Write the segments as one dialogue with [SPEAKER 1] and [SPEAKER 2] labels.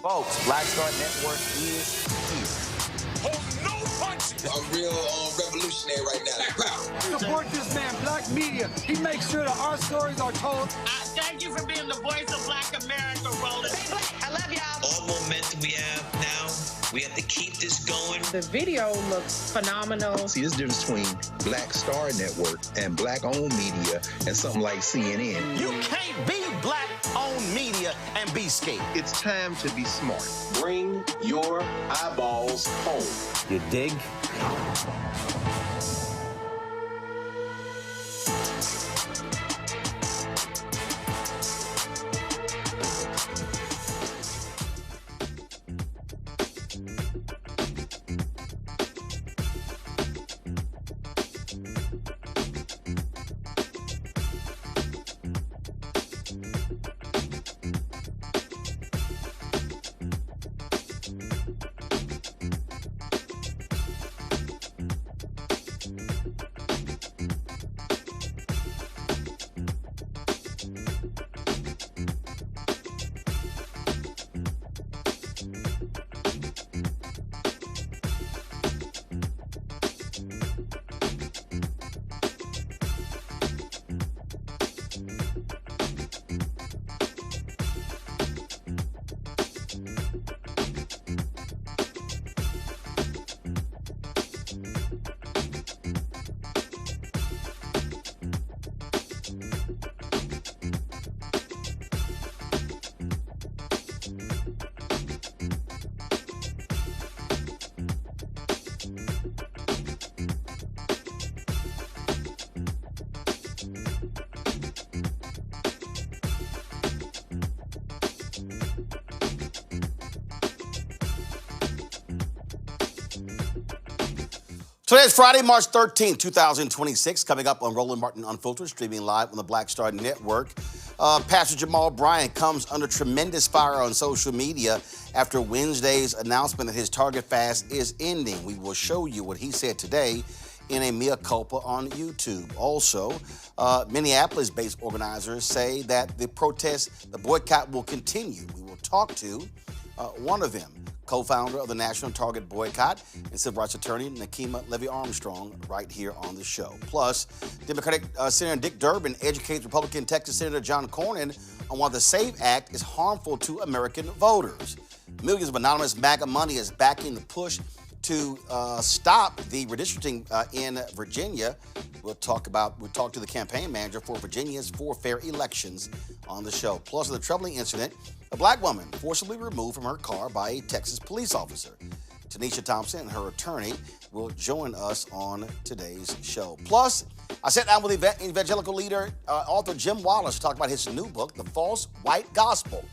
[SPEAKER 1] Folks, Black Star Network is here.
[SPEAKER 2] Hold no punches.
[SPEAKER 3] I'm real revolutionary right now.
[SPEAKER 4] Support this man, Black Media. He makes sure that our stories are told.
[SPEAKER 5] Thank you for being the voice of Black America, Roland.
[SPEAKER 6] I love y'all.
[SPEAKER 7] All momentum we have now, we have to keep this going.
[SPEAKER 8] The video looks phenomenal.
[SPEAKER 9] See, there's a difference between Black Star Network and Black-owned media and something like CNN.
[SPEAKER 1] You can't be Black-owned media and be scared.
[SPEAKER 9] It's time to be smart.
[SPEAKER 10] Bring your eyeballs home.
[SPEAKER 1] You dig? Today is Friday, March 13th, 2026. Coming up on Roland Martin Unfiltered, streaming live on the Black Star Network. Pastor Jamal Bryant comes under tremendous fire on social media after Wednesday's announcement that his Target fast is ending. We will show you what he said today in a mea culpa on YouTube. Also, Minneapolis-based organizers say that the protest, the boycott will continue. We will talk to one of them, co-founder of the National Target Boycott and civil rights attorney Nekima Levy Armstrong, right here on the show. Plus, Democratic Senator Dick Durbin educates Republican Texas Senator John Cornyn on why the SAVE Act is harmful to American voters. Millions of anonymous MAGA money is backing the push to stop the redistricting in Virginia. We'll talk to the campaign manager for Virginia's 4 fair elections on the show. Plus, the troubling incident, a black woman forcibly removed from her car by a Texas police officer. Tanisha Thompson and her attorney will join us on today's show. Plus, I sat down with evangelical leader, author Jim Wallis to talk about his new book, The False White Gospel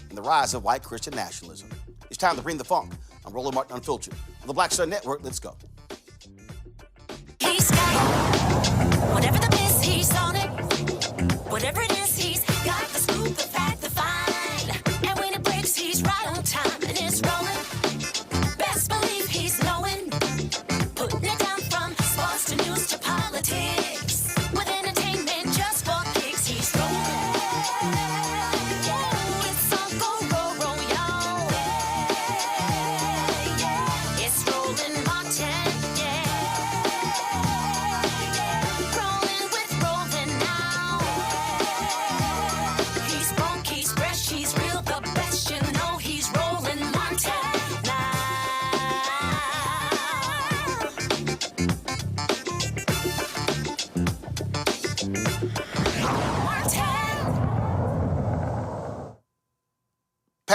[SPEAKER 1] and the Rise of White Christian Nationalism. It's time to bring the funk. I'm Roland Martin Unfiltered. On the Black Star Network, let's go.
[SPEAKER 11] He's got whatever the miss, he's on it. Whatever it is, he's got the scoop, the fact, the find. And when it breaks, he's right on time and it's rolling. Best believe he's knowing. Putting it down from sports to news to politics. With entertainment just for kicks, he's rolling. Yeah, it's Uncle Roro, y'all. Yeah, it's Roland Martin, yeah. Rolling with Roland now.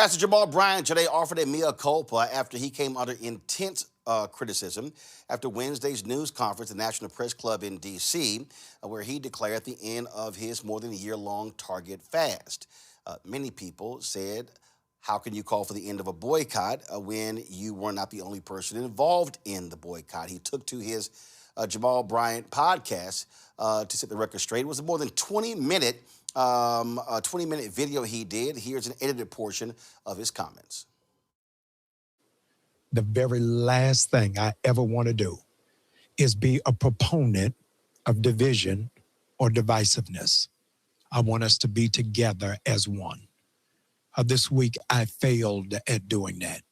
[SPEAKER 1] Pastor Jamal Bryant today offered a mea culpa after he came under intense criticism after Wednesday's news conference at the National Press Club in D.C., where he declared the end of his more than a year-long Target fast. Many people said, how can you call for the end of a boycott when you were not the only person involved in the boycott? He took to his Jamal Bryant podcast to set the record straight. It was a more than 20-minute video he did. Here's an edited portion of his comments.
[SPEAKER 2] The very last thing I ever want to do is be a proponent of division or divisiveness. I want us to be together as one. This week, I failed at doing that.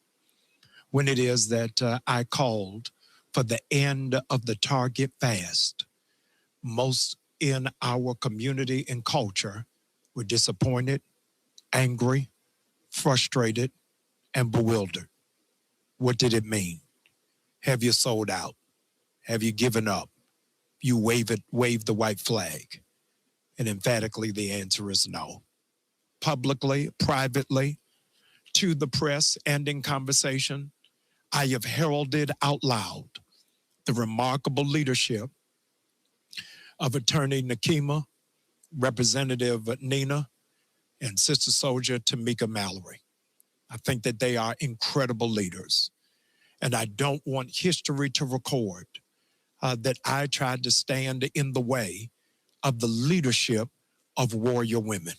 [SPEAKER 2] When it is that I called for the end of the Target fast, most in our community and culture were disappointed, angry, frustrated, and bewildered. What did it mean? Have you sold out? Have you given up? You waved the white flag? And emphatically, the answer is no. Publicly, privately, to the press and in conversation, I have heralded out loud the remarkable leadership of Attorney Nekima, Representative Nina, and Sister Soldier Tamika Mallory. I think that they are incredible leaders. And I don't want history to record that I tried to stand in the way of the leadership of warrior women.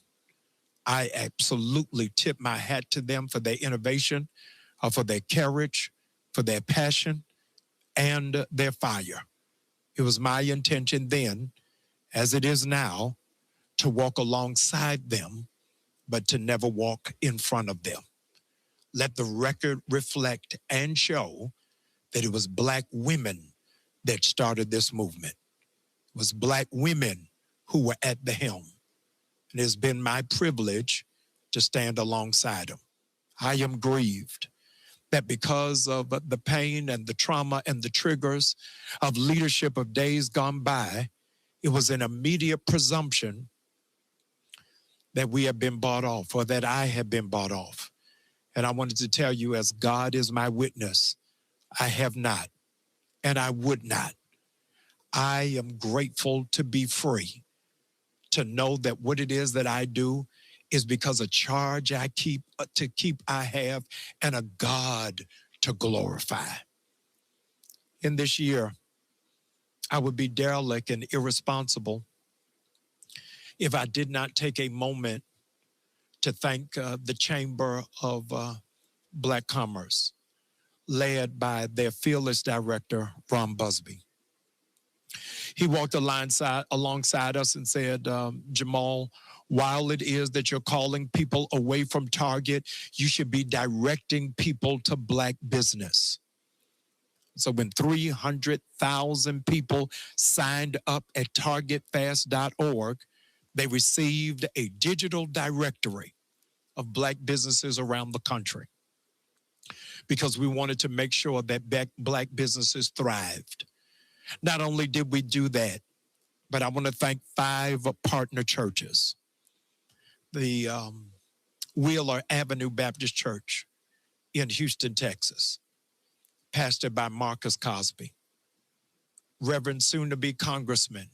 [SPEAKER 2] I absolutely tip my hat to them for their innovation, for their courage, for their passion, and their fire. It was my intention then, as it is now, to walk alongside them, but to never walk in front of them. Let the record reflect and show that it was Black women that started this movement. It was Black women who were at the helm. And it has been my privilege to stand alongside them. I am grieved that because of the pain and the trauma and the triggers of leadership of days gone by, it was an immediate presumption that we have been bought off, or that I have been bought off. And I wanted to tell you, as God is my witness, I have not, and I would not. I am grateful to be free, to know that what it is that I do is because a charge I have, and a God to glorify. In this year, I would be derelict and irresponsible if I did not take a moment to thank the Chamber of Black Commerce, led by their fearless director, Ron Busby. He walked alongside us and said, Jamal, while it is that you're calling people away from Target, you should be directing people to Black business. So when 300,000 people signed up at targetfast.org, they received a digital directory of Black businesses around the country, because we wanted to make sure that Black businesses thrived. Not only did we do that, but I want to thank 5 partner churches. The Wheeler Avenue Baptist Church in Houston, Texas, pastored by Marcus Cosby. Reverend soon-to-be Congressman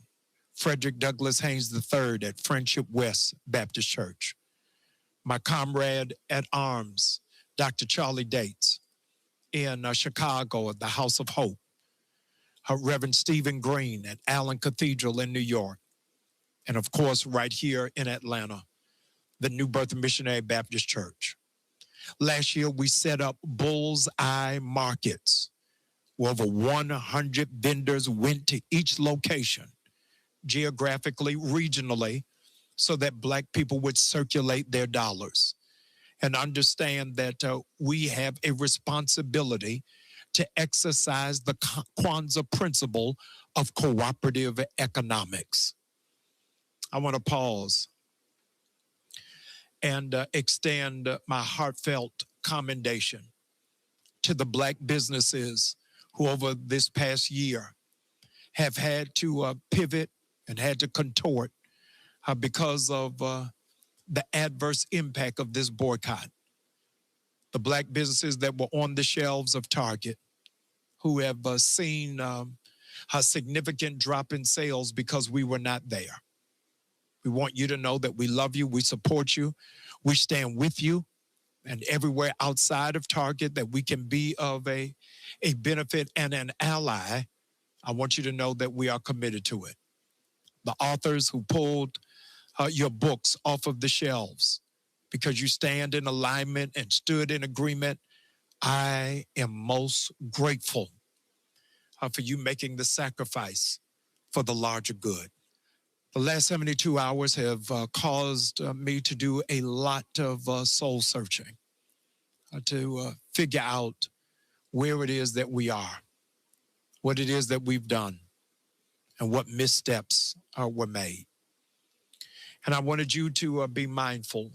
[SPEAKER 2] Frederick Douglass Haynes III at Friendship West Baptist Church. My comrade at arms, Dr. Charlie Dates, in Chicago at the House of Hope. Reverend Stephen Green at Allen Cathedral in New York. And of course, right here in Atlanta, the New Birth Missionary Baptist Church. Last year, we set up bullseye markets, where over 100 vendors went to each location, geographically, regionally, so that Black people would circulate their dollars and understand that we have a responsibility to exercise the Kwanzaa principle of cooperative economics. I want to pause and extend my heartfelt commendation to the Black businesses who over this past year have had to pivot and had to contort because of the adverse impact of this boycott. the Black businesses that were on the shelves of Target, who have seen a significant drop in sales because we were not there. We want you to know that we love you, we support you, we stand with you, and everywhere outside of Target that we can be of a benefit and an ally, I want you to know that we are committed to it. The authors who pulled your books off of the shelves because you stand in alignment and stood in agreement, I am most grateful for you making the sacrifice for the larger good. The last 72 hours have caused me to do a lot of soul searching, to figure out where it is that we are, what it is that we've done, and what missteps were made. And I wanted you to be mindful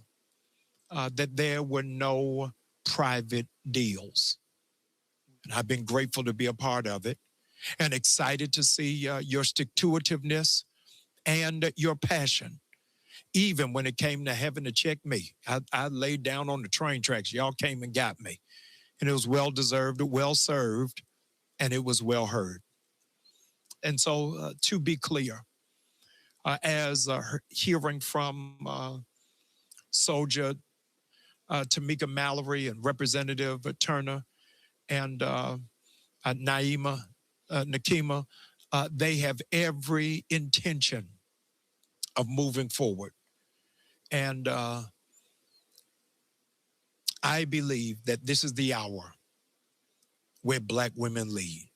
[SPEAKER 2] that there were no private deals. And I've been grateful to be a part of it and excited to see your stick-to-itiveness and your passion. Even when it came to having to check me, I laid down on the train tracks. Y'all came and got me. And it was well-deserved, well-served, and it was well heard. And so to be clear, as hearing from Soldier Tamika Mallory and Representative Turner and Nekima, they have every intention of moving forward. And I believe that this is the hour where Black women lead.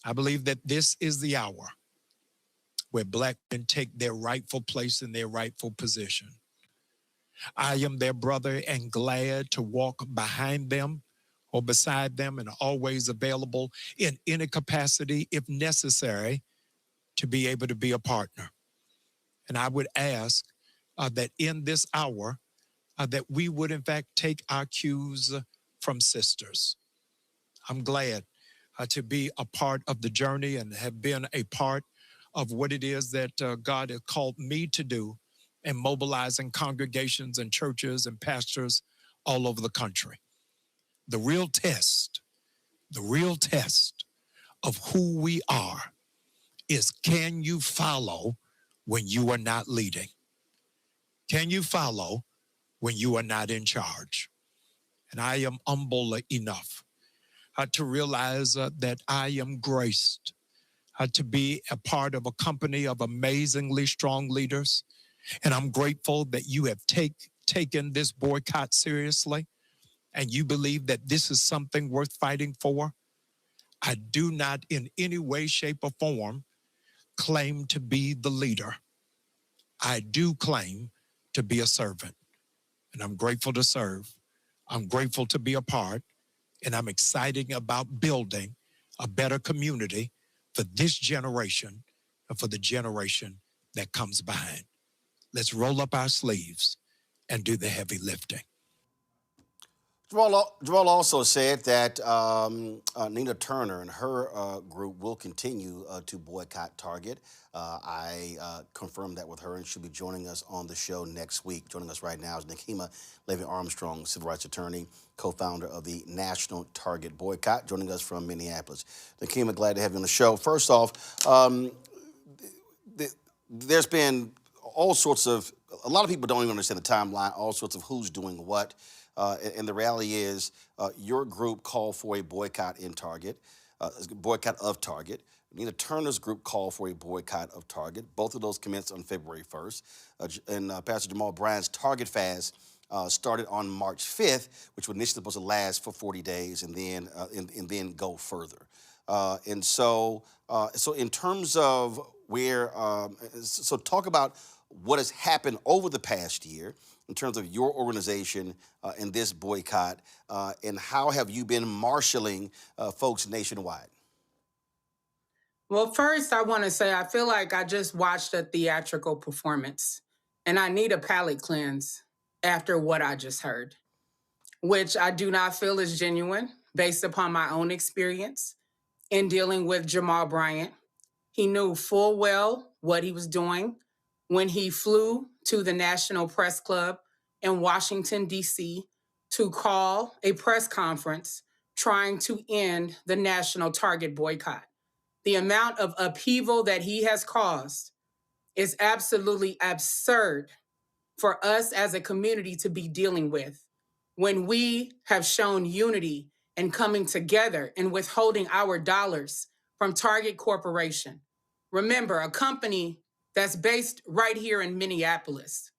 [SPEAKER 2] I believe that this is the hour where Black men take their rightful place in their rightful position. I am their brother and glad to walk behind them or beside them and always available in any capacity, if necessary, to be able to be a partner. And I would ask that in this hour, that we would in fact take our cues from sisters. I'm glad to be a part of the journey and have been a part of what it is that God has called me to do in mobilizing congregations and churches and pastors all over the country. The real test of who we are is, can you follow when you are not leading? Can you follow when you are not in charge? And I am humble enough to realize that I am graced to be a part of a company of amazingly strong leaders. And I'm grateful that you have taken this boycott seriously and you believe that this is something worth fighting for. I do not in any way, shape, or form claim to be the leader. I do claim to be a servant, and I'm grateful to serve. I'm grateful to be a part, and I'm excited about building a better community for this generation and for the generation that comes behind. Let's roll up our sleeves and do the heavy lifting.
[SPEAKER 1] Jamal also said that Nina Turner and her group will continue to boycott Target. I confirmed that with her, and she'll be joining us on the show next week. Joining us right now is Nekima Levy Armstrong, civil rights attorney, co-founder of the National Target Boycott, joining us from Minneapolis. Nekima, glad to have you on the show. First off, there's been all sorts of, a lot of people don't even understand the timeline, all sorts of who's doing what. And the reality is your group called for a boycott of Target. Nina Turner's group called for a boycott of Target. Both of those commenced on February 1st. And Pastor Jamal Bryant's Target fast started on March 5th, which was initially supposed to last for 40 days and then go further. So in terms of where, so talk about what has happened over the past year in terms of your organization and this boycott, and how have you been marshaling folks nationwide?
[SPEAKER 8] Well, first, I want to say I feel like I just watched a theatrical performance, and I need a palate cleanse after what I just heard, which I do not feel is genuine based upon my own experience in dealing with Jamal Bryant. He knew full well what he was doing when he flew to the National Press Club in Washington, D.C., to call a press conference trying to end the National Target Boycott. The amount of upheaval that he has caused is absolutely absurd for us as a community to be dealing with when we have shown unity and coming together and withholding our dollars from Target Corporation. Remember, a company that's based right here in Minneapolis,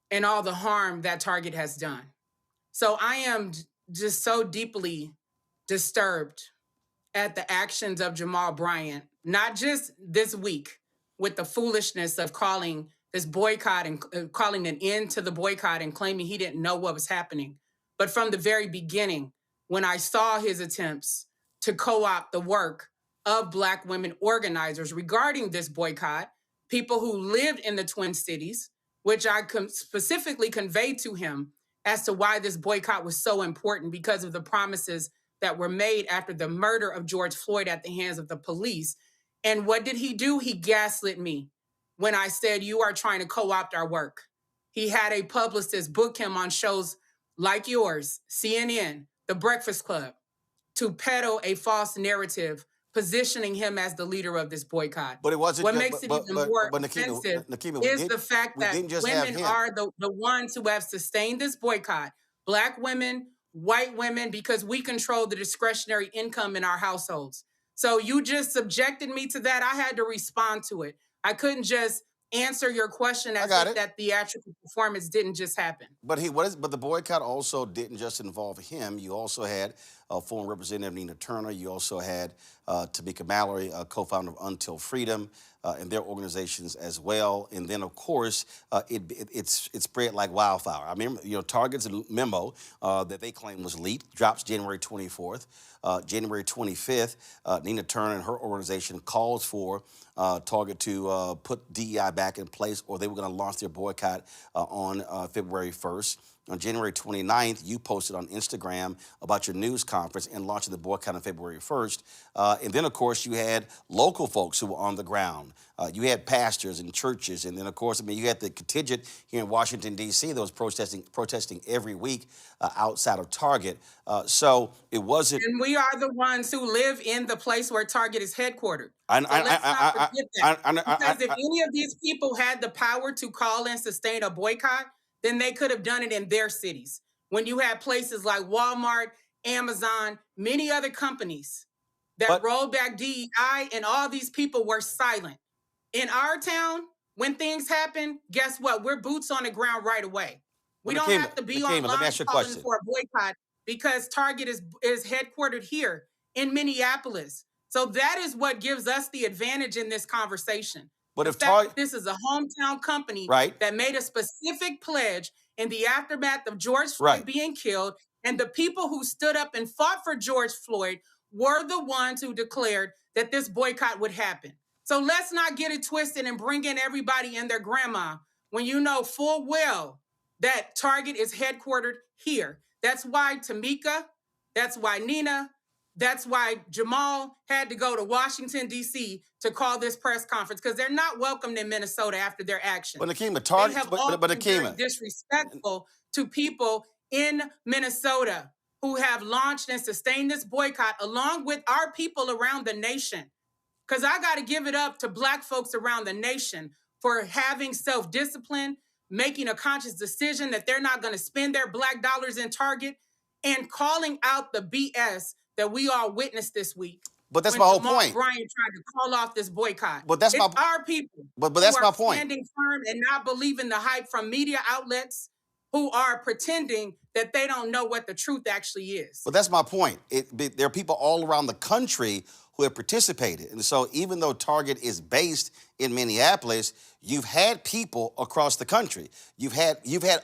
[SPEAKER 8] and all the harm that Target has done. So I am just so deeply disturbed at the actions of Jamal Bryant, not just this week with the foolishness of calling this boycott and calling an end to the boycott and claiming he didn't know what was happening, but from the very beginning, when I saw his attempts to co-opt the work of Black women organizers regarding this boycott, people who lived in the Twin Cities, which I specifically conveyed to him as to why this boycott was so important because of the promises that were made after the murder of George Floyd at the hands of the police. And what did he do? He gaslit me when I said, you are trying to co-opt our work. He had a publicist book him on shows like yours, CNN, The Breakfast Club, to peddle a false narrative positioning him as the leader of this boycott.
[SPEAKER 1] But it wasn't.
[SPEAKER 8] What makes it even more
[SPEAKER 1] Nekima,
[SPEAKER 8] offensive
[SPEAKER 1] Nekima,
[SPEAKER 8] is the fact that women are the ones who have sustained this boycott. Black women, white women, because we control the discretionary income in our households. So you just subjected me to that. I had to respond to it. I couldn't just answer your question as if that theatrical performance didn't just happen.
[SPEAKER 1] But the boycott also didn't just involve him. You also had former Representative Nina Turner. You also had Tamika Mallory, co-founder of Until Freedom, and their organizations as well. And then, of course, it spread like wildfire. I remember, Target's memo that they claim was leaked drops January 24th. January 25th, Nina Turner and her organization calls for Target to put DEI back in place, or they were going to launch their boycott on February 1st. On January 29th, you posted on Instagram about your news conference and launching the boycott on February 1st. And then, of course, you had local folks who were on the ground. You had pastors and churches. And then, of course, you had the contingent here in Washington, D.C. that was protesting every week outside of Target. So it wasn't...
[SPEAKER 8] And we are the ones who live in the place where Target is headquartered.
[SPEAKER 1] Let's
[SPEAKER 8] not forget that. Because if any of these people had the power to call and sustain a boycott, then they could have done it in their cities. When you had places like Walmart, Amazon, many other companies that rolled back DEI, and all these people were silent. In our town, when things happen, guess what? We're boots on the ground right away. We don't have to be online calling for a boycott because Target is headquartered here in Minneapolis. So that is what gives us the advantage in this conversation.
[SPEAKER 1] But if
[SPEAKER 8] this is a hometown company that made a specific pledge in the aftermath of George Floyd being killed, and the people who stood up and fought for George Floyd were the ones who declared that this boycott would happen. So let's not get it twisted and bring in everybody and their grandma when you know full well that Target is headquartered here. That's why Tamika, that's why Nina, that's why Jamal had to go to Washington, D.C. to call this press conference, because they're not welcomed in Minnesota after their actions.
[SPEAKER 1] But Nekima, Target,
[SPEAKER 8] they have all been very disrespectful to people in Minnesota who have launched and sustained this boycott along with our people around the nation. Because I got to give it up to Black folks around the nation for having self-discipline, making a conscious decision that they're not going to spend their Black dollars in Target, and calling out the BS that we all witnessed this week.
[SPEAKER 1] But that's my whole point.
[SPEAKER 8] Bryant tried to call off this boycott.
[SPEAKER 1] But that's
[SPEAKER 8] our people.
[SPEAKER 1] But that's my point.
[SPEAKER 8] Standing firm and not believing the hype from media outlets who are pretending that they don't know what the truth actually is.
[SPEAKER 1] But that's my point. There are people all around the country who have participated. And so even though Target is based in Minneapolis, you've had people across the country. You've had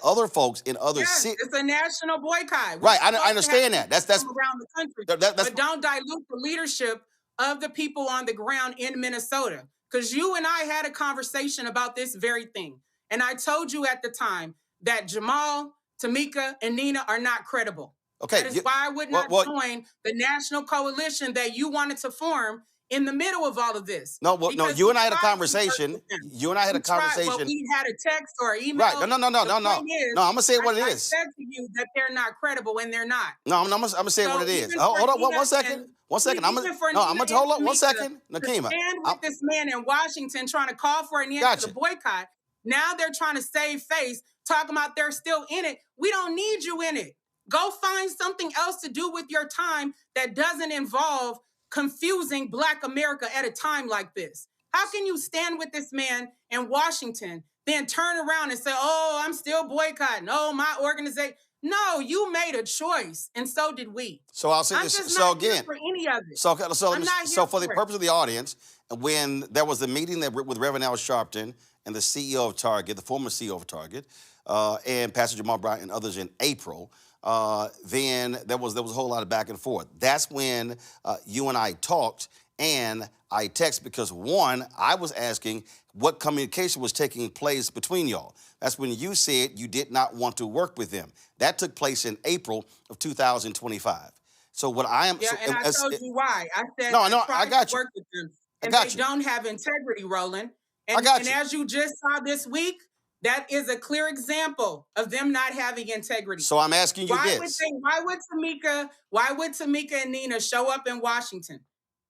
[SPEAKER 1] other folks in other cities.
[SPEAKER 8] It's a national boycott.
[SPEAKER 1] Right, I understand that. That's
[SPEAKER 8] around the country. But don't dilute the leadership of the people on the ground in Minnesota. Because you and I had a conversation about this very thing. And I told you at the time that Jamal, Tamika, and Nina are not credible.
[SPEAKER 1] Okay.
[SPEAKER 8] That is why I would not join the national coalition that you wanted to form in the middle of all of this.
[SPEAKER 1] No, well, no,
[SPEAKER 8] Because
[SPEAKER 1] you
[SPEAKER 8] we
[SPEAKER 1] and I had a
[SPEAKER 8] tried to work
[SPEAKER 1] conversation.
[SPEAKER 8] with them.
[SPEAKER 1] You and I had a
[SPEAKER 8] We tried, well,
[SPEAKER 1] conversation.
[SPEAKER 8] we had a text or email.
[SPEAKER 1] Right. No.
[SPEAKER 8] The
[SPEAKER 1] No,
[SPEAKER 8] point is,
[SPEAKER 1] I'm gonna say what it
[SPEAKER 8] I
[SPEAKER 1] is.
[SPEAKER 8] said to you that they're not credible, and they're not.
[SPEAKER 1] No, I'm gonna say
[SPEAKER 8] So
[SPEAKER 1] what it is.
[SPEAKER 8] even
[SPEAKER 1] Hold
[SPEAKER 8] for
[SPEAKER 1] on, one
[SPEAKER 8] Nina
[SPEAKER 1] second.
[SPEAKER 8] and-
[SPEAKER 1] One second. I'm
[SPEAKER 8] even for
[SPEAKER 1] gonna
[SPEAKER 8] Nina
[SPEAKER 1] hold on
[SPEAKER 8] and
[SPEAKER 1] one
[SPEAKER 8] Tamika
[SPEAKER 1] second,
[SPEAKER 8] to
[SPEAKER 1] Nekima.
[SPEAKER 8] stand with this man in Washington trying to call for an end to
[SPEAKER 1] Gotcha.
[SPEAKER 8] the boycott. Now they're trying to save face, talking about they're still in it. We don't need you in it. Go find something else to do with your time that doesn't involve confusing Black America at a time like this. How can you stand with this man in Washington, then turn around and say, oh, I'm still boycotting. Oh, my organization. No, you made a choice, and so did we.
[SPEAKER 1] So I'll say
[SPEAKER 8] I'm
[SPEAKER 1] this.
[SPEAKER 8] just
[SPEAKER 1] So
[SPEAKER 8] not here
[SPEAKER 1] again,
[SPEAKER 8] for any of it.
[SPEAKER 1] so
[SPEAKER 8] I'm not here
[SPEAKER 1] for the
[SPEAKER 8] for it.
[SPEAKER 1] purpose of the audience, when there was the meeting with Reverend Al Sharpton and the CEO of Target, the former CEO of Target, and Pastor Jamal Bryant and others in April, then there was a whole lot of back and forth. That's when you and I talked, and I texted because one, I was asking what communication was taking place between y'all. That's when you said you did not want to work with them. That took place in April of 2025. So what I am,
[SPEAKER 8] Yeah,
[SPEAKER 1] so,
[SPEAKER 8] and I told you why. I said
[SPEAKER 1] No,
[SPEAKER 8] I
[SPEAKER 1] I
[SPEAKER 8] tried
[SPEAKER 1] got
[SPEAKER 8] to
[SPEAKER 1] you.
[SPEAKER 8] work with them,
[SPEAKER 1] I
[SPEAKER 8] and
[SPEAKER 1] got
[SPEAKER 8] they
[SPEAKER 1] you.
[SPEAKER 8] don't have integrity, Roland. And,
[SPEAKER 1] I got
[SPEAKER 8] and
[SPEAKER 1] you.
[SPEAKER 8] as you just saw this week, that is a clear example of them not having integrity.
[SPEAKER 1] So I'm asking you
[SPEAKER 8] Why
[SPEAKER 1] this.
[SPEAKER 8] why would Tamika and Nina show up in Washington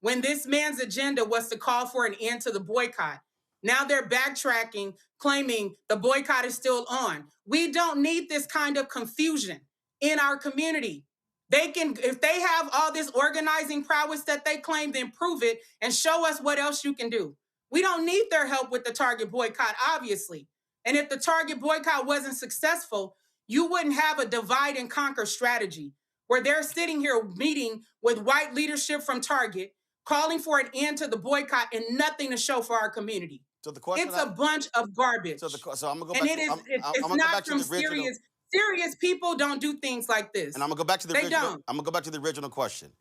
[SPEAKER 8] when this man's agenda was to call for an end to the boycott? Now they're backtracking, claiming the boycott is still on. We don't need this kind of confusion in our community. They can, if they have all this organizing prowess that they claim, then prove it and show us what else you can do. We don't need their help with the Target boycott, obviously. And if the Target boycott wasn't successful, you wouldn't have a divide and conquer strategy where they're sitting here meeting with white leadership from Target, calling for an end to the boycott and nothing to show for our community.
[SPEAKER 1] So the question
[SPEAKER 8] It's a bunch of garbage.
[SPEAKER 1] So I'm gonna go
[SPEAKER 8] And
[SPEAKER 1] back.
[SPEAKER 8] it is,
[SPEAKER 1] I'm
[SPEAKER 8] it's
[SPEAKER 1] gonna go
[SPEAKER 8] not
[SPEAKER 1] back to
[SPEAKER 8] from
[SPEAKER 1] the original.
[SPEAKER 8] serious people don't do things like this.
[SPEAKER 1] And I'm gonna go back to the
[SPEAKER 8] They
[SPEAKER 1] original.
[SPEAKER 8] don't.
[SPEAKER 1] I'm gonna go back to the original question.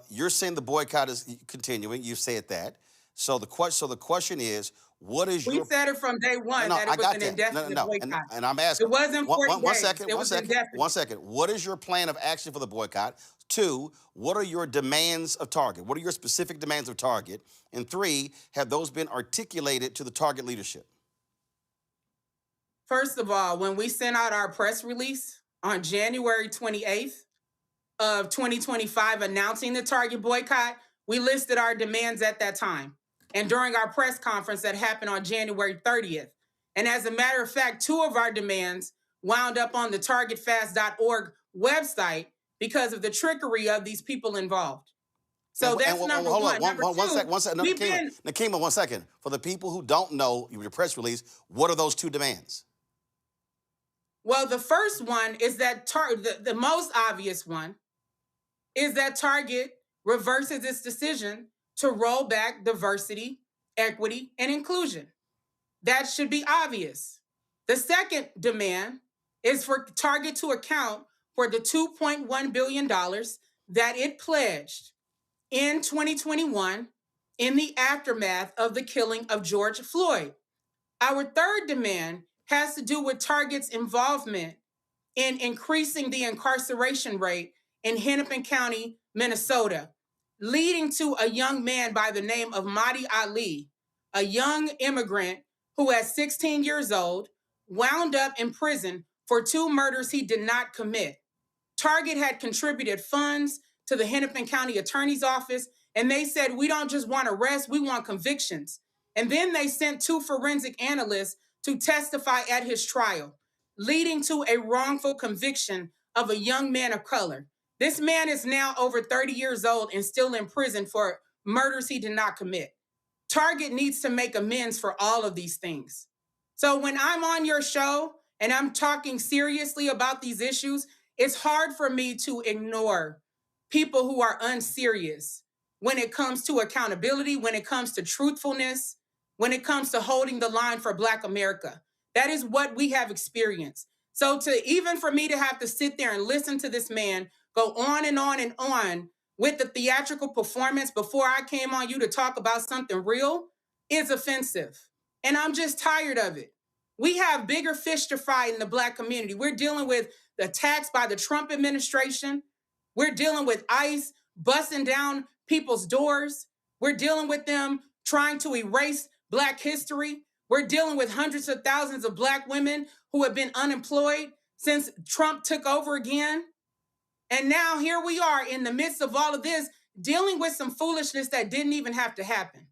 [SPEAKER 1] You're saying the boycott is continuing. You said that. So the question is, what is
[SPEAKER 8] We
[SPEAKER 1] your?
[SPEAKER 8] said it from day one that it was an indefinite boycott.
[SPEAKER 1] And I'm asking.
[SPEAKER 8] It wasn't 40
[SPEAKER 1] one
[SPEAKER 8] days.
[SPEAKER 1] second.
[SPEAKER 8] It
[SPEAKER 1] One
[SPEAKER 8] was
[SPEAKER 1] second.
[SPEAKER 8] indefinite.
[SPEAKER 1] One second. What is your plan of action for the boycott? 2, what are your demands of Target? What are your specific demands of Target? And 3, have those been articulated to the Target leadership?
[SPEAKER 8] First of all, when we sent out our press release on January 28th of 2025 announcing the Target boycott, we listed our demands at that time. And during our press conference that happened on January 30th. And as a matter of fact, 2 of our demands wound up on the targetfast.org website because of the trickery of these people involved. So that's number one. Number two,
[SPEAKER 1] one second. No, Nekima, 1 second. For the people who don't know your press release, what are those 2 demands?
[SPEAKER 8] Well, the first one is that the most obvious one is that Target reverses its decision to roll back diversity, equity, and inclusion. That should be obvious. The second demand is for Target to account for the $2.1 billion that it pledged in 2021 in the aftermath of the killing of George Floyd. Our third demand has to do with Target's involvement in increasing the incarceration rate in Hennepin County, Minnesota, leading to a young man by the name of Mahdi Ali, a young immigrant who at 16 years old wound up in prison for 2 murders he did not commit. Target had contributed funds to the Hennepin County Attorney's Office, and they said, we don't just want arrests, we want convictions. And then they sent 2 forensic analysts to testify at his trial, leading to a wrongful conviction of a young man of color. This man is now over 30 years old and still in prison for murders he did not commit. Target needs to make amends for all of these things. So when I'm on your show and I'm talking seriously about these issues, it's hard for me to ignore people who are unserious when it comes to accountability, when it comes to truthfulness, when it comes to holding the line for Black America. That is what we have experienced. So even for me to have to sit there and listen to this man go on and on and on with the theatrical performance before I came on you to talk about something real is offensive. And I'm just tired of it. We have bigger fish to fry in the Black community. We're dealing with the attacks by the Trump administration. We're dealing with ICE busting down people's doors. We're dealing with them trying to erase Black history. We're dealing with hundreds of thousands of Black women who have been unemployed since Trump took over again. And now here we are in the midst of all of this, dealing with some foolishness that didn't even have to happen.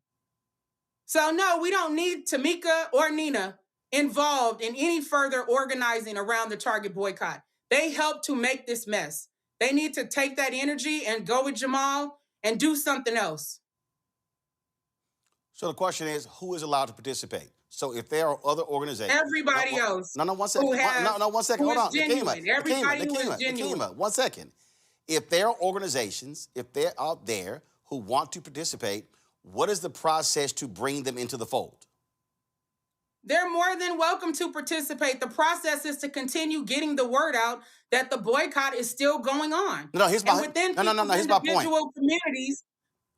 [SPEAKER 8] So no, we don't need Tamika or Nina involved in any further organizing around the Target boycott. They helped to make this mess. They need to take that energy and go with Jamal and do something else.
[SPEAKER 1] So the question is, who is allowed to participate? So if there are other organizations,
[SPEAKER 8] everybody else.
[SPEAKER 1] No, one second. One second. Hold on, Nekima, 1 second. If there are organizations, if they're out there who want to participate, what is the process to bring them into the fold?
[SPEAKER 8] They're more than welcome to participate. The process is to continue getting the word out that the boycott is still going on.
[SPEAKER 1] Here's my point.
[SPEAKER 8] Individual communities.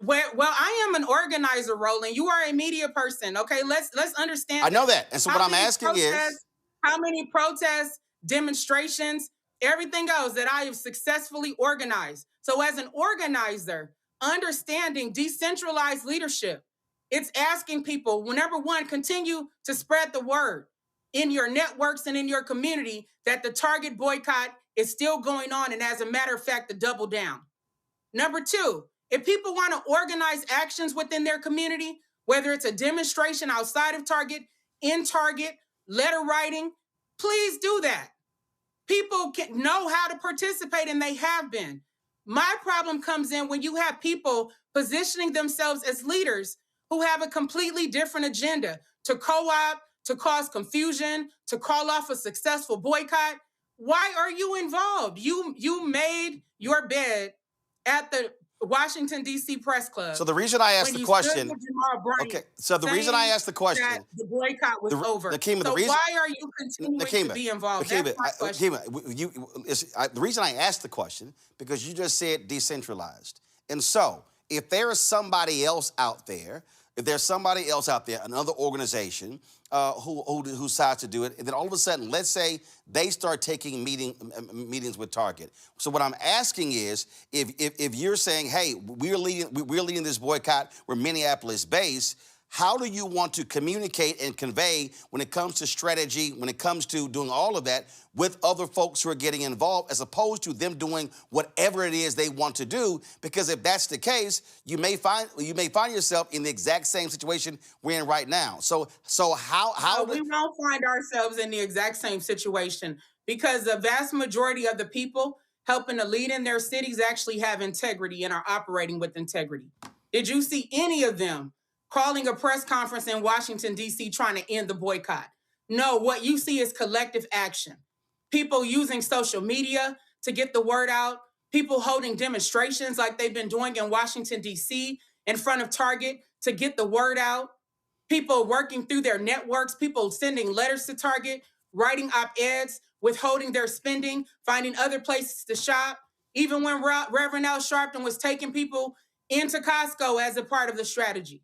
[SPEAKER 8] Well, I am an organizer, Roland. You are a media person. Okay, let's understand.
[SPEAKER 1] I know that. And so what I'm asking is,
[SPEAKER 8] how many protests, demonstrations, everything else that I have successfully organized. So as an organizer, understanding decentralized leadership, it's asking people, number one, continue to spread the word in your networks and in your community that the Target boycott is still going on. And as a matter of fact, to double down. Number two, if people want to organize actions within their community, whether it's a demonstration outside of Target, in Target, letter writing, please do that. People can know how to participate, and they have been. My problem comes in when you have people positioning themselves as leaders who have a completely different agenda to co-opt, to cause confusion, to call off a successful boycott. Why are you involved? You made your bed at the Washington, D.C. Press Club.
[SPEAKER 1] So the reason I asked the question,
[SPEAKER 8] okay, so the reason I asked the question, the boycott was over.
[SPEAKER 1] Nekima,
[SPEAKER 8] so why are you continuing to be involved? That's my question.
[SPEAKER 1] The reason I asked the question, because you just said decentralized. And so if there is somebody else out there, another organization who decides to do it, and then all of a sudden, let's say they start taking meetings with Target. So what I'm asking is, if you're saying, hey, we're leading this boycott, we're Minneapolis-based, how do you want to communicate and convey when it comes to strategy, when it comes to doing all of that with other folks who are getting involved, as opposed to them doing whatever it is they want to do? Because if that's the case, you may find yourself in the exact same situation we're in right now. So how
[SPEAKER 8] we won't find ourselves in the exact same situation, because the vast majority of the people helping to lead in their cities actually have integrity and are operating with integrity. Did you see any of them calling a press conference in Washington, D.C., trying to end the boycott? No, what you see is collective action. People using social media to get the word out, people holding demonstrations like they've been doing in Washington, D.C., in front of Target to get the word out, people working through their networks, people sending letters to Target, writing op-eds, withholding their spending, finding other places to shop. Even when Reverend Al Sharpton was taking people into Costco as a part of the strategy.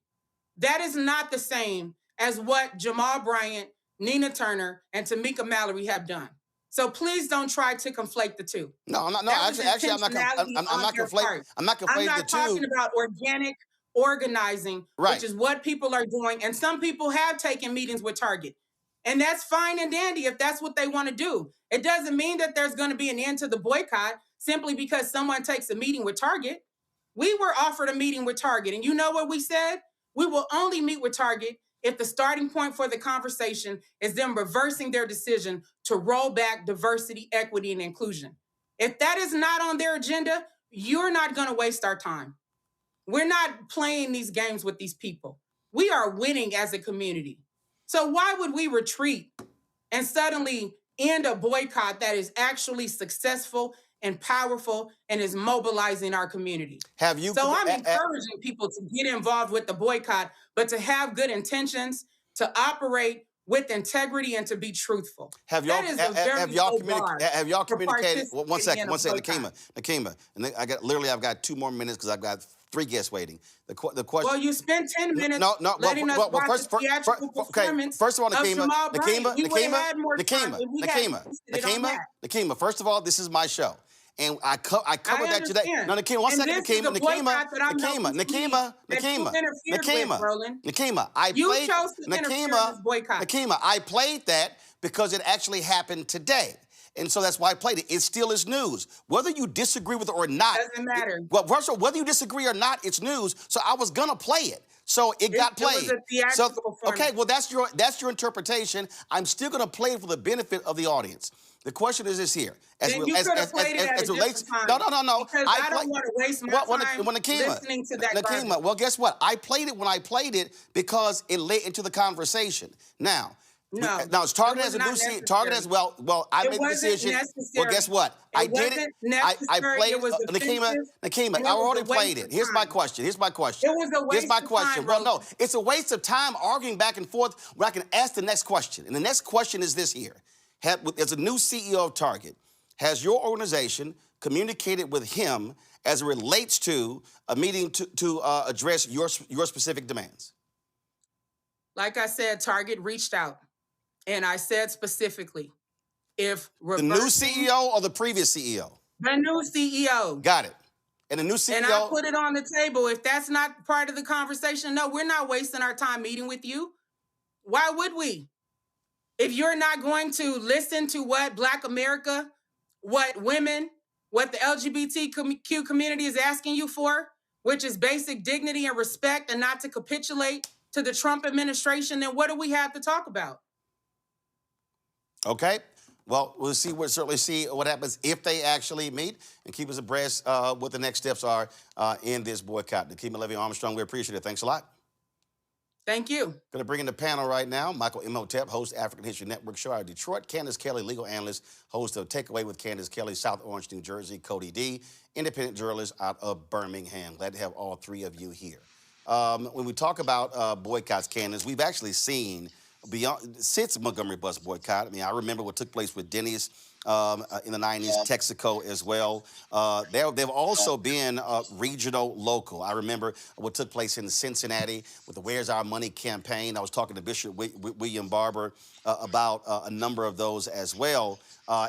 [SPEAKER 8] That is not the same as what Jamal Bryant, Nina Turner, and Tamika Mallory have done. So please don't try to conflate the two.
[SPEAKER 1] No, I'm not. No, actually, I'm not conflating. I'm not conflating the two.
[SPEAKER 8] I'm not talking about organic organizing, which is what people are doing. And some people have taken meetings with Target. And that's fine and dandy if that's what they want to do. It doesn't mean that there's going to be an end to the boycott simply because someone takes a meeting with Target. We were offered a meeting with Target, and you know what we said? We will only meet with Target if the starting point for the conversation is them reversing their decision to roll back diversity, equity, and inclusion. If that is not on their agenda, you're not going to waste our time. We're not playing these games with these people. We are winning as a community. So why would we retreat and suddenly end a boycott that is actually successful and powerful and is mobilizing our community? So I'm encouraging people to get involved with the boycott, but to have good intentions, to operate with integrity, and to be truthful.
[SPEAKER 1] Have y'all communicated? One second, Nekima, and I've got 2 more minutes because I've got 3 guests waiting. The question.
[SPEAKER 8] Well, you spent 10 minutes letting us watch the theatrical performance.
[SPEAKER 1] First of all, Nekima,
[SPEAKER 8] Nekima. First of all, this is my show.
[SPEAKER 1] And I covered that today.
[SPEAKER 8] understand.
[SPEAKER 1] No, Nekima, one
[SPEAKER 8] And
[SPEAKER 1] second,
[SPEAKER 8] this is
[SPEAKER 1] Nekima,
[SPEAKER 8] a boycott that I'm
[SPEAKER 1] Nekima,
[SPEAKER 8] helping lead that you interfered with, Roland.
[SPEAKER 1] Nekima.
[SPEAKER 8] You chose to interfere in this boycott.
[SPEAKER 1] Nekima, I played that because it actually happened today. And so that's why I played it. It still is news. Whether you disagree with it or not.
[SPEAKER 8] Doesn't matter.
[SPEAKER 1] Well, first of all, whether you disagree or not, it's news. So I was going to play it. So it got played.
[SPEAKER 8] It was a theatrical performance.
[SPEAKER 1] Okay, well, that's your interpretation. I'm still going to play it for the benefit of the audience. The question is this here.
[SPEAKER 8] Then you could have played it at a different time.
[SPEAKER 1] No.
[SPEAKER 8] Because I don't want to waste my time listening to that
[SPEAKER 1] Nekima,
[SPEAKER 8] garbage.
[SPEAKER 1] well, guess what? I played it when I played it because it led into the conversation. Now, it's targeted as a new seat. Targeted as well. I made the decision.
[SPEAKER 8] Necessary.
[SPEAKER 1] Well, guess what? I did it. I played it. Nekima, I already played it. Here's my question.
[SPEAKER 8] It was a waste
[SPEAKER 1] Here's my
[SPEAKER 8] of
[SPEAKER 1] question.
[SPEAKER 8] time,
[SPEAKER 1] Well, no,
[SPEAKER 8] Roland.
[SPEAKER 1] it's a waste of time arguing back and forth where I can ask the next question. And the next question is this here. As a new CEO of Target, has your organization communicated with him as it relates to a meeting to address your specific demands?
[SPEAKER 8] Like I said, Target reached out. And I said specifically, if
[SPEAKER 1] the new CEO or the previous CEO?
[SPEAKER 8] The new CEO.
[SPEAKER 1] Got it. And the new CEO.
[SPEAKER 8] And I put it on the table. If that's not part of the conversation, no, we're not wasting our time meeting with you. Why would we? If you're not going to listen to what Black America, what women, what the LGBTQ community is asking you for, which is basic dignity and respect and not to capitulate to the Trump administration, then what do we have to talk about?
[SPEAKER 1] Okay. Well, we'll certainly see what happens if they actually meet and keep us abreast what the next steps are in this boycott. Nekima Levy Armstrong, we appreciate it. Thanks a lot.
[SPEAKER 8] Thank you.
[SPEAKER 1] Going to bring in the panel right now. Michael Imhotep, host of African History Network show out of Detroit. Candace Kelly, legal analyst, host of Takeaway with Candace Kelly, South Orange, New Jersey. Cody D, independent journalist out of Birmingham. Glad to have all three of you here. When we talk about boycotts, Candace, we've actually seen since Montgomery bus boycott. I mean, I remember what took place with Denny's in the 90s, Texaco as well. They've also been regional, local. I remember what took place in Cincinnati with the Where's Our Money campaign. I was talking to Bishop William Barber about a number of those as well.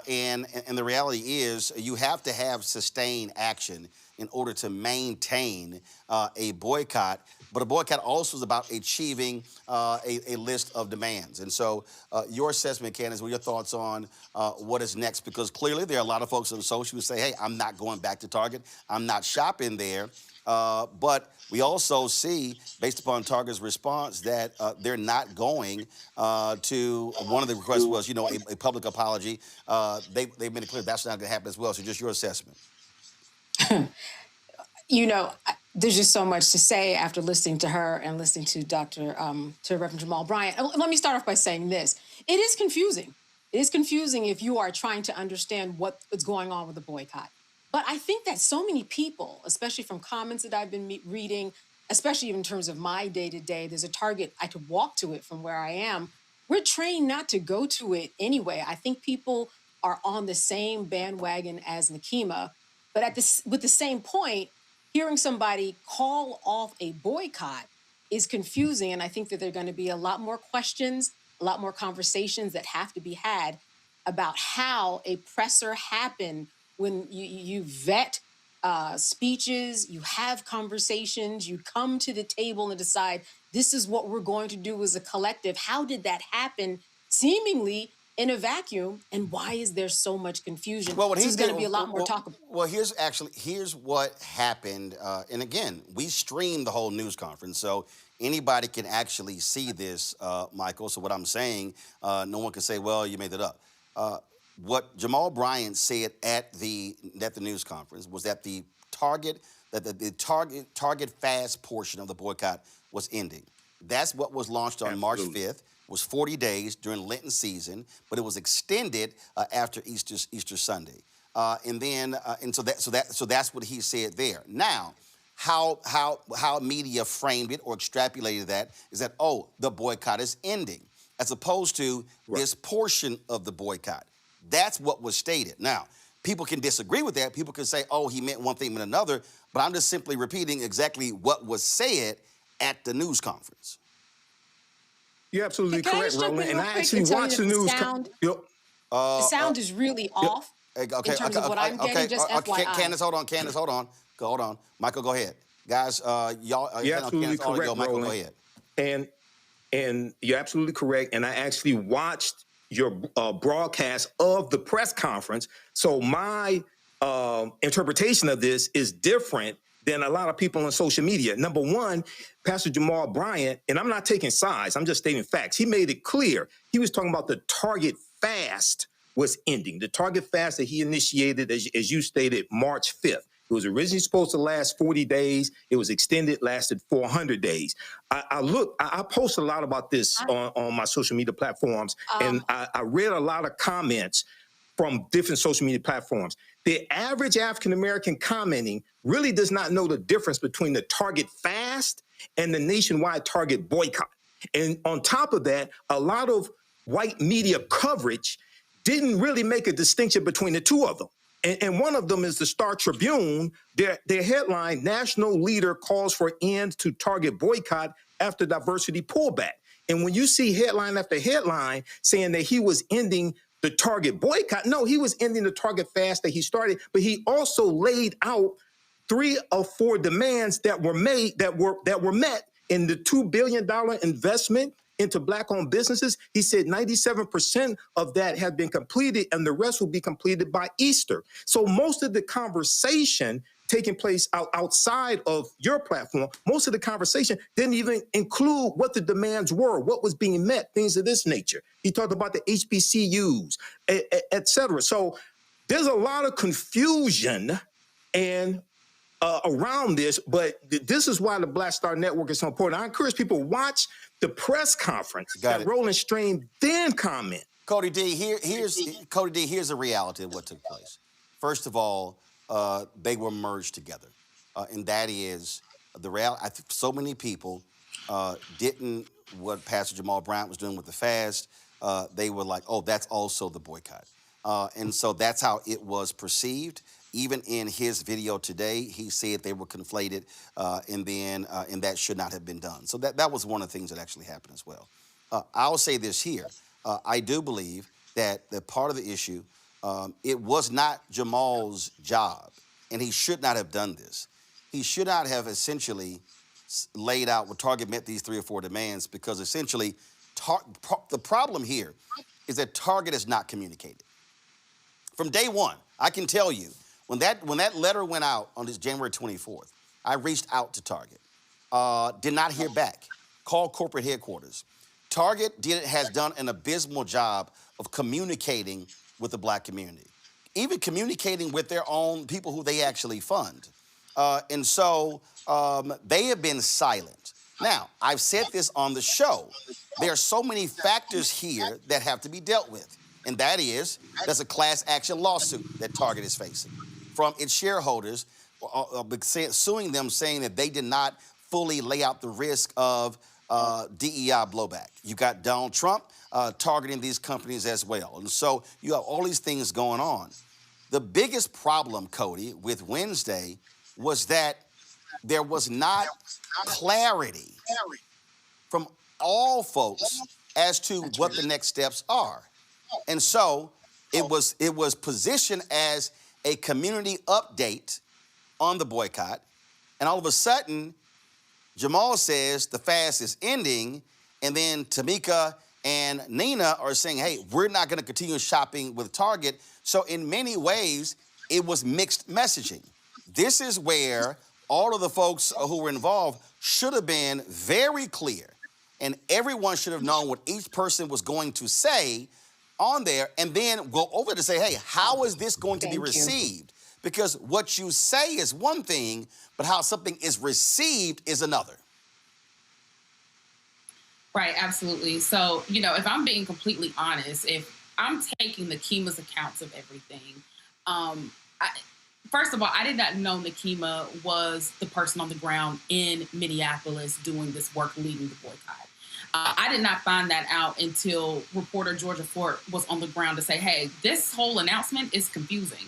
[SPEAKER 1] And the reality is you have to have sustained action in order to maintain a boycott. But a boycott also is about achieving a list of demands. And so your assessment, Candace, what are your thoughts on what is next? Because clearly there are a lot of folks on social who say, hey, I'm not going back to Target. I'm not shopping there. But we also see, based upon Target's response, that they're not going to, one of the requests was, a public apology. They've made it clear that's not going to happen as well. So just your assessment.
[SPEAKER 6] There's just so much to say after listening to her and listening to Reverend Jamal Bryant. Let me start off by saying this. It is confusing. It is confusing if you are trying to understand what is going on with the boycott. But I think that so many people, especially from comments that I've been reading, especially in terms of my day-to-day, there's a Target, I could walk to it from where I am. We're trained not to go to it anyway. I think people are on the same bandwagon as Nekima. But with the same point, hearing somebody call off a boycott is confusing. And I think that there are going to be a lot more questions, a lot more conversations that have to be had about how a presser happened when you vet speeches, you have conversations, you come to the table and decide this is what we're going to do as a collective. How did that happen seemingly in a vacuum, and why is there so much confusion?
[SPEAKER 1] Well,
[SPEAKER 6] there's going to be a lot more talk about.
[SPEAKER 1] Well, here's what happened. And again, we streamed the whole news conference, so anybody can actually see this, Michael. So what I'm saying, no one can say, well, you made it up. What Jamal Bryant said at the news conference was that the Target fast portion of the boycott was ending. That's what was launched on March 5th. Was 40 days during Lenten season, but it was extended after Easter Sunday, and so that's what he said there. Now, how media framed it or extrapolated that is that the boycott is ending, as opposed to this portion of the boycott. That's what was stated. Now, people can disagree with that. People can say, he meant one thing and another, but I'm just simply repeating exactly what was said at the news conference.
[SPEAKER 12] You're absolutely correct, Roland. And I actually watched the news.
[SPEAKER 6] The sound is really off.
[SPEAKER 1] Okay,
[SPEAKER 6] in terms of what I'm getting, just FYI.
[SPEAKER 1] Candace, hold on. Hold on. Michael, go ahead. Guys, y'all,
[SPEAKER 9] you're absolutely correct,
[SPEAKER 1] Michael,
[SPEAKER 9] Roland.
[SPEAKER 1] go ahead.
[SPEAKER 9] And you're absolutely correct. And I actually watched your broadcast of the press conference. So my interpretation of this is different than a lot of people on social media. Number one, Pastor Jamal Bryant, and I'm not taking sides, I'm just stating facts. He made it clear. He was talking about the Target fast was ending. The Target fast that he initiated, as you stated, March 5th. It was originally supposed to last 40 days. It was extended, lasted 400 days. I post a lot about this on my social media platforms, and I read a lot of comments from different social media platforms. The average African-American commenting really does not know the difference between the Target fast and the nationwide Target boycott. And on top of that, a lot of white media coverage didn't really make a distinction between the two of them. And one of them is the Star Tribune. Their headline, National Leader Calls for End to Target Boycott After Diversity Pullback. And when you see headline after headline saying that he was ending the Target boycott, no, he was ending the Target fast that he started, but he also laid out 3 of 4 demands that were made, that were met in the $2 billion investment into Black-owned businesses. He said 97% of that had been completed, and the rest will be completed by Easter. So most of the conversation taking place outside of your platform, most of the conversation didn't even include what the demands were, what was being met, things of this nature. He talked about the HBCUs, et cetera. So there's a lot of confusion and around this, but this is why the Black Star Network is so important. I encourage people to watch the press conference that Roland Strain then comment.
[SPEAKER 1] Cody D, here's the reality of what took place. First of all, they were merged together, and that is the reality. I think so many people didn't what Pastor Jamal Bryant was doing with the fast. They were like, "Oh, that's also the boycott," and so that's how it was perceived. Even in his video today, he said they were conflated, and that should not have been done. So that was one of the things that actually happened as well. I'll say this here. I do believe that the part of the issue, it was not Jamal's job, and he should not have done this. He should not have essentially laid out what Target met these 3 or 4 demands, because essentially the problem here is that Target is not communicated. From day one, I can tell you, when that letter went out on this January 24th, I reached out to Target, did not hear back, called corporate headquarters. Target has done an abysmal job of communicating with the Black community, even communicating with their own people who they actually fund. And so they have been silent. Now, I've said this on the show. There are so many factors here that have to be dealt with. And that is, there's a class action lawsuit that Target is facing from its shareholders, suing them, saying that they did not fully lay out the risk of DEI blowback. You got Donald Trump targeting these companies as well. And so you have all these things going on. The biggest problem, Cody, with Wednesday was that there was not clarity from all folks as to what the next steps are. And so it was positioned as a community update on the boycott. And all of a sudden, Jamal says the fast is ending, and then Tamika and Nina are saying, hey, we're not going to continue shopping with Target. So in many ways, it was mixed messaging. This is where all of the folks who were involved should have been very clear, and everyone should have known what each person was going to say on there, and then go over to say, hey, how is this going to be received? Because what you say is one thing, but how something is received is another.
[SPEAKER 13] Right, absolutely. So, if I'm being completely honest, if I'm taking Nekima's accounts of everything, first of all, I did not know Nekima was the person on the ground in Minneapolis doing this work, leading the boycott. I did not find that out until reporter Georgia Fort was on the ground to say, hey, this whole announcement is confusing.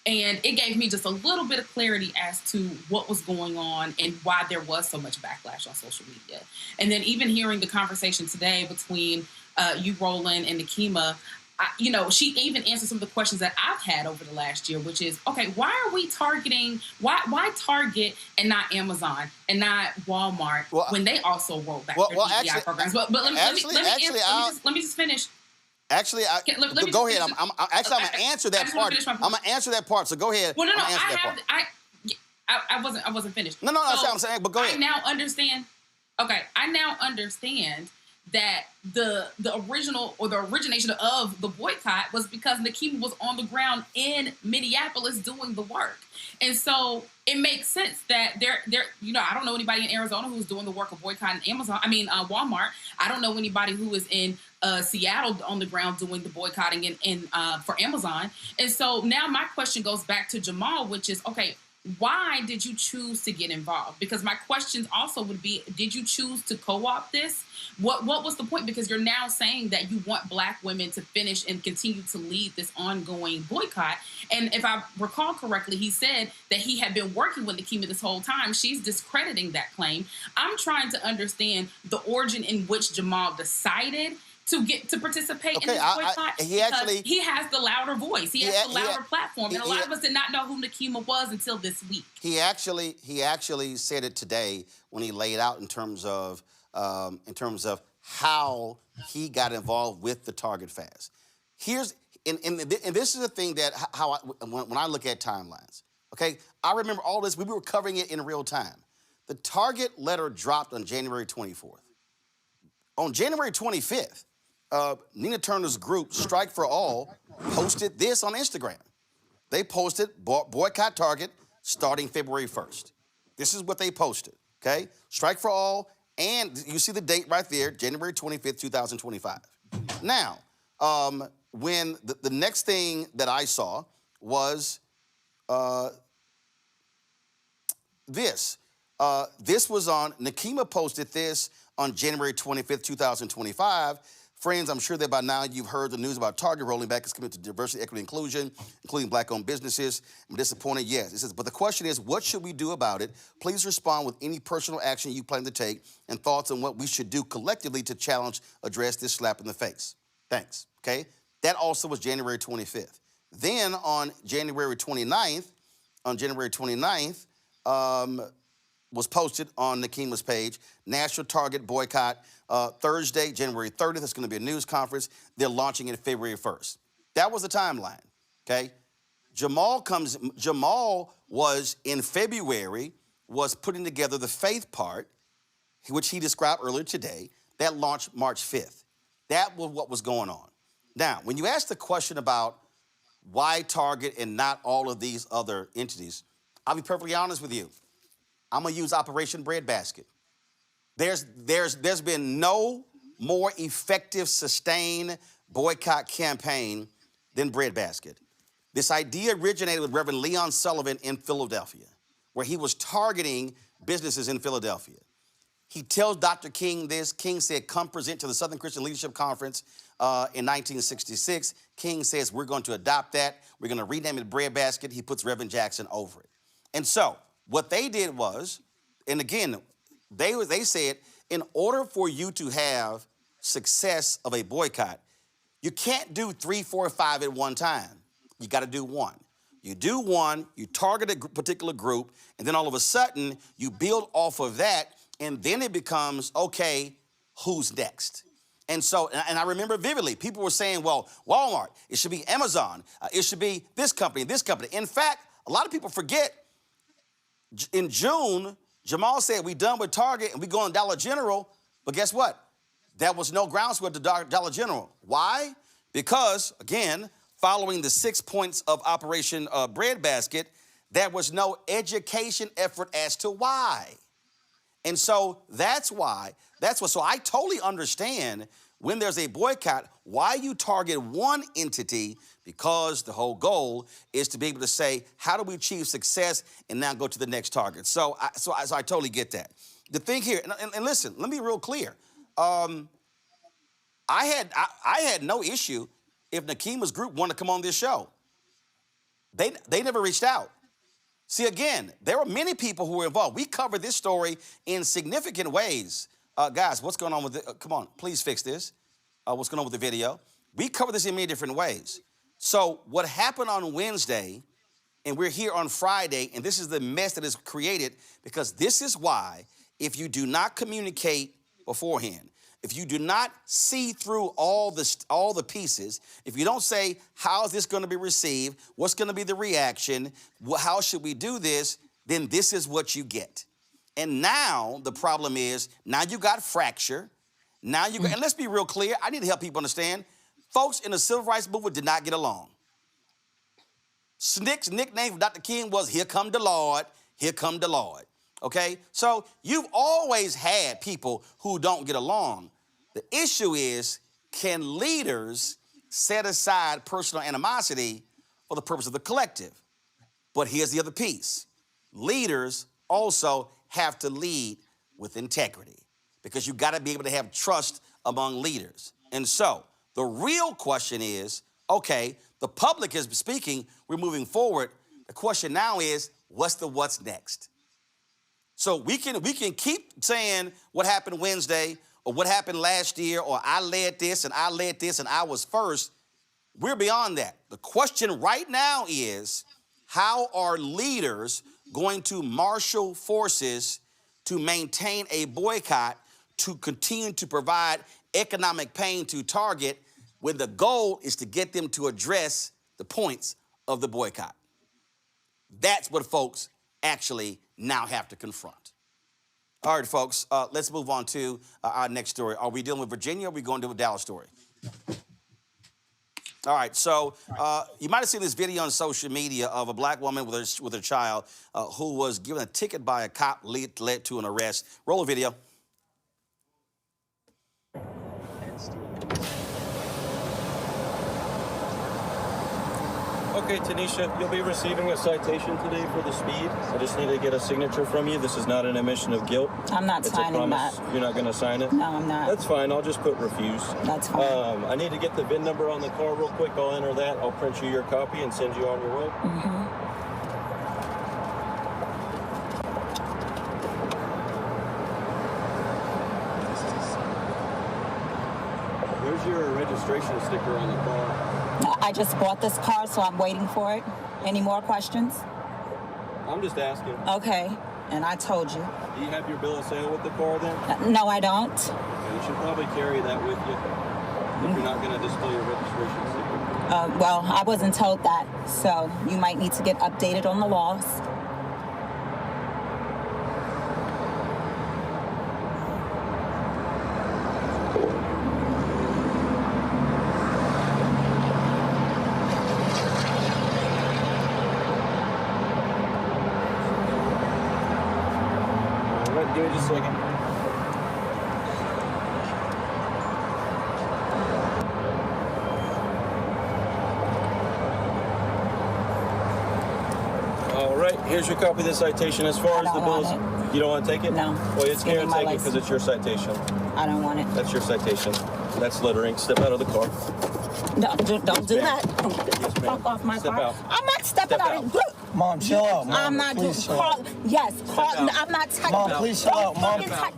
[SPEAKER 13] And it gave me just a little bit of clarity as to what was going on and why there was so much backlash on social media. And then even hearing the conversation today between you, Roland, and Nekima, she even answered some of the questions that I've had over the last year, which is, okay, why are we targeting, why Target and not Amazon and not Walmart when they also rolled back their DEI programs? But let me just finish.
[SPEAKER 1] Actually, go ahead. I'm gonna answer that part. I'm gonna answer that part. So go ahead.
[SPEAKER 13] Well, no, I wasn't finished.
[SPEAKER 1] No, that's what I'm saying. But go ahead.
[SPEAKER 13] I now understand. Okay, I now understand that the original or the origination of the boycott was because Nekima was on the ground in Minneapolis doing the work. And so it makes sense that they're I don't know anybody in Arizona who's doing the work of boycotting Walmart. I don't know anybody who is in Seattle on the ground doing the boycotting for Amazon. And so now my question goes back to Jamal, which is, okay, why did you choose to get involved? Because my questions also would be, did you choose to co-opt this? What was the point? Because you're now saying that you want Black women to finish and continue to lead this ongoing boycott. And if I recall correctly, he said that he had been working with Nekima this whole time. She's discrediting that claim. I'm trying to understand the origin in which Jamal decided to get to participate in this boycott. He has the louder voice. He has the louder platform. And a lot of us did not know who Nekima was until this week.
[SPEAKER 1] He actually said it today when he laid out in terms of how he got involved with the Target fast. And this is the thing that when I look at timelines. Okay, I remember all this. We were covering it in real time. The Target letter dropped on January 24th. On January 25th. Nina Turner's group, Strike for All, posted this on Instagram. They posted boycott Target starting February 1st. This is what they posted, okay? Strike for All, and you see the date right there, January 25th, 2025. Now, when the next thing that I saw was this. This was on, Nekima posted this on January 25th, 2025. Friends, I'm sure that by now you've heard the news about Target rolling back its commitment to diversity, equity, and inclusion, including Black-owned businesses. I'm disappointed, yes. It says, but the question is, what should we do about it? Please respond with any personal action you plan to take and thoughts on what we should do collectively to address this slap in the face. Thanks, okay? That also was January 25th. Then on January 29th, was posted on Nekima's page, National Target Boycott, Thursday, January 30th. It's going to be a news conference. They're launching it February 1st. That was the timeline, okay? Jamal was, in February, was putting together the faith part, which he described earlier today, that launched March 5th. That was what was going on. Now, when you ask the question about why Target and not all of these other entities, I'll be perfectly honest with you. I'm gonna use Operation Breadbasket. There's been no more effective, sustained boycott campaign than Breadbasket. This idea originated with Reverend Leon Sullivan in Philadelphia, where he was targeting businesses in Philadelphia. He tells Dr. King this. King said, come present to the Southern Christian Leadership Conference in 1966. King says, we're going to adopt that. We're going to rename it Breadbasket. He puts Reverend Jackson over it. And so what they did was, and again, they said, in order for you to have success of a boycott, you can't do 3, 4, 5 at one time. You got to do one. You do one, you target a particular group, and then all of a sudden, you build off of that, and then it becomes, okay, who's next? And so, and I remember vividly, people were saying, well, Walmart, it should be Amazon, it should be this company, this company. In fact, a lot of people forget, in June, Jamal said, we done with Target and we go on Dollar General, but guess what? There was no groundswell to Dollar General. Why? Because, again, following the 6 points of Operation Breadbasket, there was no education effort as to why. And so that's why, so I totally understand when there's a boycott, why you target one entity, because the whole goal is to be able to say, how do we achieve success and now go to the next target? So I totally get that. The thing here, and listen, let me be real clear. I had no issue if Nekima's group wanted to come on this show. They never reached out. See, again, there were many people who were involved. We covered this story in significant ways. Guys, what's going on with it? Come on, please fix this. What's going on with the video? We cover this in many different ways. So what happened on Wednesday, and we're here on Friday, and this is the mess that is created, because this is why, if you do not communicate beforehand, if you do not see through all the pieces, if you don't say, how is this going to be received, what's going to be the reaction, how should we do this, then this is what you get. And now the problem is, now you got fracture. Now you got, and let's be real clear, I need to help people understand, folks in the civil rights movement did not get along. Snick's nickname for Dr. King was, here come the Lord, here come the Lord. Okay? So you've always had people who don't get along. The issue is, can leaders set aside personal animosity for the purpose of the collective? But here's the other piece. Leaders also have to lead with integrity, because you got to be able to have trust among leaders. And so the real question is, okay, the public is speaking, we're moving forward. The question now is, what's next? So we can keep saying what happened Wednesday, or what happened last year, or I led this and I led this and I was first. We're beyond that. The question right now is, how are leaders going to marshal forces to maintain a boycott, to continue to provide economic pain to Target, when the goal is to get them to address the points of the boycott? That's what folks actually now have to confront. All right, folks, let's move on to our next story. Are we dealing with Virginia, or are we going to do a Dallas story? All right, so you might have seen this video on social media of a black woman with her child who was given a ticket by a cop led to an arrest. Roll the video.
[SPEAKER 14] Okay, Tanisha, you'll be receiving a citation today for the speed. I just need to get a signature from you. This is not an admission of guilt.
[SPEAKER 15] I'm not signing that.
[SPEAKER 14] You're not going to sign it?
[SPEAKER 15] No, I'm not.
[SPEAKER 14] That's fine. I'll just put refuse.
[SPEAKER 15] That's fine.
[SPEAKER 14] I need to get the VIN number on the car real quick. I'll enter that. I'll print you your copy and send you on your way.
[SPEAKER 15] Mm-hmm.
[SPEAKER 14] There's your registration sticker on the car.
[SPEAKER 15] I just bought this car, so I'm waiting for it. Any more questions?
[SPEAKER 14] I'm just asking.
[SPEAKER 15] Okay, and I told you.
[SPEAKER 14] Do you have your bill of sale with the car then?
[SPEAKER 15] No, I don't.
[SPEAKER 14] Okay, you should probably carry that with you if you're not going to display your registration sticker.
[SPEAKER 15] Well, I wasn't told that, so you might need to get updated on the laws.
[SPEAKER 14] Give me just a second. All right, here's your copy of the citation. As far as the bills, you don't want to take it?
[SPEAKER 15] No.
[SPEAKER 14] Well, it's here, take it because it's your citation.
[SPEAKER 15] I don't want it.
[SPEAKER 14] That's your citation. That's littering. Step out of the car.
[SPEAKER 15] No, don't do that.
[SPEAKER 14] Yes, ma'am.
[SPEAKER 15] Fuck off my
[SPEAKER 14] Step
[SPEAKER 15] car.
[SPEAKER 14] out.
[SPEAKER 15] I'm not stepping
[SPEAKER 14] Step
[SPEAKER 15] out.
[SPEAKER 14] out.
[SPEAKER 12] Mom, chill out. Mom,
[SPEAKER 15] I'm not doing. Yes, I'm not touching.
[SPEAKER 12] Mom, please chill out.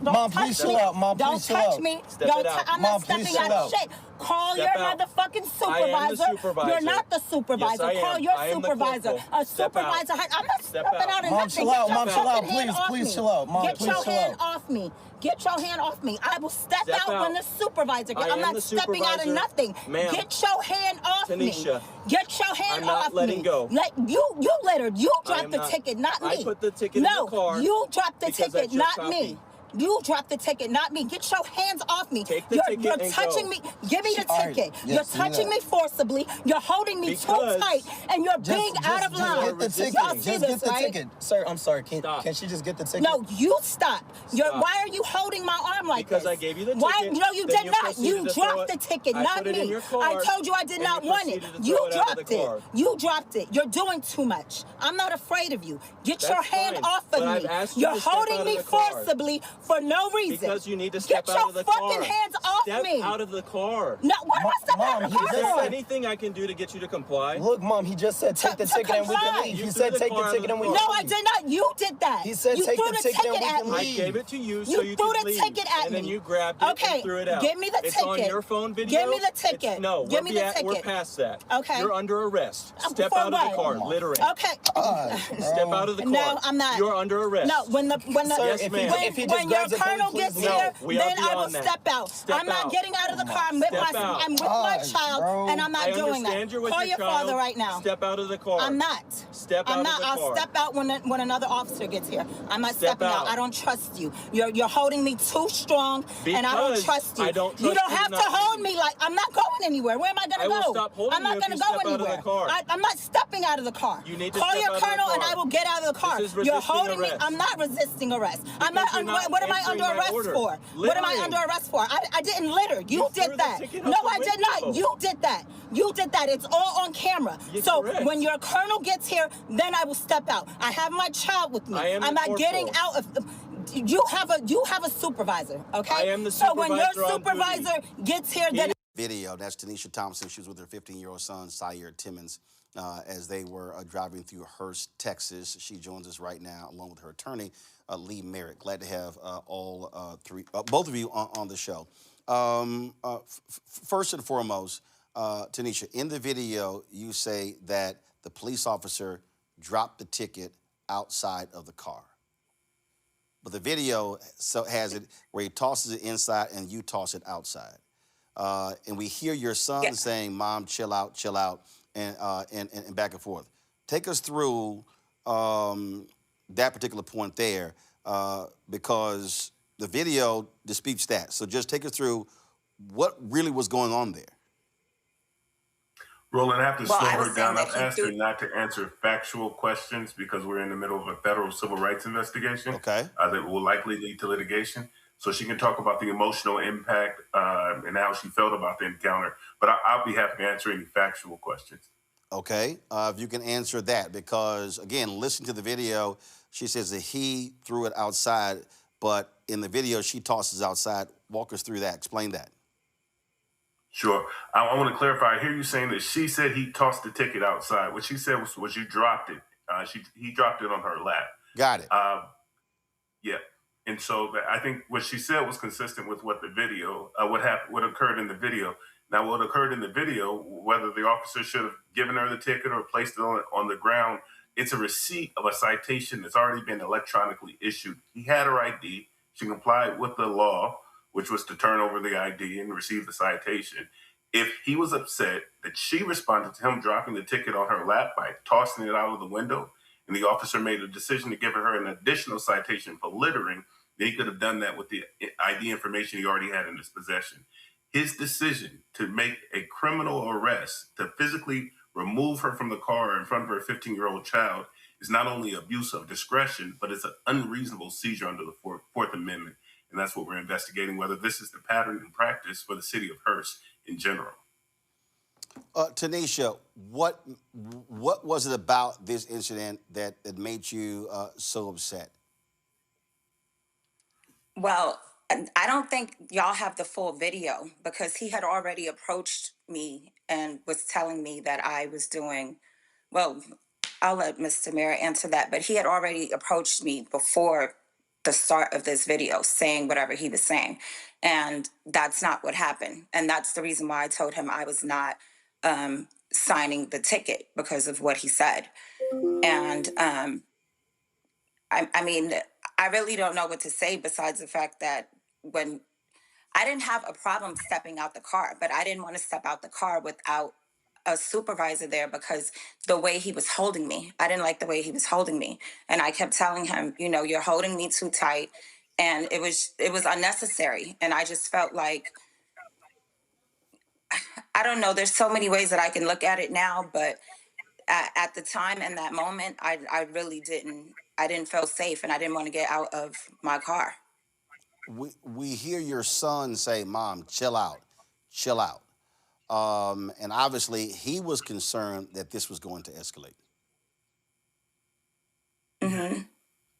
[SPEAKER 12] Mom, please chill out. Mom,
[SPEAKER 15] don't
[SPEAKER 12] please chill
[SPEAKER 15] touch
[SPEAKER 12] out.
[SPEAKER 15] me.
[SPEAKER 14] Step
[SPEAKER 15] Don't
[SPEAKER 14] it out.
[SPEAKER 15] I'm
[SPEAKER 12] Mom,
[SPEAKER 15] not
[SPEAKER 12] please
[SPEAKER 15] stepping
[SPEAKER 12] chill
[SPEAKER 15] out of
[SPEAKER 12] out.
[SPEAKER 15] shit. Call
[SPEAKER 14] Step
[SPEAKER 15] your
[SPEAKER 14] out.
[SPEAKER 15] motherfucking supervisor.
[SPEAKER 14] I am the supervisor.
[SPEAKER 15] You're not the supervisor.
[SPEAKER 14] Yes, I
[SPEAKER 15] Call
[SPEAKER 14] am.
[SPEAKER 15] your
[SPEAKER 14] I am the
[SPEAKER 15] supervisor.
[SPEAKER 14] corporal.
[SPEAKER 15] A
[SPEAKER 14] Step out.
[SPEAKER 15] supervisor. I'm not
[SPEAKER 14] Step
[SPEAKER 15] stepping
[SPEAKER 14] out.
[SPEAKER 15] out of
[SPEAKER 12] Mom,
[SPEAKER 15] nothing.
[SPEAKER 12] chill out.
[SPEAKER 15] Get
[SPEAKER 12] Mom,
[SPEAKER 15] your
[SPEAKER 12] chill out.
[SPEAKER 15] fucking hand
[SPEAKER 12] Please,
[SPEAKER 15] off
[SPEAKER 12] please
[SPEAKER 15] me.
[SPEAKER 12] chill out. Mom,
[SPEAKER 15] Get
[SPEAKER 12] please
[SPEAKER 15] your
[SPEAKER 12] chill
[SPEAKER 15] hand
[SPEAKER 12] out.
[SPEAKER 15] off me. Get your hand off me. I will step
[SPEAKER 14] Step
[SPEAKER 15] out when
[SPEAKER 14] out.
[SPEAKER 15] the supervisor.
[SPEAKER 14] I
[SPEAKER 15] I'm
[SPEAKER 14] am
[SPEAKER 15] not
[SPEAKER 14] the
[SPEAKER 15] stepping out of
[SPEAKER 14] supervisor.
[SPEAKER 15] nothing.
[SPEAKER 14] Ma'am.
[SPEAKER 15] Get your hand off
[SPEAKER 14] Tanisha.
[SPEAKER 15] me. Get your hand
[SPEAKER 14] I'm not
[SPEAKER 15] off
[SPEAKER 14] letting
[SPEAKER 15] me.
[SPEAKER 14] go.
[SPEAKER 15] You littered. You
[SPEAKER 14] I
[SPEAKER 15] dropped
[SPEAKER 14] am
[SPEAKER 15] the
[SPEAKER 14] not.
[SPEAKER 15] ticket, not me.
[SPEAKER 14] I put the ticket in the car.
[SPEAKER 15] No, you dropped the
[SPEAKER 14] because
[SPEAKER 15] ticket,
[SPEAKER 14] that's your
[SPEAKER 15] not me.
[SPEAKER 14] copy.
[SPEAKER 15] You dropped the ticket, not me. Get your hands off me.
[SPEAKER 14] Take the ticket
[SPEAKER 15] You're
[SPEAKER 14] and
[SPEAKER 15] touching
[SPEAKER 14] go.
[SPEAKER 15] me. Give me the
[SPEAKER 12] All right.
[SPEAKER 15] ticket.
[SPEAKER 12] Yes,
[SPEAKER 15] You're touching me forcibly. You're holding me too
[SPEAKER 14] Because-
[SPEAKER 15] tight, and you're being out of line.
[SPEAKER 12] Get the ticket.
[SPEAKER 15] Y'all see
[SPEAKER 12] Just
[SPEAKER 15] this,
[SPEAKER 12] get the
[SPEAKER 15] right?
[SPEAKER 12] ticket. Sir, I'm sorry. Can
[SPEAKER 14] Stop.
[SPEAKER 12] she just get the ticket?
[SPEAKER 15] No, you stop.
[SPEAKER 14] Stop.
[SPEAKER 15] Why are you holding my arm like
[SPEAKER 14] Because
[SPEAKER 15] this?
[SPEAKER 14] I gave you the
[SPEAKER 15] Why?
[SPEAKER 14] ticket,
[SPEAKER 15] No, you
[SPEAKER 14] then
[SPEAKER 15] did
[SPEAKER 14] you
[SPEAKER 15] not.
[SPEAKER 14] proceeded
[SPEAKER 15] You
[SPEAKER 14] to throw
[SPEAKER 15] dropped
[SPEAKER 14] it.
[SPEAKER 15] the ticket,
[SPEAKER 14] I
[SPEAKER 15] not
[SPEAKER 14] put it
[SPEAKER 15] me.
[SPEAKER 14] in your car,
[SPEAKER 15] I told you I did
[SPEAKER 14] and
[SPEAKER 15] not
[SPEAKER 14] you
[SPEAKER 15] want it.
[SPEAKER 14] proceeded to
[SPEAKER 15] You
[SPEAKER 14] throw it out of
[SPEAKER 15] dropped
[SPEAKER 14] the
[SPEAKER 15] it.
[SPEAKER 14] car.
[SPEAKER 15] You dropped it. You're doing too much. I'm not afraid of you. Get your
[SPEAKER 14] That's
[SPEAKER 15] hand
[SPEAKER 14] fine,
[SPEAKER 15] off
[SPEAKER 14] but
[SPEAKER 15] of
[SPEAKER 14] I've
[SPEAKER 15] me.
[SPEAKER 14] asked you
[SPEAKER 15] You're
[SPEAKER 14] to step
[SPEAKER 15] holding
[SPEAKER 14] out of
[SPEAKER 15] me
[SPEAKER 14] the car.
[SPEAKER 15] forcibly for no reason.
[SPEAKER 14] Because you need to step out of the car.
[SPEAKER 15] Get your fucking hands off me.
[SPEAKER 14] Step out of the car.
[SPEAKER 15] No, what am I stepping out of the car
[SPEAKER 14] Is there
[SPEAKER 15] for?
[SPEAKER 14] anything I can do to get you to comply?
[SPEAKER 12] Look, Mom, he just said take the ticket and we can leave. He said take the ticket and we can leave.
[SPEAKER 15] No, I did not. You did that.
[SPEAKER 12] He said take the ticket and we can
[SPEAKER 14] I
[SPEAKER 12] leave.
[SPEAKER 14] gave it to you so you
[SPEAKER 15] threw
[SPEAKER 14] could
[SPEAKER 15] the
[SPEAKER 14] leave.
[SPEAKER 15] ticket at
[SPEAKER 14] and
[SPEAKER 15] me.
[SPEAKER 14] then you grabbed it and threw it out.
[SPEAKER 15] Give me the
[SPEAKER 14] it's
[SPEAKER 15] ticket.
[SPEAKER 14] On your phone video.
[SPEAKER 15] Give me the ticket.
[SPEAKER 14] No,
[SPEAKER 15] Give me the ticket.
[SPEAKER 14] We're past that.
[SPEAKER 15] Okay.
[SPEAKER 14] You're under arrest. Step
[SPEAKER 15] For
[SPEAKER 14] out of
[SPEAKER 15] what?
[SPEAKER 14] the car, littering.
[SPEAKER 15] Okay.
[SPEAKER 14] Step out of the car.
[SPEAKER 15] No, I'm not.
[SPEAKER 14] You're under arrest.
[SPEAKER 15] No, when
[SPEAKER 14] Yes, ma'am.
[SPEAKER 15] when your colonel gets here, then I will step out. I'm not getting out of the car. I'm with my child, and I'm not doing that. Call your father right now.
[SPEAKER 14] Step out of the car.
[SPEAKER 15] I'm not.
[SPEAKER 14] Step out of the car.
[SPEAKER 15] I'll step out when another officer gets here. I'm not stepping out. I don't trust you. You're holding me too strong, and I don't trust you.
[SPEAKER 14] I don't trust
[SPEAKER 15] you don't
[SPEAKER 14] you
[SPEAKER 15] have to
[SPEAKER 14] not
[SPEAKER 15] hold
[SPEAKER 14] to.
[SPEAKER 15] me like I'm not going anywhere. Where am I going to go?
[SPEAKER 14] will stop holding
[SPEAKER 15] I'm not
[SPEAKER 14] you if
[SPEAKER 15] going to
[SPEAKER 14] you
[SPEAKER 15] go
[SPEAKER 14] step out of the
[SPEAKER 15] anywhere.
[SPEAKER 14] car.
[SPEAKER 15] I'm not stepping out of the car.
[SPEAKER 14] You need to
[SPEAKER 15] call
[SPEAKER 14] step
[SPEAKER 15] your
[SPEAKER 14] out of the
[SPEAKER 15] colonel, and
[SPEAKER 14] car.
[SPEAKER 15] I will get out of the car.
[SPEAKER 14] This is
[SPEAKER 15] You're
[SPEAKER 14] resisting
[SPEAKER 15] holding me.
[SPEAKER 14] arrest.
[SPEAKER 15] I'm not resisting arrest. I'm not.
[SPEAKER 14] you're not
[SPEAKER 15] What am I
[SPEAKER 14] answering
[SPEAKER 15] under
[SPEAKER 14] my
[SPEAKER 15] arrest
[SPEAKER 14] order.
[SPEAKER 15] for? What am I
[SPEAKER 14] Littering.
[SPEAKER 15] under arrest for? I didn't litter. You
[SPEAKER 14] threw
[SPEAKER 15] did
[SPEAKER 14] the
[SPEAKER 15] that.
[SPEAKER 14] ticket
[SPEAKER 15] No,
[SPEAKER 14] out the
[SPEAKER 15] I did not.
[SPEAKER 14] window.
[SPEAKER 15] You did that. You did that. It's all on camera.
[SPEAKER 14] You're
[SPEAKER 15] So
[SPEAKER 14] correct.
[SPEAKER 15] when your colonel gets here, then I will step out. I have my child with me.
[SPEAKER 14] I am
[SPEAKER 15] I'm
[SPEAKER 14] the
[SPEAKER 15] not getting
[SPEAKER 14] corporal.
[SPEAKER 15] out of. You have a supervisor, okay?
[SPEAKER 14] I am the
[SPEAKER 15] So when your
[SPEAKER 14] supervisor on duty.
[SPEAKER 15] supervisor gets here, then
[SPEAKER 1] Video, that's Tanisha Thompson. She was with her 15-year-old son, Syer Timmons, as they were driving through Hurst, Texas. She joins us right now, along with her attorney, Lee Merritt. Glad to have both of you on the show. First and foremost, Tanisha, in the video, you say that the police officer dropped the ticket outside of the car. But the video has it where he tosses it inside and you toss it outside. And we hear your son saying, "Mom, chill out," and back and forth. Take us through that particular point there, because the video disputes that. So just take us through what really was going on there.
[SPEAKER 16] Roland, I have to slow her down. I've
[SPEAKER 15] that he
[SPEAKER 16] asked her not to answer factual questions because we're in the middle of a federal civil rights investigation.
[SPEAKER 1] Okay.
[SPEAKER 16] That will likely lead to litigation. So she can talk about the emotional impact and how she felt about the encounter. But I'll be happy to answer any factual questions.
[SPEAKER 1] Okay, if you can answer that, because again, listen to the video. She says that he threw it outside, but in the video she tosses outside. Walk us through that. Explain that.
[SPEAKER 16] Sure. I want to clarify. I hear you saying that she said he tossed the ticket outside. What she said was you dropped it. He dropped it on her lap.
[SPEAKER 1] Got it.
[SPEAKER 16] Yeah. And so I think what she said was consistent with what the video, what occurred in the video. Now, what occurred in the video, whether the officer should have given her the ticket or placed it on the ground, it's a receipt of a citation that's already been electronically issued. He had her ID. She complied with the law, which was to turn over the ID and receive the citation. If he was upset that she responded to him dropping the ticket on her lap by tossing it out of the window, and the officer made a decision to give her an additional citation for littering, then he could have done that with the ID information he already had in his possession. His decision to make a criminal arrest, to physically remove her from the car in front of her 15-year-old child, is not only abuse of discretion, but it's an unreasonable seizure under the Fourth Amendment. And that's what we're investigating, whether this is the pattern and practice for the city of Hurst in general.
[SPEAKER 1] Tanisha, what was it about this incident that made you so upset?
[SPEAKER 15] Well, I don't think y'all have the full video because he had already approached me and was telling me that I was doing, well, I'll let Mr. Merritt answer that, but he had already approached me before the start of this video saying whatever he was saying. And that's not what happened. And that's the reason why I told him I was not signing the ticket because of what he said. And I mean, I really don't know what to say besides the fact that when I didn't have a problem stepping out the car, but I didn't want to step out the car without a supervisor there because the way he was holding me, I didn't like the way he was holding me. And I kept telling him, you know, you're holding me too tight. And it was unnecessary. And I just felt like, I don't know, there's so many ways that I can look at it now, but at the time and that moment, I really didn't feel safe and I didn't want to get out of my car.
[SPEAKER 1] We hear your son say, "Mom, chill out, chill out." And obviously he was concerned that this was going to escalate.
[SPEAKER 15] Mm-hmm.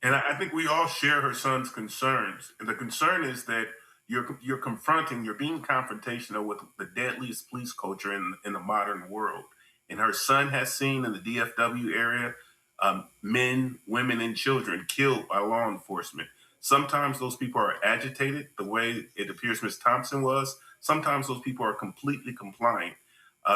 [SPEAKER 16] And I think we all share her son's concerns. And the concern is that you're confronting, you're being confrontational with the deadliest police culture in the modern world. And her son has seen in the DFW area men, women, and children killed by law enforcement. Sometimes those people are agitated, the way it appears Ms. Thompson was. Sometimes those people are completely compliant.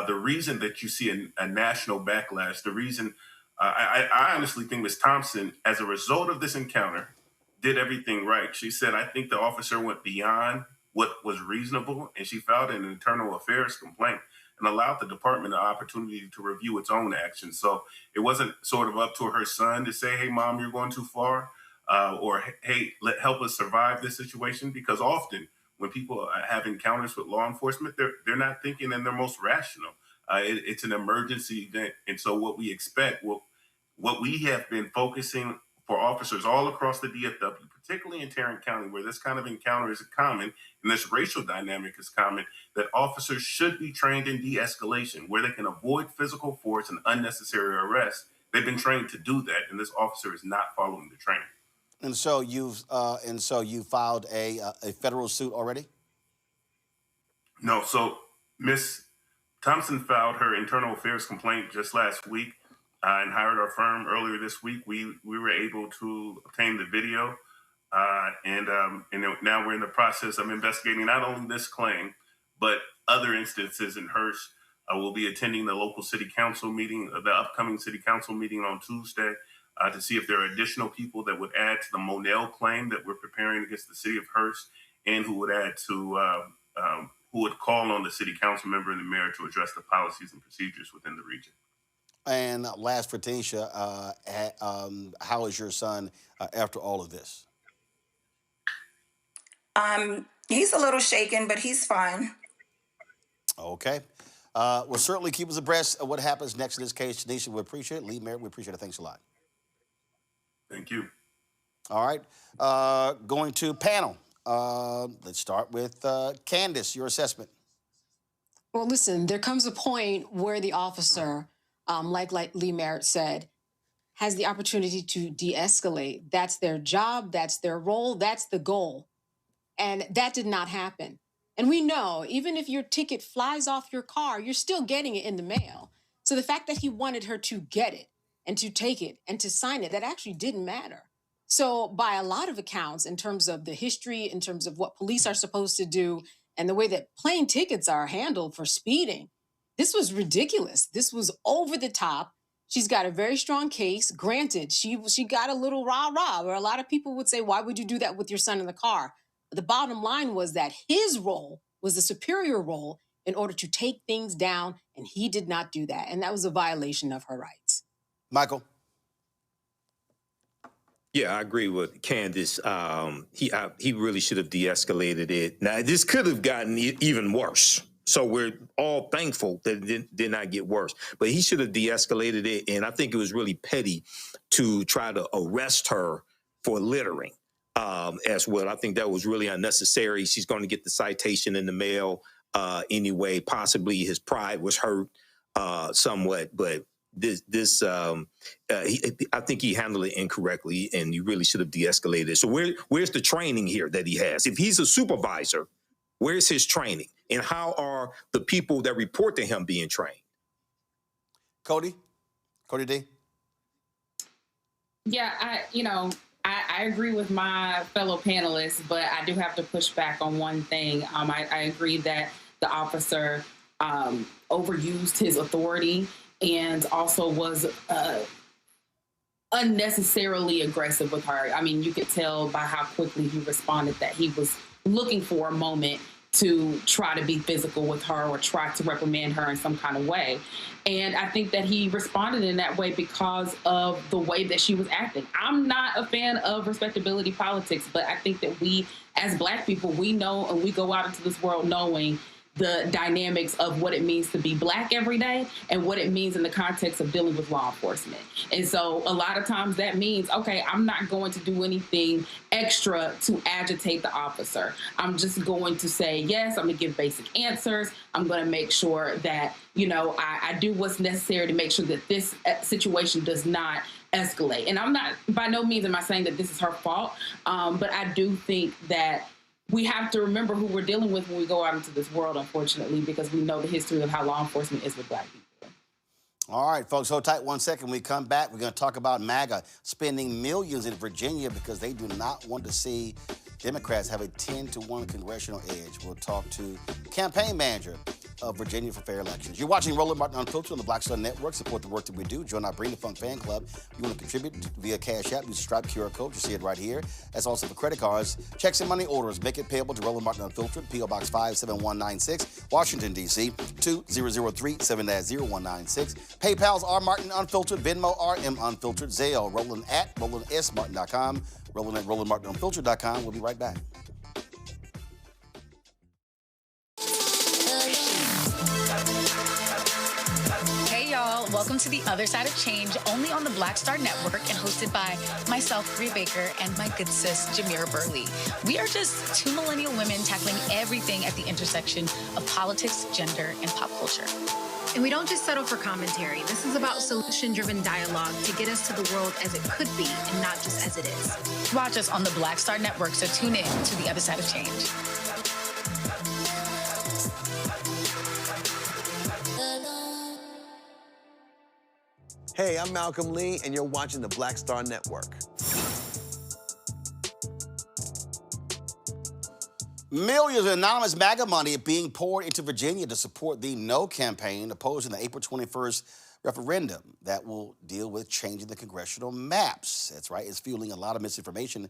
[SPEAKER 16] The reason that you see a national backlash, the reason I honestly think Ms. Thompson, as a result of this encounter, did everything right. She said, I think the officer went beyond what was reasonable, and she filed an internal affairs complaint and allowed the department an opportunity to review its own actions. So it wasn't sort of up to her son to say, hey, Mom, you're going too far, or hey, help us survive this situation. Because often when people have encounters with law enforcement, they're not thinking in their most rational. It's an emergency event. And so what we expect, what we have been focusing for officers all across the DFW, particularly in Tarrant County, where this kind of encounter is common and this racial dynamic is common, that officers should be trained in de-escalation, where they can avoid physical force and unnecessary arrest. They've been trained to do that, and this officer is not following the training.
[SPEAKER 1] And so you filed a federal suit already?
[SPEAKER 16] No. So Ms. Thompson filed her internal affairs complaint just last week and hired our firm earlier this week. We were able to obtain the video, and now we're in the process of investigating not only this claim, but other instances in Hearst. We'll be attending the local city council meeting, the upcoming city council meeting on Tuesday, to see if there are additional people that would add to the Monell claim that we're preparing against the city of Hearst, and who would add to who would call on the city council member and the mayor to address the policies and procedures within the region.
[SPEAKER 1] And last for Tanisha, how is your son after all of this?
[SPEAKER 15] He's a little shaken, but he's fine.
[SPEAKER 1] Okay. We'll certainly keep us abreast of what happens next in this case. Tanisha, we appreciate it. Lee, Mayor, we appreciate it. Thanks a lot.
[SPEAKER 16] Thank you.
[SPEAKER 1] All right. Going to panel. Let's start with Candace, your assessment.
[SPEAKER 6] Well, listen, there comes a point where the officer, like Lee Merritt said, has the opportunity to de-escalate. That's their job, that's their role, that's the goal. And that did not happen. And we know, even if your ticket flies off your car, you're still getting it in the mail. So the fact that he wanted her to get it and to take it and to sign it, that actually didn't matter. So by a lot of accounts, in terms of the history, in terms of what police are supposed to do, and the way that plane tickets are handled for speeding, this was ridiculous. This was over the top. She's got a very strong case. Granted, she got a little rah-rah, where a lot of people would say, why would you do that with your son in the car? But the bottom line was that his role was the superior role in order to take things down, and he did not do that. And that was a violation of her rights.
[SPEAKER 1] Michael?
[SPEAKER 9] Yeah, I agree with Candace. He really should have de-escalated it. Now, this could have gotten even worse. So we're all thankful that it did not get worse. But he should have de-escalated it, and I think it was really petty to try to arrest her for littering as well. I think that was really unnecessary. She's going to get the citation in the mail anyway. Possibly his pride was hurt somewhat, but I think he handled it incorrectly, and you really should have de-escalated. So where's the training here that he has? If he's a supervisor, where's his training? And how are the people that report to him being trained?
[SPEAKER 1] Cody D?
[SPEAKER 13] Yeah, I agree with my fellow panelists, but I do have to push back on one thing. I agree that the officer overused his authority and also was unnecessarily aggressive with her. I mean, you could tell by how quickly he responded that he was looking for a moment to try to be physical with her or try to reprimand her in some kind of way. And I think that he responded in that way because of the way that she was acting. I'm not a fan of respectability politics, but I think that we, as Black people, we know and we go out into this world knowing the dynamics of what it means to be Black every day and what it means in the context of dealing with law enforcement. And so a lot of times that means, okay, I'm not going to do anything extra to agitate the officer. I'm just going to say, yes, I'm going to give basic answers. I'm going to make sure that, I do what's necessary to make sure that this situation does not escalate. And I'm not, by no means am I saying that this is her fault, but I do think that we have to remember who we're dealing with when we go out into this world, unfortunately, because we know the history of how law enforcement is with Black people.
[SPEAKER 1] All right, folks, hold tight 1 second. When we come back, we're going to talk about MAGA spending millions in Virginia because they do not want to see Democrats have a 10-1 congressional edge. We'll talk to campaign manager of Virginia for Fair Elections. You're watching Roland Martin Unfiltered on the Black Star Network. Support the work that we do. Join our Bring the Funk fan club. You want to contribute via Cash App, use the Stripe QR code. You see it right here. That's also for credit cards, checks and money orders. Make it payable to Roland Martin Unfiltered, P.O. Box 57196, Washington, D.C. 20037 0196. PayPal's R Martin Unfiltered, Venmo RM Unfiltered, Zelle, Roland at RolandSMartin.com, Roland at RolandMartinUnfiltered.com. We'll be right back.
[SPEAKER 17] Hey y'all, welcome to The Other Side of Change, only on the Black Star Network and hosted by myself, Bria Baker, and my good sis, Jamira Burley. We are just two millennial women tackling everything at the intersection of politics, gender, and pop culture.
[SPEAKER 18] And we don't just settle for commentary. This is about solution-driven dialogue to get us to the world as it could be and not just as it is.
[SPEAKER 17] Watch us on the Black Star Network, so tune in to The Other Side of Change.
[SPEAKER 19] Hey, I'm Malcolm Lee, and you're watching the Black Star Network.
[SPEAKER 1] Millions of anonymous MAGA money being poured into Virginia to support the No campaign opposing the April 21st referendum that will deal with changing the congressional maps. That's right, it's fueling a lot of misinformation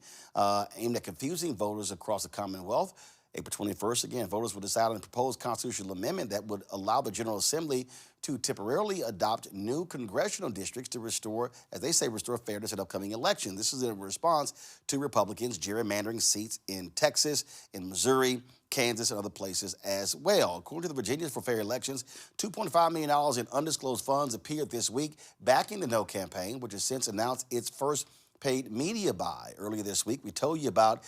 [SPEAKER 1] aimed at confusing voters across the Commonwealth. April 21st, again, voters will decide on a proposed constitutional amendment that would allow the General Assembly to temporarily adopt new congressional districts to restore, as they say, restore fairness in upcoming elections. This is in response to Republicans gerrymandering seats in Texas, in Missouri, Kansas, and other places as well. According to the Virginians for Fair Elections, $2.5 million in undisclosed funds appeared this week backing the No campaign, which has since announced its first paid media buy. Earlier this week, we told you about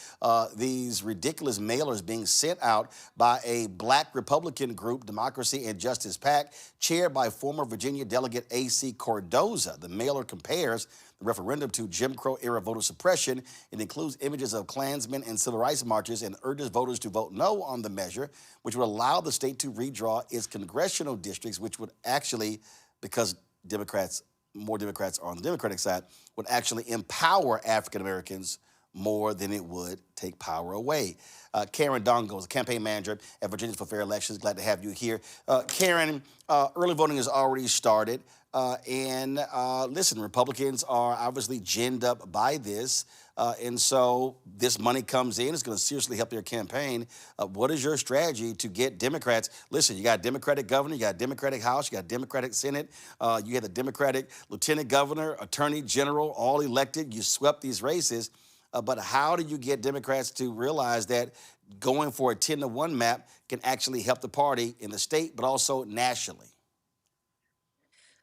[SPEAKER 1] these ridiculous mailers being sent out by a Black Republican group, Democracy and Justice PAC, chaired by former Virginia Delegate A.C. Cordoza. The mailer compares the referendum to Jim Crow-era voter suppression. It includes images of Klansmen and civil rights marches and urges voters to vote no on the measure, which would allow the state to redraw its congressional districts, which would actually, because more Democrats are on the Democratic side, would actually empower African Americans more than it would take power away. Karen Dongo is a campaign manager at Virginia for Fair Elections. Glad to have you here. Karen, early voting has already started. Listen, Republicans are obviously ginned up by this. And so this money comes in. It's going to seriously help their campaign. What is your strategy to get Democrats? Listen, you got a Democratic governor, you got a Democratic House, you got a Democratic Senate, you had the Democratic Lieutenant Governor, Attorney General, all elected. You swept these races. But how do you get Democrats to realize that going for a 10-1 map can actually help the party in the state, but also nationally?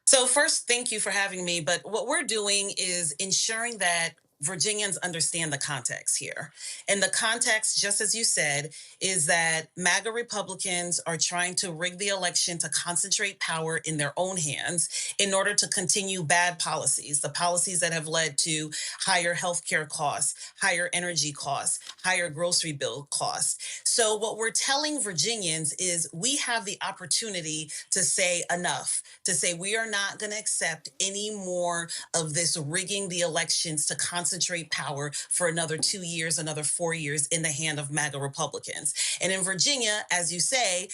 [SPEAKER 20] So first, thank you for having me. But what we're doing is ensuring that Virginians understand the context here. And the context, just as you said, is that MAGA Republicans are trying to rig the election to concentrate power in their own hands in order to continue bad policies, the policies that have led to higher healthcare costs, higher energy costs, higher grocery bill costs. So what we're telling Virginians is we have the opportunity to say enough, to say we are not going to accept any more of this rigging the elections to concentrate power for another 2 years, another 4 years in the hand of MAGA Republicans. And in Virginia, as you say,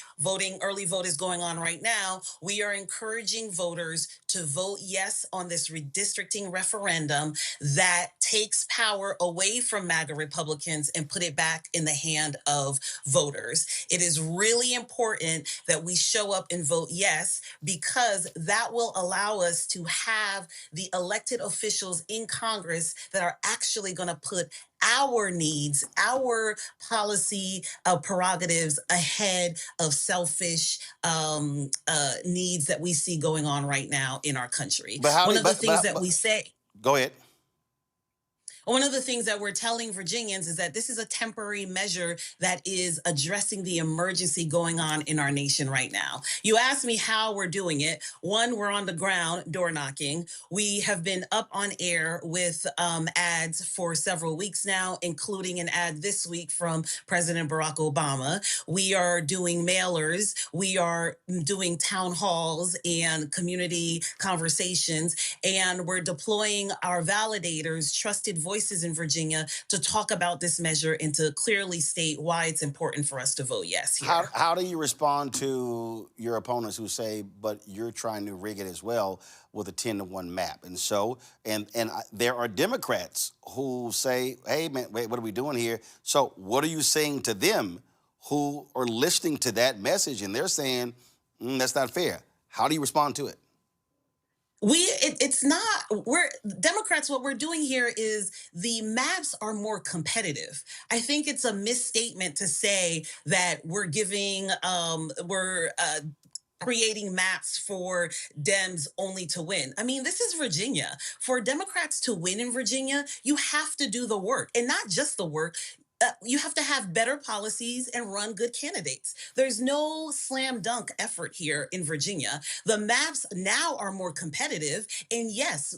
[SPEAKER 20] early vote is going on right now. We are encouraging voters to vote yes on this redistricting referendum that takes power away from MAGA Republicans and put it back in the hand of voters. It is really important that we show up and vote yes, because that will allow us to have the elected officials in Congress that are actually going to put our needs, our policy prerogatives ahead of selfish needs that we see going on right now in our country.
[SPEAKER 1] But
[SPEAKER 20] One of the things that we say.
[SPEAKER 1] Go ahead.
[SPEAKER 20] One of the things that we're telling Virginians is that this is a temporary measure that is addressing the emergency going on in our nation right now. You asked me how we're doing it. One, we're on the ground door knocking. We have been up on air with ads for several weeks now, including an ad this week from President Barack Obama. We are doing mailers. We are doing town halls and community conversations, and we're deploying our validators, trusted voices in Virginia, to talk about this measure and to clearly state why it's important for us to vote yes here.
[SPEAKER 1] How do you respond to your opponents who say, but you're trying to rig it as well with a 10-to-1 map? And so, there are Democrats who say, hey, man, wait, what are we doing here? So what are you saying to them who are listening to that message and they're saying, that's not fair? How do you respond to it?
[SPEAKER 20] It's not, we're Democrats, what we're doing here is the maps are more competitive. I think it's a misstatement to say that we're giving, creating maps for Dems only to win. I mean, this is Virginia. For Democrats to win in Virginia, you have to do the work, and not just the work. You have to have better policies and run good candidates. There's no slam dunk effort here in Virginia. The maps now are more competitive. And yes,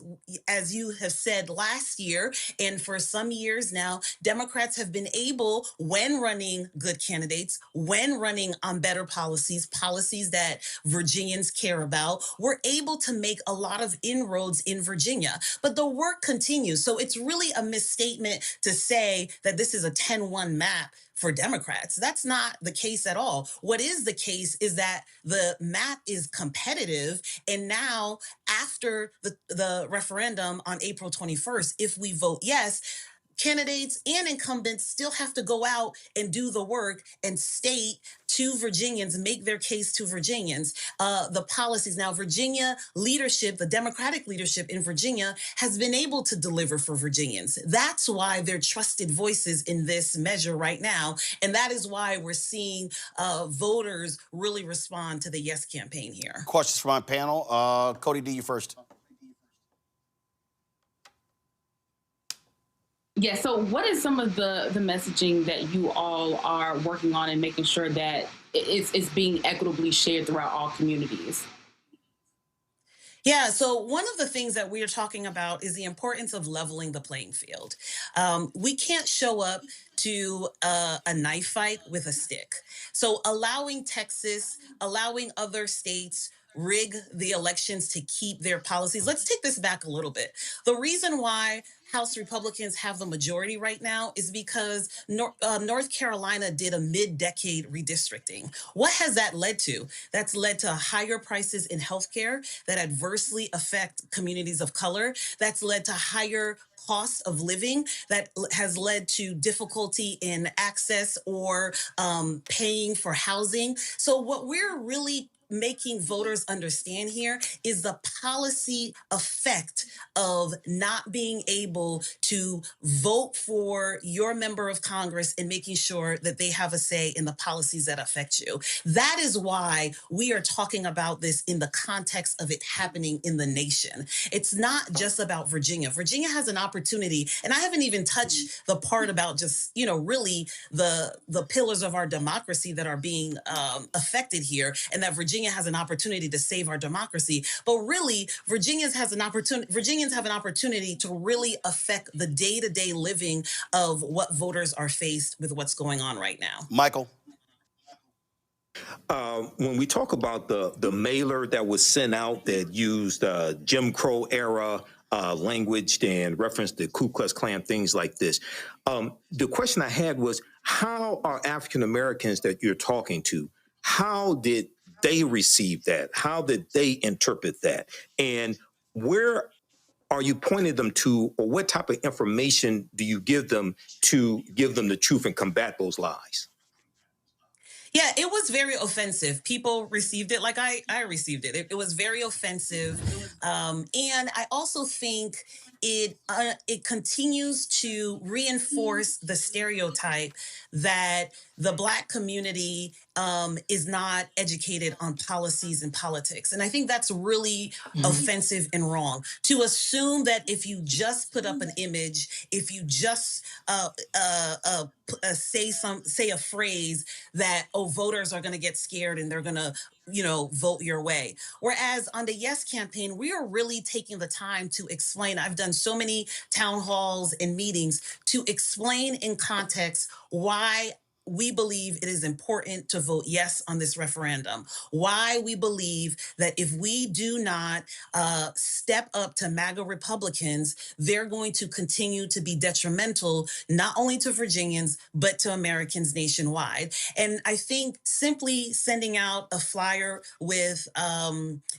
[SPEAKER 20] as you have said last year, and for some years now, Democrats have been able, when running good candidates, when running on better policies, policies that Virginians care about, we're able to make a lot of inroads in Virginia. But the work continues. So it's really a misstatement to say that this is a 10-1 map for Democrats. That's not the case at all. What is the case is that the map is competitive. And now, after the referendum on April 21st, if we vote yes, candidates and incumbents still have to go out and do the work and state to Virginians, make their case to Virginians, the policies. Now, Virginia leadership, the Democratic leadership in Virginia, has been able to deliver for Virginians. That's why they're trusted voices in this measure right now. And that is why we're seeing voters really respond to the yes campaign here.
[SPEAKER 1] Questions from my panel. Cody D, you first.
[SPEAKER 13] Yeah, so what is some of the messaging that you all are working on and making sure that it's being equitably shared throughout all communities?
[SPEAKER 20] Yeah, so one of the things that we are talking about is the importance of leveling the playing field. We can't show up to a knife fight with a stick. So allowing Texas, allowing other states rig the elections to keep their policies. Let's take this back a little bit. The reason why House Republicans have the majority right now is because North Carolina did a mid-decade redistricting. What has that led to? That's led to higher prices in healthcare that adversely affect communities of color. That's led to higher cost of living that has led to difficulty in access or paying for housing. So what we're really making voters understand here is the policy effect of not being able to vote for your member of Congress and making sure that they have a say in the policies that affect you. That is why we are talking about this in the context of it happening in the nation. It's not just about Virginia. Virginia has an opportunity, and I haven't even touched the part about just, really the pillars of our democracy that are being affected here, and that Virginia has an opportunity to save our democracy. But really, Virginians have an opportunity to really affect the day-to-day living of what voters are faced with what's going on right now.
[SPEAKER 1] Michael?
[SPEAKER 9] When we talk about the mailer that was sent out that used Jim Crow era language and referenced the Ku Klux Klan, things like this, the question I had was, how are African Americans that you're talking to, how did they receive that? How did they interpret that? And where are you pointing them to, or what type of information do you give them to give them the truth and combat those lies?
[SPEAKER 20] Yeah, it was very offensive. People received it like I received it. It was very offensive. And I also think it continues to reinforce the stereotype that the Black community is not educated on policies and politics. And I think that's really offensive and wrong. To assume that if you just put up an image, if you just say a phrase that, oh, voters are going to get scared and they're going to, vote your way. Whereas on the Yes campaign, we are really taking the time to explain. I've done so many town halls and meetings to explain in context why we believe it is important to vote yes on this referendum. Why we believe that if we do not step up to MAGA Republicans, they're going to continue to be detrimental, not only to Virginians, but to Americans nationwide. And I think simply sending out a flyer with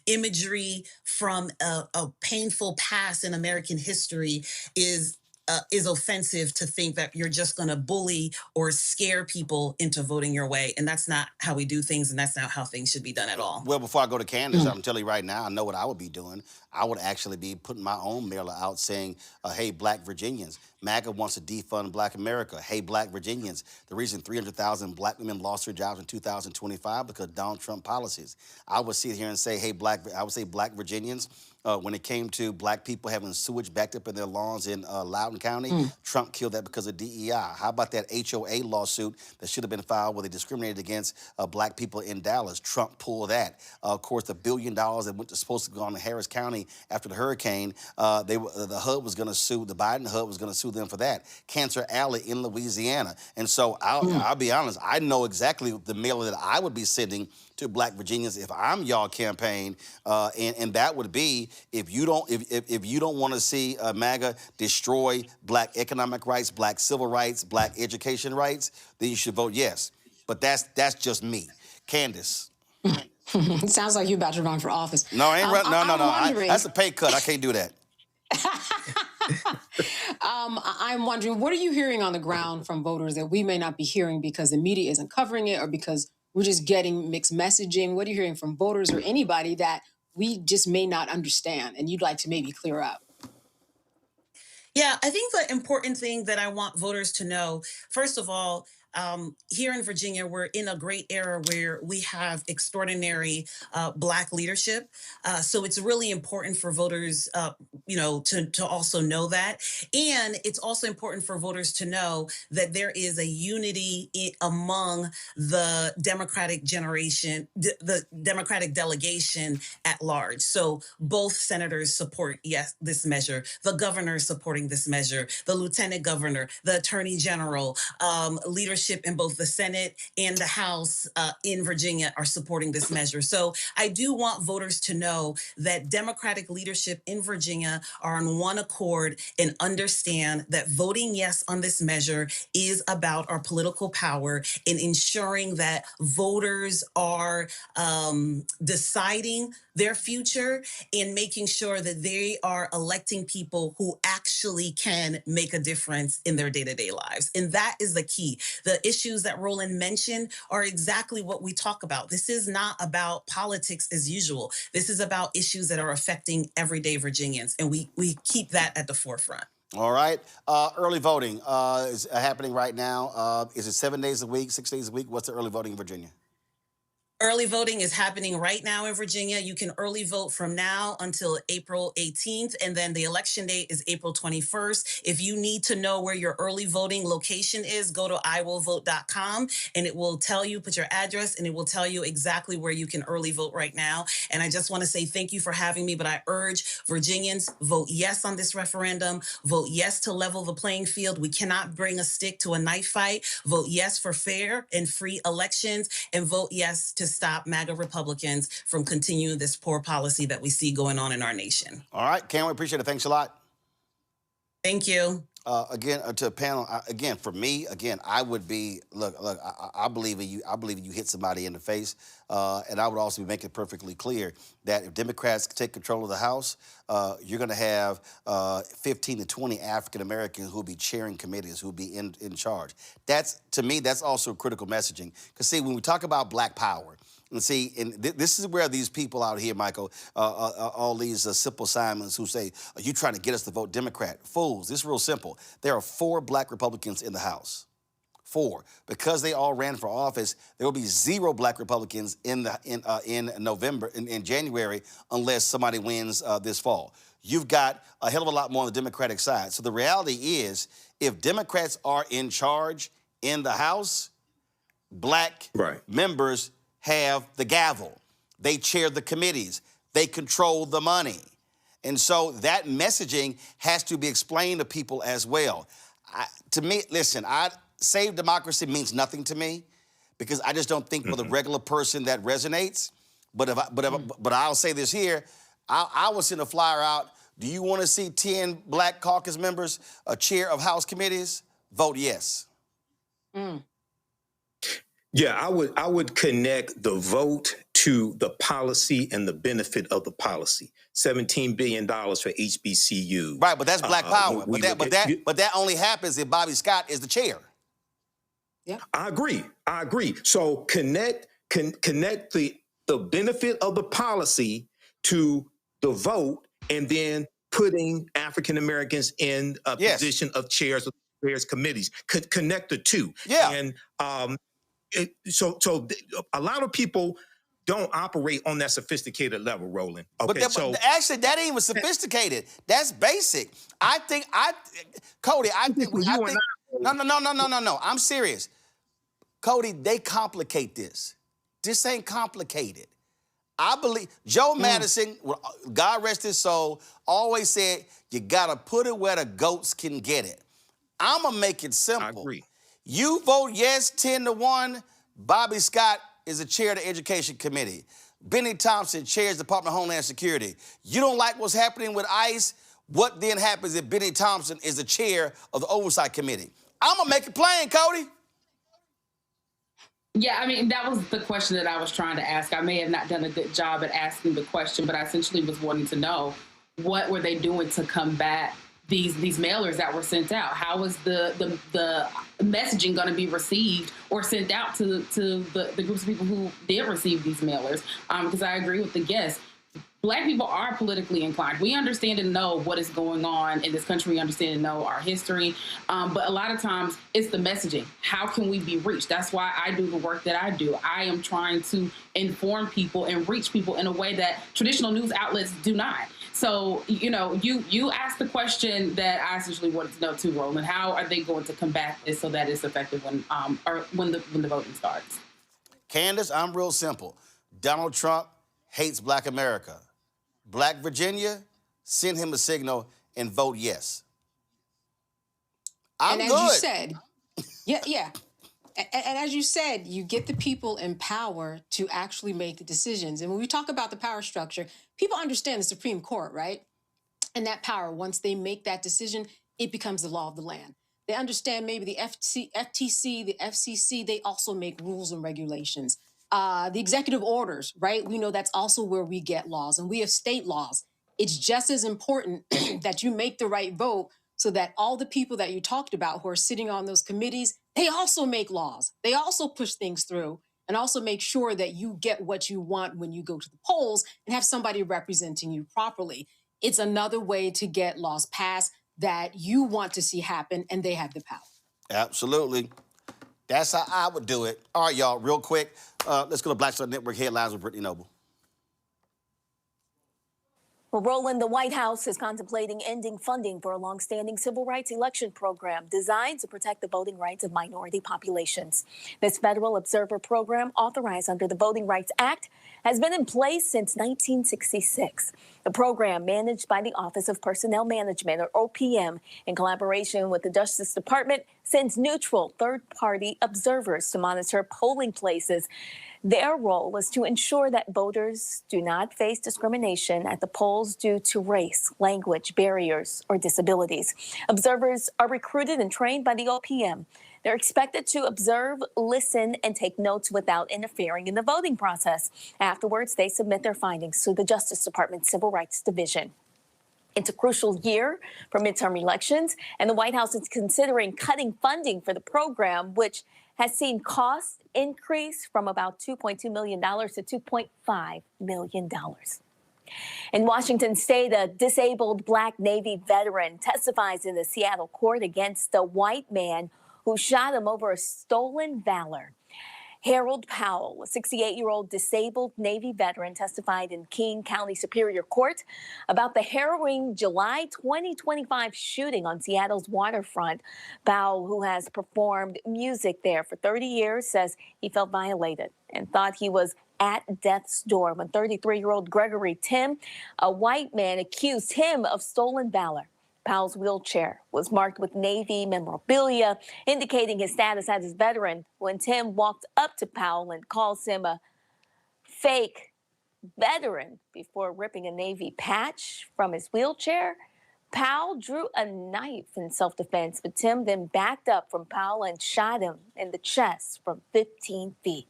[SPEAKER 20] imagery from a painful past in American history is offensive to think that you're just going to bully or scare people into voting your way. And that's not how we do things, and that's not how things should be done at all.
[SPEAKER 1] Well, before I go to Candace, I'm telling you right now, I know what I would be doing. I would actually be putting my own mailer out saying, hey, Black Virginians, MAGA wants to defund Black America. Hey, Black Virginians, the reason 300,000 Black women lost their jobs in 2025 because of Donald Trump policies. I would sit here and say, hey, Black Virginians, when it came to Black people having sewage backed up in their lawns in Loudoun County, Trump killed that because of DEI. How about that HOA lawsuit that should have been filed where they discriminated against Black people in Dallas? Trump pulled that. Of course, the $1 billion that supposed to go on to Harris County after the hurricane, the HUD was going to sue, the Biden HUD was going to sue them for that. Cancer Alley in Louisiana. And so I'll be honest, I know exactly the mailer that I would be sending to Black Virginians if I'm y'all campaign, and that would be if you don't want to see MAGA destroy Black economic rights, Black civil rights, Black education rights, then you should vote yes. But that's just me. Candace.
[SPEAKER 6] It sounds like you're about to run for office.
[SPEAKER 1] No, I ain't run. No. That's a pay cut. I can't do that.
[SPEAKER 6] I'm wondering, what are you hearing on the ground from voters that we may not be hearing because the media isn't covering it or because we're just getting mixed messaging? What are you hearing from voters or anybody that we just may not understand and you'd like to maybe clear up?
[SPEAKER 20] Yeah, I think the important thing that I want voters to know, first of all, here in Virginia, we're in a great era where we have extraordinary Black leadership. So it's really important for voters, to also know that. And it's also important for voters to know that there is a unity among the Democratic generation, the Democratic delegation at large. So both senators support, yes, this measure. The governor is supporting this measure. The lieutenant governor, the attorney general, leadership in both the Senate and the House in Virginia are supporting this measure. So I do want voters to know that Democratic leadership in Virginia are on one accord and understand that voting yes on this measure is about our political power and ensuring that voters are deciding their future and making sure that they are electing people who actually can make a difference in their day-to-day lives. And that is the key. The issues that Roland mentioned are exactly what we talk about. This is not about politics as usual. This is about issues that are affecting everyday Virginians, and we keep that at the forefront.
[SPEAKER 1] All right. Early voting is happening right now. Is it 7 days a week, 6 days a week? What's the early voting in Virginia?
[SPEAKER 20] Early voting is happening right now in Virginia. You can early vote from now until April 18th, and then the election date is April 21st. If you need to know where your early voting location is, go to iwillvote.com, and it will tell you, put your address, and it will tell you exactly where you can early vote right now. And I just want to say thank you for having me, but I urge Virginians, vote yes on this referendum. Vote yes to level the playing field. We cannot bring a stick to a knife fight. Vote yes for fair and free elections, and vote yes to stop MAGA Republicans from continuing this poor policy that we see going on in our nation.
[SPEAKER 1] All right, Cam, we appreciate it. Thanks a lot.
[SPEAKER 20] Thank you.
[SPEAKER 1] Again, to the panel, for me, I would be, look, I believe in you. I believe you hit somebody in the face. And I would also make it perfectly clear that if Democrats take control of the House, you're going to have 15 to 20 African-Americans who will be chairing committees, who will be in charge. To me, that's also critical messaging. Because, see, when we talk about Black power, and see, this is where these people out here, Michael, all these simple Simons who say, are you trying to get us to vote Democrat? Fools. This is real simple. There are 4 Black Republicans in the House. 4. Because they all ran for office, there will be 0 black Republicans in January, unless somebody wins this fall. You've got a hell of a lot more on the Democratic side. So the reality is, if Democrats are in charge in the House, black members have the gavel. They chair the committees. They control the money. And so that messaging has to be explained to people as well. To me, listen, Save Democracy means nothing to me because I just don't think for the regular person that resonates. But I'll say this here. I will send a flyer out. Do you want to see 10 black caucus members, a chair of House committees? Vote yes.
[SPEAKER 9] Yeah, I would connect the vote to the policy and the benefit of the policy. $17 billion for HBCU.
[SPEAKER 1] But that's black power. But that only happens if Bobby Scott is the chair.
[SPEAKER 6] Yeah,
[SPEAKER 9] I agree. So connect the benefit of the policy to the vote, and then putting African Americans in a position of chairs of various committees. Connect the two.
[SPEAKER 1] Yeah.
[SPEAKER 9] And so a lot of people don't operate on that sophisticated level, Roland. Okay,
[SPEAKER 1] but actually, that ain't even sophisticated. That's basic. Cody, no. I'm serious. Cody, they complicate this. This ain't complicated. I believe Joe Madison, God rest his soul, always said, you gotta put it where the goats can get it. I'm gonna make it simple.
[SPEAKER 9] I agree.
[SPEAKER 1] You vote yes 10-1, Bobby Scott is the chair of the Education Committee. Benny Thompson chairs the Department of Homeland Security. You don't like what's happening with ICE? What then happens if Benny Thompson is the chair of the Oversight Committee? I'm gonna make it plain, Cody.
[SPEAKER 13] Yeah, I mean, that was the question that I was trying to ask. I may have not done a good job at asking the question, but I essentially was wanting to know what were they doing to combat these mailers that were sent out? How was the messaging going to be received or sent out to the groups of people who did receive these mailers? Because I agree with the guest. Black people are politically inclined. We understand and know what is going on in this country. We understand and know our history. But a lot of times it's the messaging. How can we be reached? That's why I do the work that I do. I am trying to inform people and reach people in a way that traditional news outlets do not. So, you asked the question that I essentially wanted to know too, Roland. How are they going to combat this so that it's effective when the voting starts?
[SPEAKER 1] Candace, I'm real simple. Donald Trump hates Black America. Black Virginia, send him a signal and vote yes. I'm
[SPEAKER 6] and
[SPEAKER 1] good.
[SPEAKER 6] As you said, yeah. And as you said, you get the people in power to actually make the decisions. And when we talk about the power structure, people understand the Supreme Court, right? And that power, once they make that decision, it becomes the law of the land. They understand maybe the FTC, the FCC, they also make rules and regulations. The executive orders, right? We know that's also where we get laws, and we have state laws. It's just as important that you make the right vote so that all the people that you talked about who are sitting on those committees, they also make laws. They also push things through and also make sure that you get what you want when you go to the polls and have somebody representing you properly. It's another way to get laws passed that you want to see happen, and they have the power.
[SPEAKER 1] Absolutely. That's how I would do it. All right, y'all, real quick. Let's go to Black Star Network headlines with Brittany Noble.
[SPEAKER 21] Well, Roland, the White House is contemplating ending funding for a longstanding civil rights election program designed to protect the voting rights of minority populations. This federal observer program, authorized under the Voting Rights Act, has been in place since 1966. The program, managed by the Office of Personnel Management, or OPM, in collaboration with the Justice Department, sends neutral third-party observers to monitor polling places. Their role is to ensure that voters do not face discrimination at the polls due to race, language, barriers, or disabilities. Observers are recruited and trained by the OPM. They're expected to observe, listen, and take notes without interfering in the voting process. Afterwards, they submit their findings to the Justice Department Civil Rights Division. It's a crucial year for midterm elections, and the White House is considering cutting funding for the program, which has seen costs increase from about $2.2 million to $2.5 million. In Washington state, a disabled Black Navy veteran testifies in the Seattle court against a white man who shot him over a stolen valor. Harold Powell, a 68-year-old disabled Navy veteran, testified in King County Superior Court about the harrowing July 2025 shooting on Seattle's waterfront. Powell, who has performed music there for 30 years, says he felt violated and thought he was at death's door when 33-year-old Gregory Tim, a white man, accused him of stolen valor. Powell's wheelchair was marked with Navy memorabilia, indicating his status as a veteran. When Tim walked up to Powell and calls him a fake veteran before ripping a Navy patch from his wheelchair, Powell drew a knife in self-defense, but Tim then backed up from Powell and shot him in the chest from 15 feet.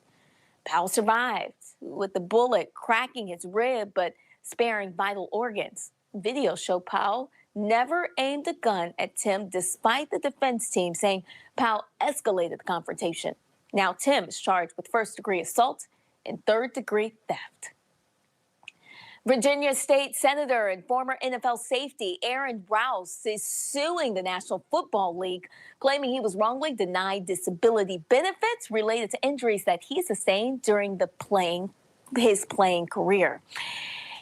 [SPEAKER 21] Powell survived, with the bullet cracking his rib but sparing vital organs. Video show Powell never aimed a gun at Tim, despite the defense team saying Powell escalated the confrontation. Now Tim is charged with first-degree assault and third-degree theft. Virginia State Senator and former NFL safety Aaron Rouse is suing the National Football League, claiming he was wrongly denied disability benefits related to injuries that he sustained during his playing career.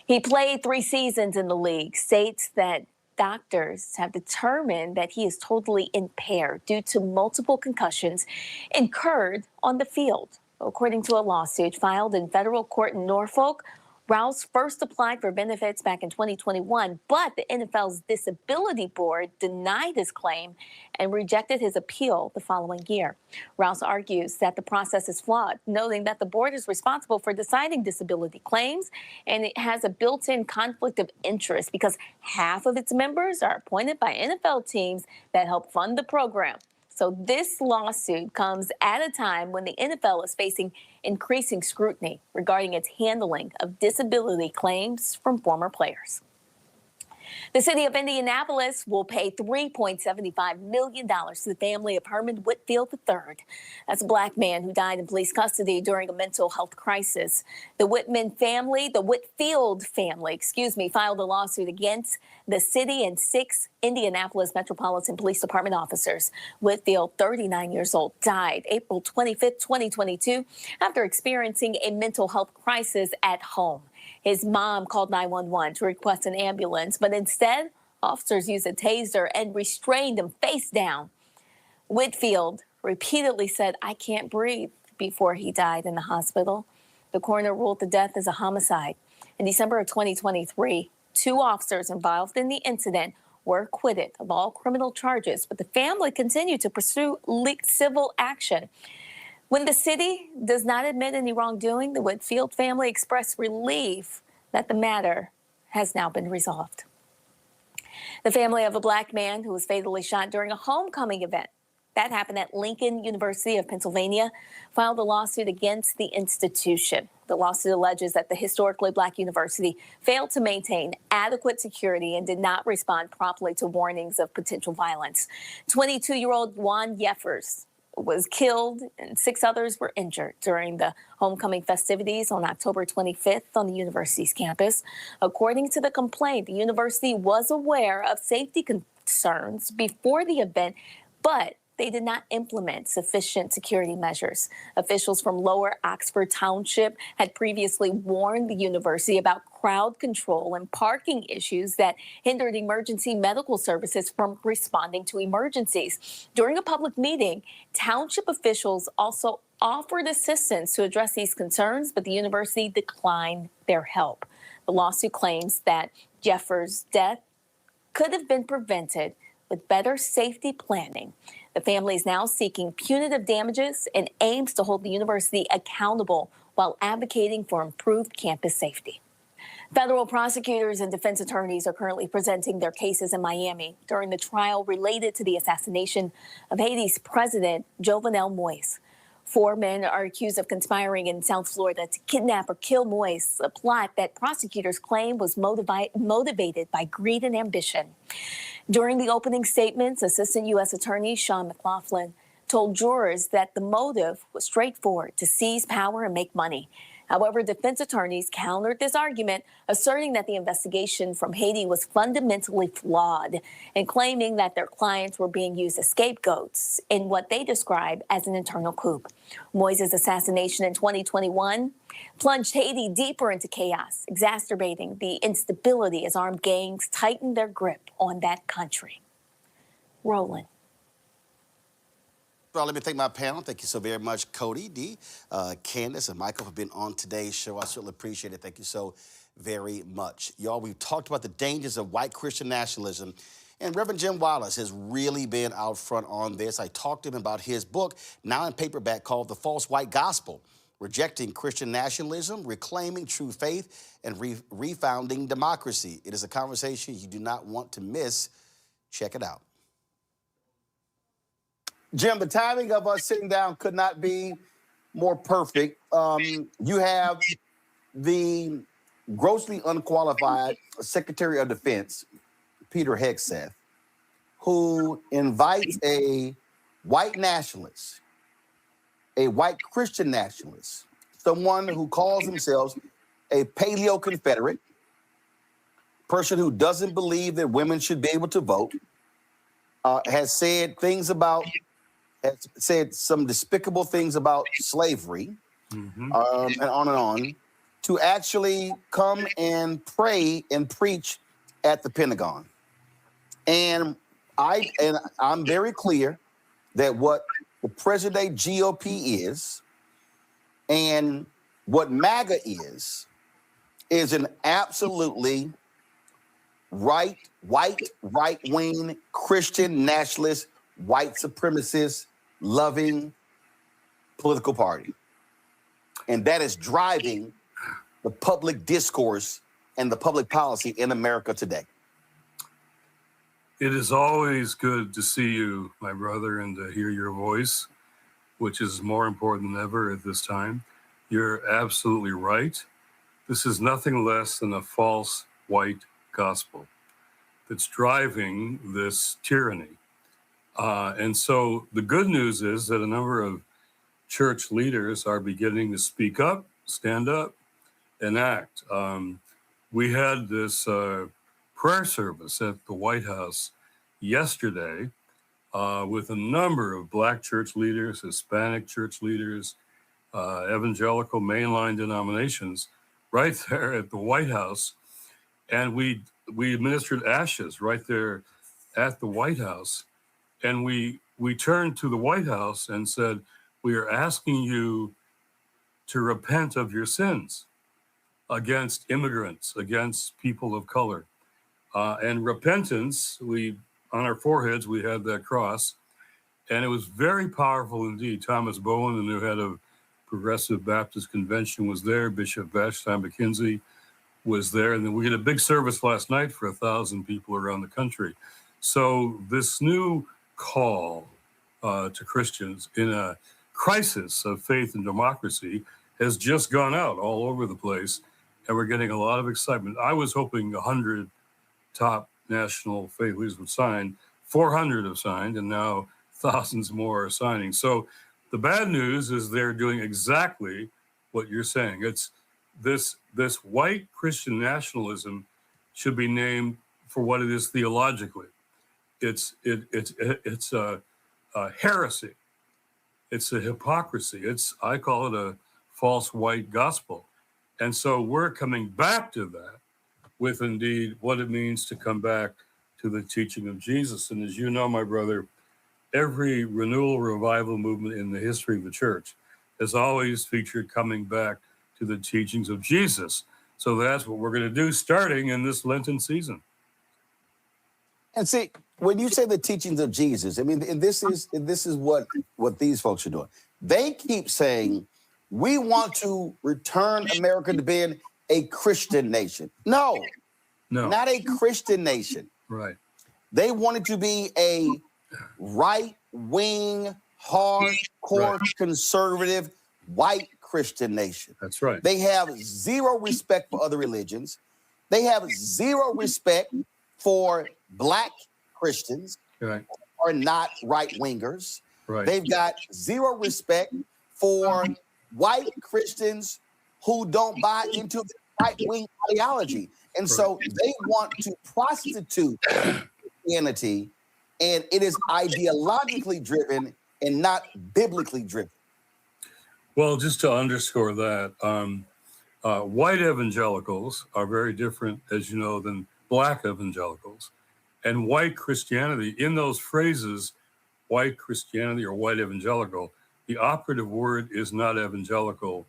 [SPEAKER 21] He played 3 seasons in the league, states that doctors have determined that he is totally impaired due to multiple concussions incurred on the field. According to a lawsuit filed in federal court in Norfolk, Rouse first applied for benefits back in 2021, but the NFL's Disability Board denied his claim and rejected his appeal the following year. Rouse argues that the process is flawed, noting that the board is responsible for deciding disability claims, and it has a built-in conflict of interest because half of its members are appointed by NFL teams that help fund the program. So this lawsuit comes at a time when the NFL is facing increasing scrutiny regarding its handling of disability claims from former players. The city of Indianapolis will pay $3.75 million to the family of Herman Whitfield III. That's a black man who died in police custody during a mental health crisis. The Whitfield family, filed a lawsuit against the city and 6 Indianapolis Metropolitan Police Department officers. Whitfield, 39 years old, died April 25, 2022, after experiencing a mental health crisis at home. His mom called 911 to request an ambulance, but instead, officers used a taser and restrained him face down. Whitfield repeatedly said, "I can't breathe," before he died in the hospital. The coroner ruled the death as a homicide. In December of 2023, 2 officers involved in the incident were acquitted of all criminal charges, but the family continued to pursue civil action. When the city does not admit any wrongdoing, the Whitfield family expressed relief that the matter has now been resolved. The family of a black man who was fatally shot during a homecoming event that happened at Lincoln University of Pennsylvania filed a lawsuit against the institution. The lawsuit alleges that the historically black university failed to maintain adequate security and did not respond promptly to warnings of potential violence. 22-year-old Juan Jeffers was killed and 6 others were injured during the homecoming festivities on October 25th on the university's campus. According to the complaint, the university was aware of safety concerns before the event, but they did not implement sufficient security measures. Officials from Lower Oxford Township had previously warned the university about crowd control and parking issues that hindered emergency medical services from responding to emergencies. During a public meeting, township officials also offered assistance to address these concerns, but the university declined their help. The lawsuit claims that Jeffers' death could have been prevented with better safety planning. The family is now seeking punitive damages and aims to hold the university accountable while advocating for improved campus safety. Federal prosecutors and defense attorneys are currently presenting their cases in Miami during the trial related to the assassination of Haiti's president, Jovenel Moïse. 4 men are accused of conspiring in South Florida to kidnap or kill Moïse, a plot that prosecutors claim was motivated by greed and ambition. During the opening statements, Assistant U.S. Attorney Sean McLaughlin told jurors that the motive was straightforward: to seize power and make money. However, defense attorneys countered this argument, asserting that the investigation from Haiti was fundamentally flawed and claiming that their clients were being used as scapegoats in what they describe as an internal coup. Moise's assassination in 2021 plunged Haiti deeper into chaos, exacerbating the instability as armed gangs tightened their grip on that country. Roland.
[SPEAKER 1] Well, let me thank my panel. Thank you so very much, Cody, Dee, Candace, and Michael for being on today's show. I certainly appreciate it. Thank you so very much. Y'all, we've talked about the dangers of white Christian nationalism, and Reverend Jim Wallis has really been out front on this. I talked to him about his book, now in paperback, called The False White Gospel: Rejecting Christian Nationalism, Reclaiming True Faith, and Refounding Democracy. It is a conversation you do not want to miss. Check it out. Jim, the timing of us sitting down could not be more perfect. You have the grossly unqualified Secretary of Defense, Peter Hegseth, who invites a white nationalist, a white Christian nationalist, someone who calls themselves a paleo Confederate, person who doesn't believe that women should be able to vote, has said some despicable things about slavery, and on, to actually come and pray and preach at the Pentagon. And I'm very clear that what the present-day GOP is and what MAGA is an absolutely right-wing, Christian nationalist, white supremacist, loving political party. And that is driving the public discourse and the public policy in America today.
[SPEAKER 3] It is always good to see you, my brother, and to hear your voice, which is more important than ever at this time. You're absolutely right. This is nothing less than a false white gospel that's driving this tyranny. And so the good news is that a number of church leaders are beginning to speak up, stand up, and act. We had this prayer service at the White House yesterday with a number of Black church leaders, Hispanic church leaders, evangelical mainline denominations right there at the White House. And we administered ashes right there at the White House. And we turned to the White House and said, we are asking you to repent of your sins against immigrants, against people of color. And repentance, on our foreheads, we had that cross. And it was very powerful indeed. Thomas Bowen, the new head of Progressive Baptist Convention, was there. Bishop Vashti McKenzie was there. And then we had a big service last night for 1,000 people around the country. So this new call to Christians in a crisis of faith and democracy has just gone out all over the place, and we're getting a lot of excitement. I was hoping 100 top national faith leaders would sign. 400 have signed, and now thousands more are signing. So the bad news is they're doing exactly what you're saying. It's this white Christian nationalism should be named for what it is theologically. It's a heresy. It's a hypocrisy. I call it a false white gospel. And so we're coming back to that with indeed what it means to come back to the teaching of Jesus. And as you know, my brother, every renewal revival movement in the history of the church has always featured coming back to the teachings of Jesus. So that's what we're going to do starting in this Lenten season.
[SPEAKER 1] And see, when you say the teachings of Jesus, I mean, and this is what these folks are doing. They keep saying, we want to return America to being a Christian nation. No, not a Christian nation.
[SPEAKER 3] Right.
[SPEAKER 1] They wanted to be a right-wing, hardcore, conservative, white Christian nation.
[SPEAKER 3] That's right.
[SPEAKER 1] They have zero respect for other religions. They have zero respect for Black Christians,
[SPEAKER 3] right,
[SPEAKER 1] are not right-wingers.
[SPEAKER 3] Right.
[SPEAKER 1] They've got zero respect for white Christians who don't buy into the right-wing ideology. And so they want to prostitute Christianity, and it is ideologically driven and not biblically driven.
[SPEAKER 3] Well, just to underscore that, white evangelicals are very different, as you know, than black evangelicals. And white Christianity, in those phrases, white Christianity or white evangelical, the operative word is not evangelical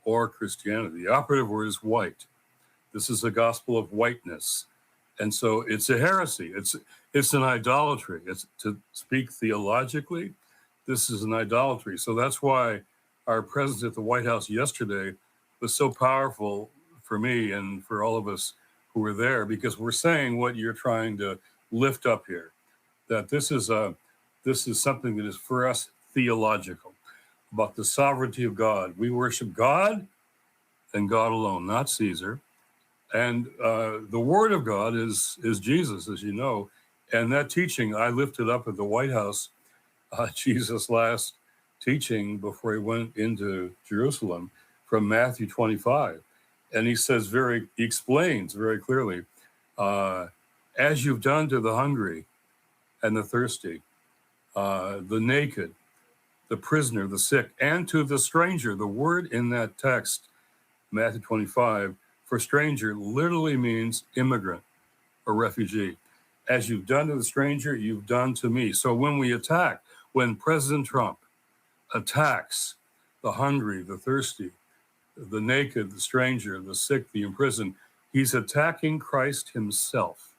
[SPEAKER 3] or Christianity. The operative word is white. This is a gospel of whiteness. And so it's a heresy. It's an idolatry. It's to speak theologically, this is an idolatry. So that's why our presence at the White House yesterday was so powerful for me and for all of us who were there, because we're saying what you're trying to lift up here, that this is something that is for us theological, about the sovereignty of God. We worship God and God alone, not Caesar. And the word of God is Jesus, as you know. And that teaching, I lifted up at the White House, Jesus' last teaching before he went into Jerusalem, from Matthew 25. And he explains very clearly, as you've done to the hungry and the thirsty, the naked, the prisoner, the sick, and to the stranger. The word in that text, Matthew 25, for stranger literally means immigrant or refugee. As you've done to the stranger, you've done to me. So when President Trump attacks the hungry, the thirsty, the naked, the stranger, the sick, the imprisoned, he's attacking Christ himself.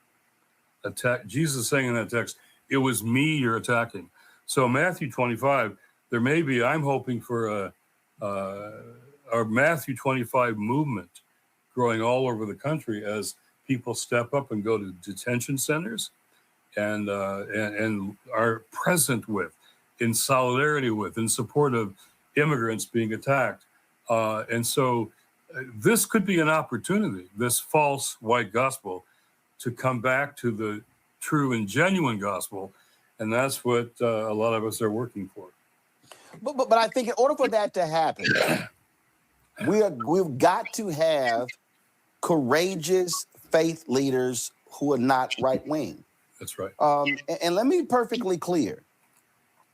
[SPEAKER 3] Jesus saying in that text, it was me you're attacking. So Matthew 25, there may be, I'm hoping for a Matthew 25 movement growing all over the country as people step up and go to detention centers and are present with, in solidarity with, in support of immigrants being attacked. And so this could be an opportunity, this false white gospel, to come back to the true and genuine gospel. And that's what a lot of us are working for.
[SPEAKER 1] But I think in order for that to happen, we've got to have courageous faith leaders who are not right-wing.
[SPEAKER 3] That's right.
[SPEAKER 1] And let me be perfectly clear.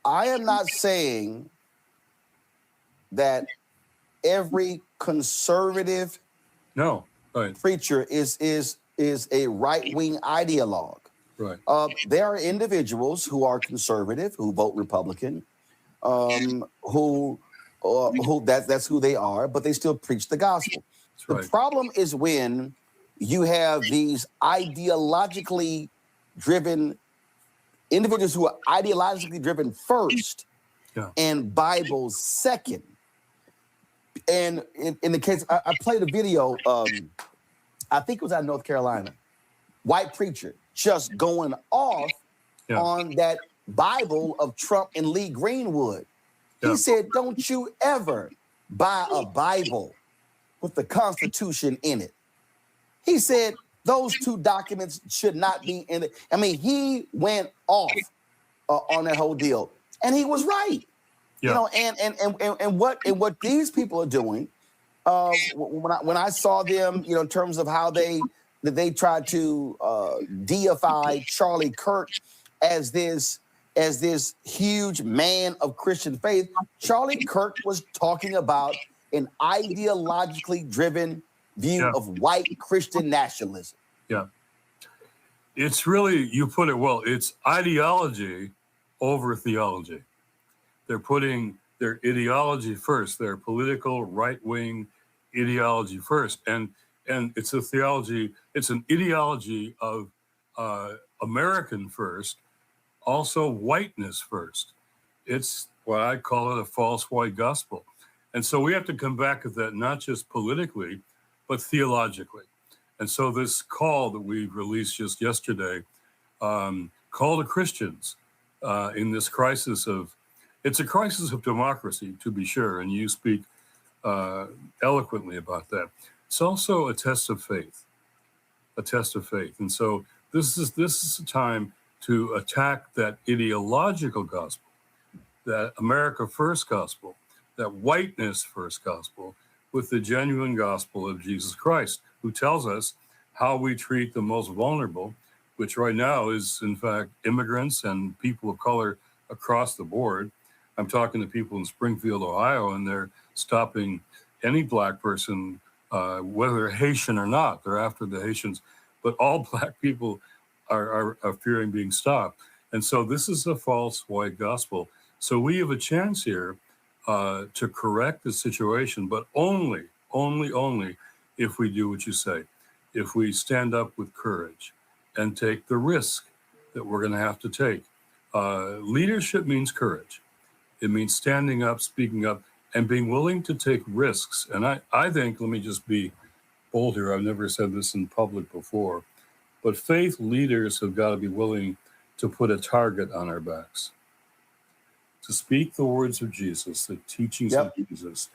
[SPEAKER 1] I am not saying that every conservative preacher is a right-wing ideologue.
[SPEAKER 3] Right.
[SPEAKER 1] There are individuals who are conservative, who vote Republican, who that's who they are, but they still preach the gospel.
[SPEAKER 3] Right.
[SPEAKER 1] The problem is when you have these ideologically driven individuals who are ideologically driven first and Bible second. And in the case, I played a video, I think it was out of North Carolina, white preacher just going off on that Bible of Trump and Lee Greenwood. He said, don't you ever buy a Bible with the Constitution in it. He said those two documents should not be in it. I mean, he went off on that whole deal, and he was right. You know, and what these people are doing, when I saw them, you know, in terms of how they tried to deify Charlie Kirk as this huge man of Christian faith. Charlie Kirk was talking about an ideologically driven view of white Christian nationalism.
[SPEAKER 3] Yeah. It's really, you put it well, it's ideology over theology. They're putting their ideology first, their political right-wing ideology first. And it's a theology, it's an ideology of American first, also whiteness first. It's what I call it a false white gospel. And so we have to come back at that, not just politically, but theologically. And so this call that we released just yesterday, call to Christians in this crisis of, it's a crisis of democracy, to be sure, and you speak eloquently about that. It's also a test of faith, And so this is a time to attack that ideological gospel, that America first gospel, that whiteness first gospel, with the genuine gospel of Jesus Christ, who tells us how we treat the most vulnerable, which right now is, in fact, immigrants and people of color across the board. I'm talking to people in Springfield, Ohio, and they're stopping any black person, whether they're Haitian or not. They're after the Haitians, but all black people are fearing being stopped. And so this is a false white gospel. So we have a chance here to correct the situation, but only if we do what you say, if we stand up with courage and take the risk that we're going to have to take. Leadership means courage. It means standing up, speaking up, and being willing to take risks. And I think, let me just be bold here, I've never said this in public before, but faith leaders have got to be willing to put a target on our backs, to speak the words of Jesus, the teachings of Jesus,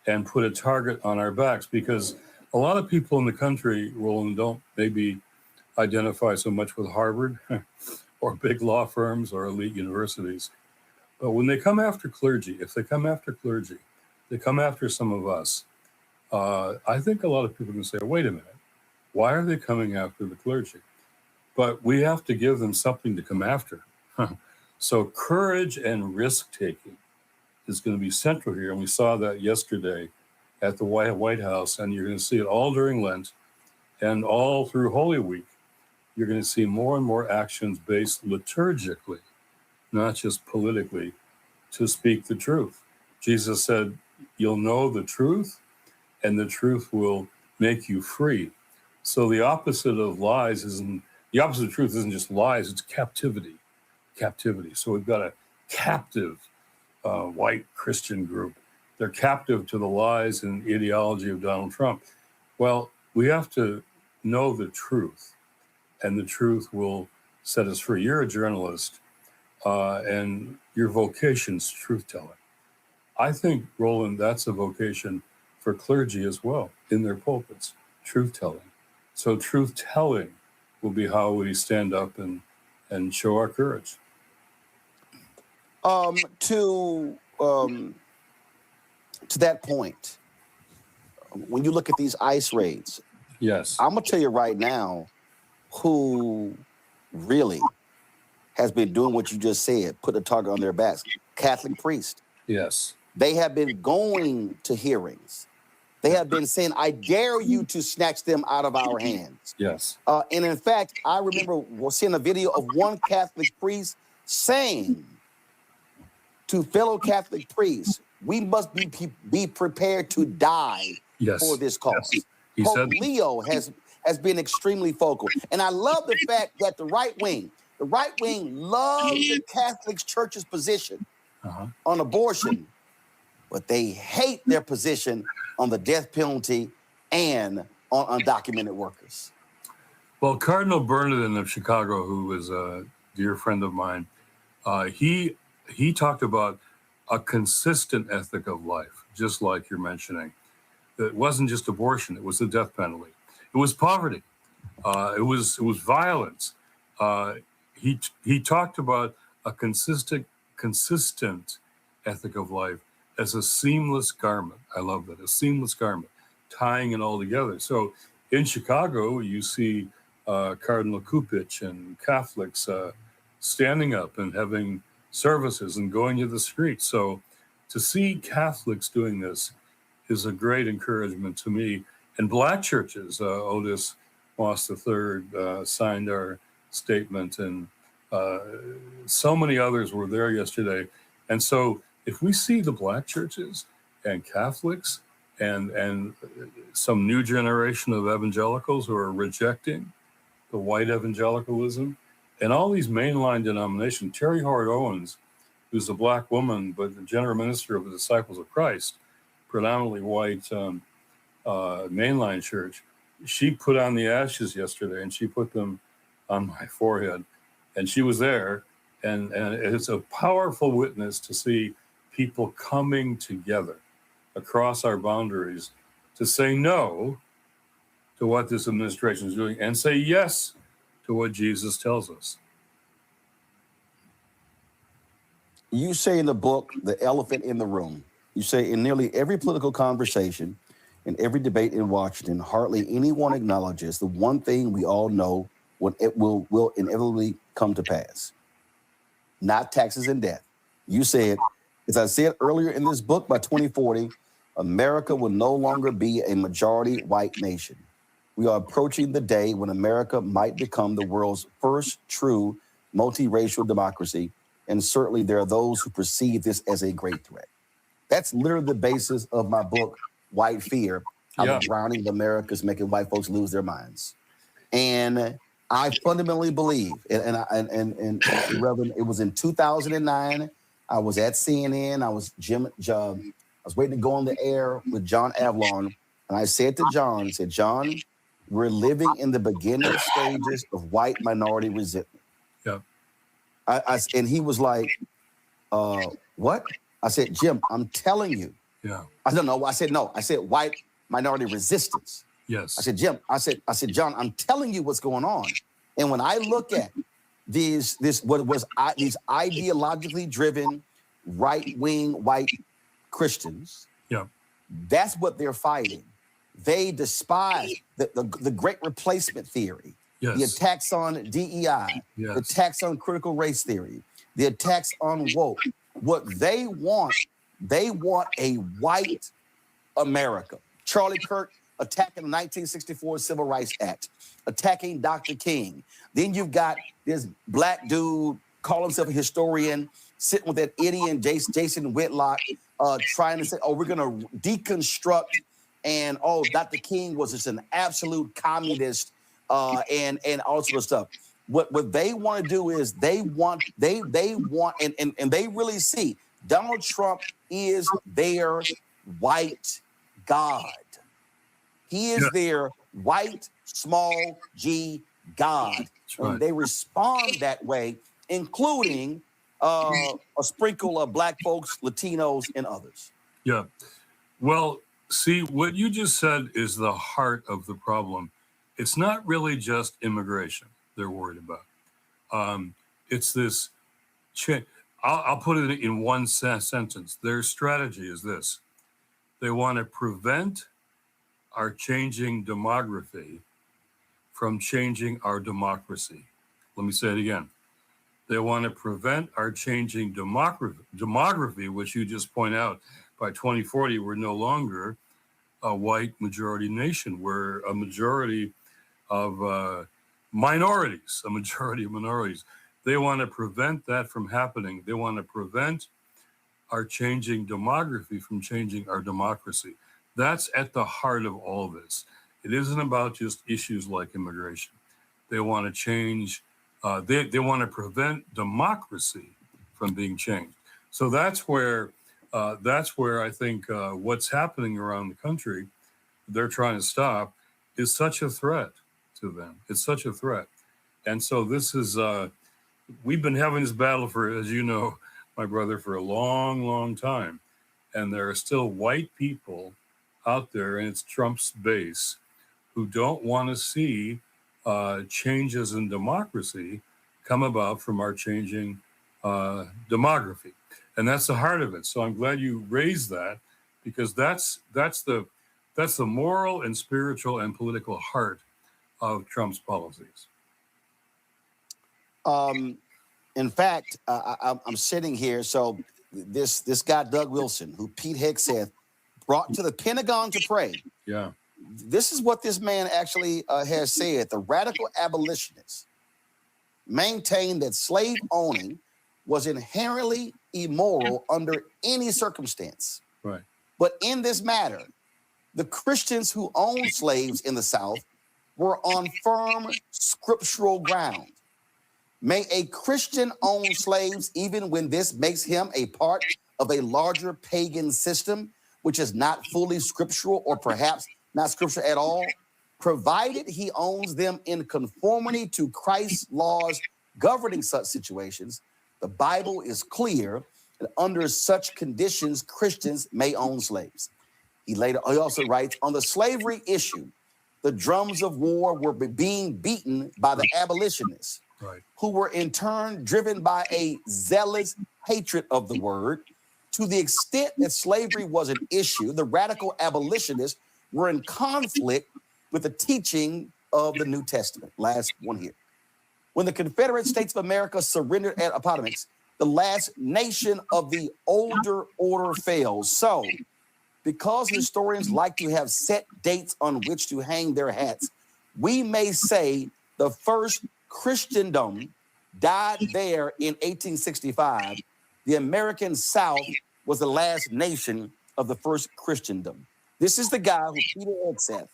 [SPEAKER 3] and put a target on our backs. Because a lot of people in the country, Roland, don't maybe identify so much with Harvard or big law firms or elite universities. But when they come after clergy, if they come after clergy, they come after some of us. I think a lot of people can say, wait a minute, why are they coming after the clergy? But we have to give them something to come after. So courage and risk-taking is going to be central here. And we saw that yesterday at the White House, and you're going to see it all during Lent and all through Holy Week. You're going to see more and more actions based liturgically, not just politically, to speak the truth. Jesus said, you'll know the truth, and the truth will make you free. So the opposite of lies isn't, the opposite of truth isn't just lies, it's captivity. So we've got a captive white Christian group. They're captive to the lies and ideology of Donald Trump. Well, we have to know the truth, and the truth will set us free. You're a journalist, and your vocation's truth-telling. I think, Roland, that's a vocation for clergy as well, in their pulpits, truth-telling. So truth-telling will be how we stand up and show our courage.
[SPEAKER 1] To that point, when you look at these ICE raids,
[SPEAKER 3] yes,
[SPEAKER 1] I'm gonna tell you right now who really has been doing what you just said, put a target on their backs. Catholic priests.
[SPEAKER 3] Yes.
[SPEAKER 1] They have been going to hearings. They have been saying, I dare you to snatch them out of our hands.
[SPEAKER 3] Yes.
[SPEAKER 1] And in fact, I remember seeing a video of one Catholic priest saying to fellow Catholic priests, we must be prepared to die for this cause.
[SPEAKER 3] Yes. He
[SPEAKER 1] Pope
[SPEAKER 3] said,
[SPEAKER 1] Leo has been extremely vocal. And I love the fact that the right wing loves the Catholic Church's position on abortion, but they hate their position on the death penalty and on undocumented workers.
[SPEAKER 3] Well, Cardinal Bernardin of Chicago, who was a dear friend of mine, he talked about a consistent ethic of life, just like you're mentioning. It wasn't just abortion, it was the death penalty. It was poverty. It was violence. He talked about a consistent ethic of life as a seamless garment. I love that, a seamless garment, tying it all together. So in Chicago, you see Cardinal Kupich and Catholics standing up and having services and going to the streets. So to see Catholics doing this is a great encouragement to me. And Black churches, Otis Moss III signed our statement, and so many others were there yesterday. And so if we see the Black churches and Catholics and some new generation of evangelicals who are rejecting the white evangelicalism, and all these mainline denominations, Terry Hart Owens, who's a Black woman, but the general minister of the Disciples of Christ, predominantly white mainline church, she put on the ashes yesterday and she put them on my forehead. And she was there. And it's a powerful witness to see people coming together across our boundaries to say no to what this administration is doing and say yes to what Jesus tells us.
[SPEAKER 1] You say in the book, The Elephant in the Room, you say in nearly every political conversation, in every debate in Washington, hardly anyone acknowledges the one thing we all know it will inevitably come to pass. Not taxes and debt. You said, as I said earlier in this book, by 2040, America will no longer be a majority white nation. We are approaching the day when America might become the world's first true multiracial democracy, and certainly there are those who perceive this as a great threat. That's literally the basis of my book, White Fear, how the drowning of America is making white folks lose their minds. And I fundamentally believe, and Reverend, it was in 2009. I was at CNN. I was waiting to go on the air with John Avlon, and I said to John, John, we're living in the beginning stages of white minority resentment.
[SPEAKER 3] Yeah.
[SPEAKER 1] And he was like, what? I said, Jim, I'm telling you.
[SPEAKER 3] Yeah.
[SPEAKER 1] I said, no. I said white minority resistance.
[SPEAKER 3] Yes.
[SPEAKER 1] I said, Jim, I said, John, I'm telling you what's going on. And when I look at these ideologically driven right-wing white Christians, that's what they're fighting. They despise the great replacement theory, the attacks on DEI, the attacks on critical race theory, the attacks on woke. What they want a white America. Charlie Kirk attacking the 1964 Civil Rights Act, attacking Dr. King. Then you've got this black dude calling himself a historian, sitting with that idiot Jason Whitlock, trying to say, oh, we're going to deconstruct, and oh, Dr. King was just an absolute communist, and all sorts of stuff. What they want to do is they want, and they really see Donald Trump is their white God. He is their white, small g God.
[SPEAKER 3] Right.
[SPEAKER 1] And they respond that way, including a sprinkle of black folks, Latinos, and others.
[SPEAKER 3] Yeah. Well, see, what you just said is the heart of the problem. It's not really just immigration they're worried about. It's this I'll put it in one sentence. Their strategy is this. They want to prevent our changing demography from changing our democracy. Let me say it again. They want to prevent our changing demography, which you just point out, by 2040, we're no longer a white majority nation. We're a majority of minorities, a majority of minorities. They want to prevent that from happening. They want to prevent our changing demography from changing our democracy. That's at the heart of all of this. It isn't about just issues like immigration. They want to change, they want to prevent democracy from being changed. So that's where I think what's happening around the country, they're trying to stop, is such a threat to them. It's such a threat. And so this is, we've been having this battle for, as you know, my brother, for a long, long time. And there are still white people out there, and it's Trump's base, who don't want to see changes in democracy come about from our changing demography. And that's the heart of it. So I'm glad you raised that, because that's the moral and spiritual and political heart of Trump's policies.
[SPEAKER 1] In fact, I'm sitting here. So this guy, Doug Wilson, who Pete Hegseth brought to the Pentagon to pray.
[SPEAKER 3] Yeah.
[SPEAKER 1] This is what this man actually has said. The radical abolitionists maintained that slave owning was inherently immoral under any circumstance.
[SPEAKER 3] Right.
[SPEAKER 1] But in this matter, the Christians who owned slaves in the South were on firm scriptural ground. May a Christian own slaves even when this makes him a part of a larger pagan system, which is not fully scriptural or perhaps not scriptural at all, provided he owns them in conformity to Christ's laws governing such situations. The Bible is clear that under such conditions, Christians may own slaves. He also writes, on the slavery issue, the drums of war were being beaten by the abolitionists,
[SPEAKER 3] right,
[SPEAKER 1] who were in turn driven by a zealous hatred of the word. To the extent that slavery was an issue, the radical abolitionists were in conflict with the teaching of the New Testament. Last one here. When the Confederate States of America surrendered at Appomattox, the last nation of the older order failed. So, because historians like to have set dates on which to hang their hats, we may say the first Christendom died there in 1865. The American South was the last nation of the first Christendom. This is the guy who Peter Hegseth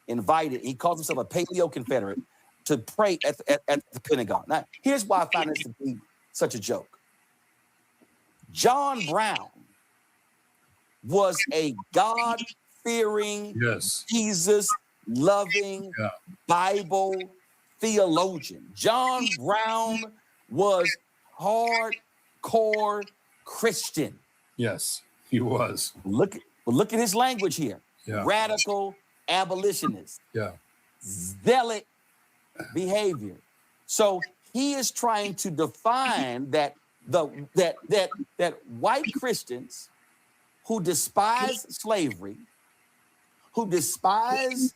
[SPEAKER 1] invited. He calls himself a Paleo-Confederate to pray at the Pentagon. Now, here's why I find this to be such a joke. John Brown was a God-fearing, Jesus-loving, Bible theologian. John Brown was hardcore Christian.
[SPEAKER 3] Yes, he was.
[SPEAKER 1] Look at his language here.
[SPEAKER 3] Yeah.
[SPEAKER 1] Radical abolitionist.
[SPEAKER 3] Yeah.
[SPEAKER 1] Zealot behavior. So he is trying to define that white Christians who despise slavery, who despise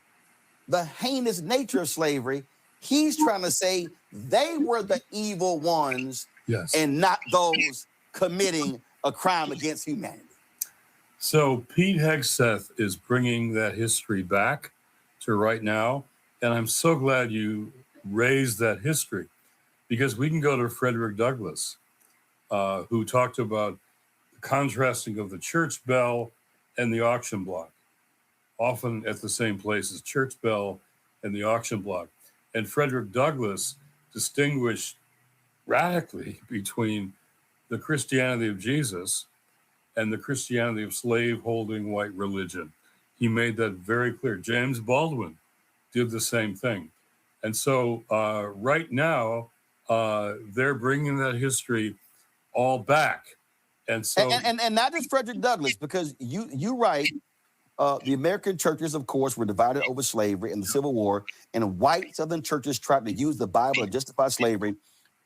[SPEAKER 1] the heinous nature of slavery, he's trying to say they were the evil ones and not those committing a crime against humanity.
[SPEAKER 3] So Pete Hegseth is bringing that history back to right now. And I'm so glad you raised that history, because we can go to Frederick Douglass, who talked about the contrasting of the church bell and the auction block, often at the same places, church bell and the auction block. And Frederick Douglass distinguished radically between the Christianity of Jesus and the Christianity of slave-holding white religion. He made that very clear. James Baldwin did the same thing. And so right now, they're bringing that history all back. And so,
[SPEAKER 1] and not just Frederick Douglass, because you write, the American churches, of course, were divided over slavery in the Civil War, and white Southern churches tried to use the Bible to justify slavery.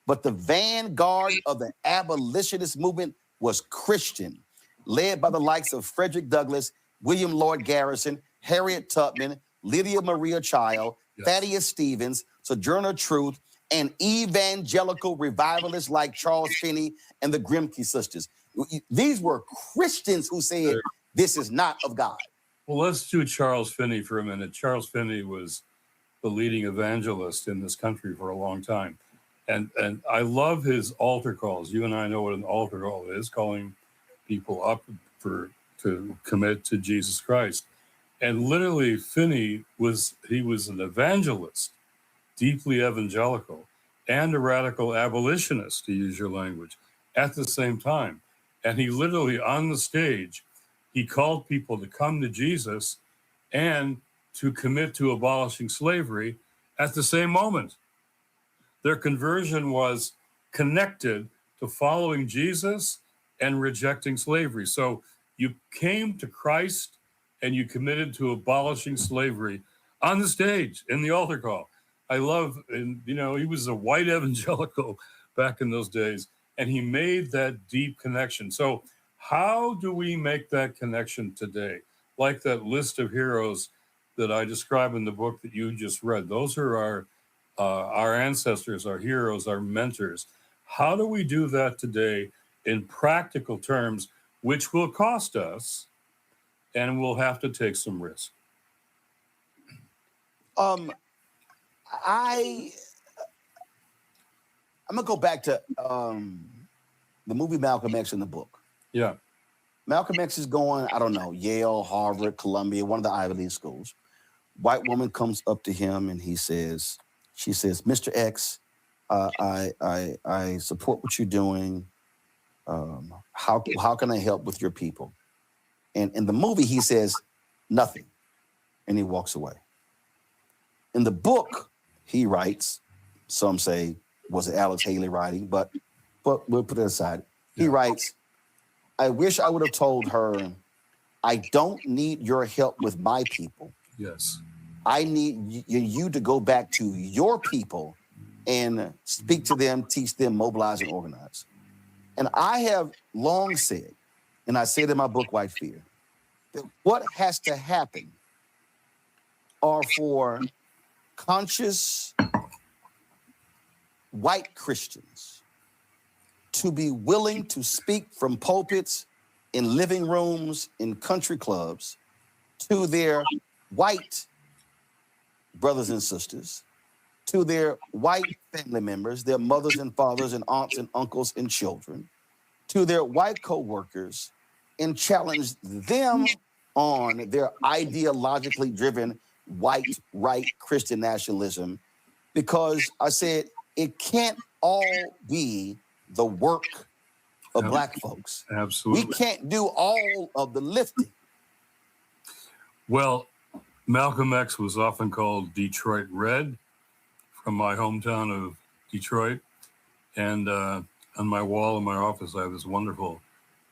[SPEAKER 1] But the vanguard of the abolitionist movement was Christian, led by the likes of Frederick Douglass, William Lloyd Garrison, Harriet Tubman, Lydia Maria Child, Thaddeus Stevens, Sojourner Truth, and evangelical revivalists like Charles Finney and the Grimke sisters. These were Christians who said, this is not of God.
[SPEAKER 3] Well, let's do Charles Finney for a minute. Charles Finney was the leading evangelist in this country for a long time. And I love his altar calls. You and I know what an altar call is, calling people up to commit to Jesus Christ. And literally, Finney was an evangelist, deeply evangelical, and a radical abolitionist, to use your language, at the same time. And he literally, on the stage, he called people to come to Jesus and to commit to abolishing slavery at the same moment. Their conversion was connected to following Jesus and rejecting slavery. So you came to Christ and you committed to abolishing slavery on the stage in the altar call. I love, and he was a white evangelical back in those days, and he made that deep connection. So how do we make that connection today? Like that list of heroes that I describe in the book that you just read. Those are our ancestors, our heroes, our mentors. How do we do that today in practical terms, which will cost us, and we'll have to take some risk?
[SPEAKER 1] I'm gonna go back to the movie Malcolm X in the book.
[SPEAKER 3] Yeah.
[SPEAKER 1] Malcolm X is going, I don't know, Yale, Harvard, Columbia, one of the Ivy League schools. White woman comes up to him and she says, Mr. X, I support what you're doing. How can I help with your people? And in the movie, he says, nothing. And he walks away. In the book, he writes, some say, was it Alex Haley writing? But we'll put it aside. He writes, I wish I would have told her, I don't need your help with my people.
[SPEAKER 3] Yes.
[SPEAKER 1] I need you to go back to your people and speak to them, teach them, mobilize, and organize. And I have long said, and I say it in my book, White Fear, that what has to happen are for conscious white Christians to be willing to speak from pulpits, in living rooms, in country clubs, to their white brothers and sisters, to their white family members, their mothers and fathers and aunts and uncles and children, to their white co-workers, and challenge them on their ideologically driven white right Christian nationalism, because I said it can't all be the work of Black folks.
[SPEAKER 3] Absolutely.
[SPEAKER 1] We can't do all of the lifting.
[SPEAKER 3] Well, Malcolm X was often called Detroit Red, from my hometown of Detroit. And on my wall in my office, I have this wonderful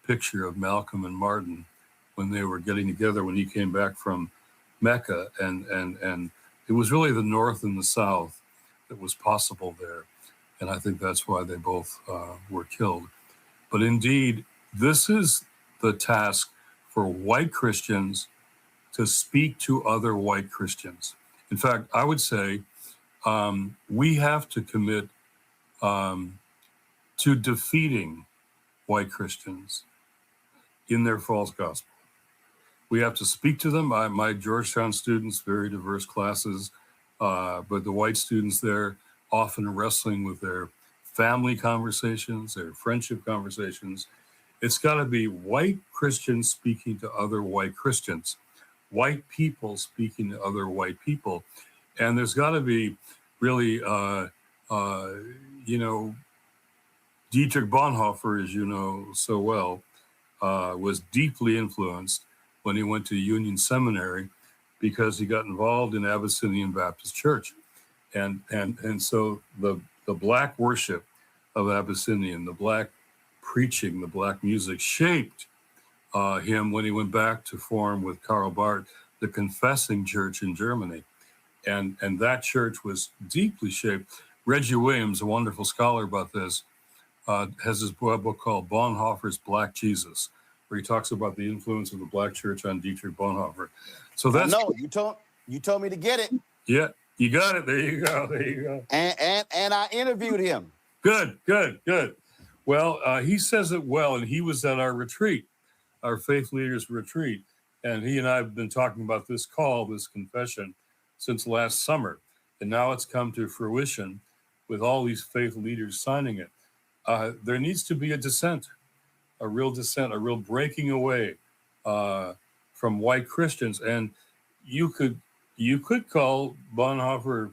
[SPEAKER 3] picture of Malcolm and Martin when they were getting together when he came back from Mecca. And it was really the North and the South that was possible there. And I think that's why they both were killed. But indeed, this is the task for white Christians to speak to other white Christians. In fact, I would say we have to commit to defeating white Christians in their false gospel. We have to speak to them. My Georgetown students, very diverse classes, but the white students there often wrestling with their family conversations, their friendship conversations. It's got to be white Christians speaking to other white Christians, white people speaking to other white people. And there's got to be really, Dietrich Bonhoeffer, as you know so well, was deeply influenced when he went to Union Seminary because he got involved in Abyssinian Baptist Church. And so the Black worship of Abyssinian, the Black preaching, the Black music shaped him when he went back to form with Karl Barth, the Confessing Church in Germany. And that church was deeply shaped. Reggie Williams, a wonderful scholar about this, has this book called Bonhoeffer's Black Jesus, where he talks about the influence of the Black church on Dietrich Bonhoeffer. So that's
[SPEAKER 1] you told me to get it.
[SPEAKER 3] Yeah, you got it. There you go.
[SPEAKER 1] And I interviewed him.
[SPEAKER 3] Good. Well, he says it well, and he was at our retreat, our faith leaders retreat, and he and I have been talking about this call, this confession, since last summer, and now it's come to fruition with all these faith leaders signing it. There needs to be a dissent, a real breaking away from white Christians, and you could call Bonhoeffer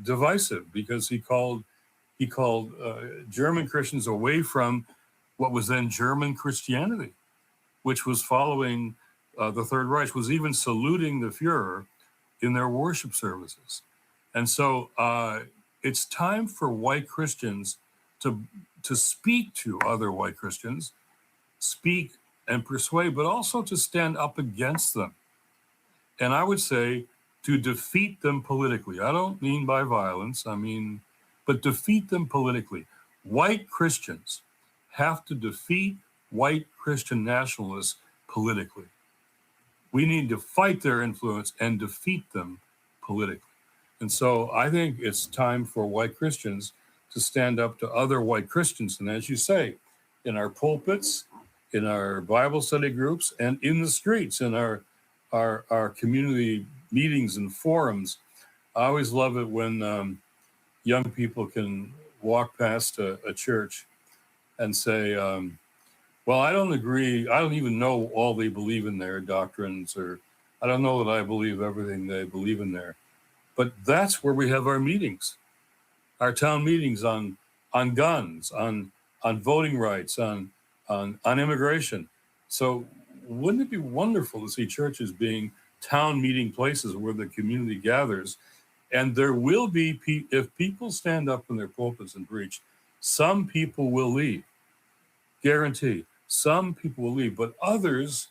[SPEAKER 3] divisive because he called German Christians away from what was then German Christianity, which was following the Third Reich, was even saluting the Fuhrer in their worship services. And so it's time for white Christians to speak to other white Christians, speak and persuade, but also to stand up against them. And I would say to defeat them politically. I don't mean by violence, but defeat them politically. White Christians have to defeat white Christian nationalists politically. We need to fight their influence and defeat them politically. And so I think it's time for white Christians to stand up to other white Christians. And as you say, in our pulpits, in our Bible study groups, and in the streets, in our community meetings and forums. I always love it when young people can walk past a church and say, well, I don't agree. I don't even know all they believe in their doctrines, or I don't know that I believe everything they believe in there. But that's where we have our meetings, our town meetings on guns, on voting rights, on immigration. So wouldn't it be wonderful to see churches being town meeting places where the community gathers? And there will be, if people stand up in their pulpits and preach, some people will leave, guarantee. Some people will leave, but others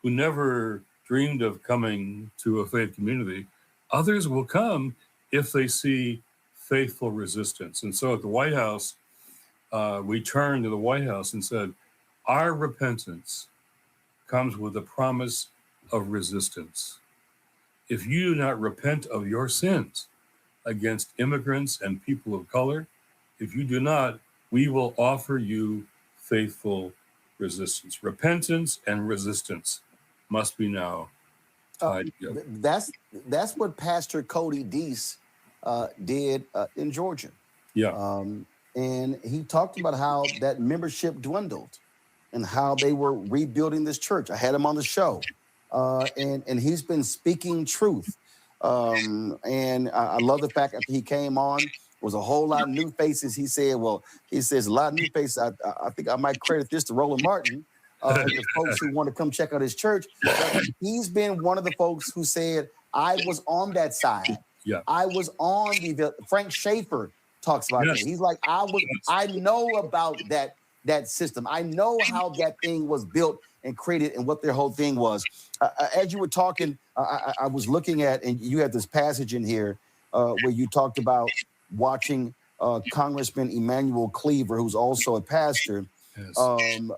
[SPEAKER 3] who never dreamed of coming to a faith community, others will come if they see faithful resistance. And so at the White House, we turned to the White House and said, our repentance comes with a promise of resistance. if you do not repent of your sins against immigrants and people of color, if you do not, we will offer you faithful resistance. Repentance and resistance must be now tied together.
[SPEAKER 1] That's what Pastor Cody Deese did in Georgia.
[SPEAKER 3] Yeah.
[SPEAKER 1] And he talked about how that membership dwindled and how they were rebuilding this church. I had him on the show, and he's been speaking truth. And I love the fact after he came on, was a whole lot of new faces. He says a lot of new faces. I think I might credit this to Roland Martin, the folks who want to come check out his church. He's been one of the folks who said, I was on that side.
[SPEAKER 3] Yeah.
[SPEAKER 1] I was on Frank Schaefer talks about that. He's like, I know about that system. I know how that thing was built and created and what their whole thing was. As you were talking, I was looking at, and you had this passage in here where you talked about watching Congressman Emmanuel Cleaver, who's also a pastor,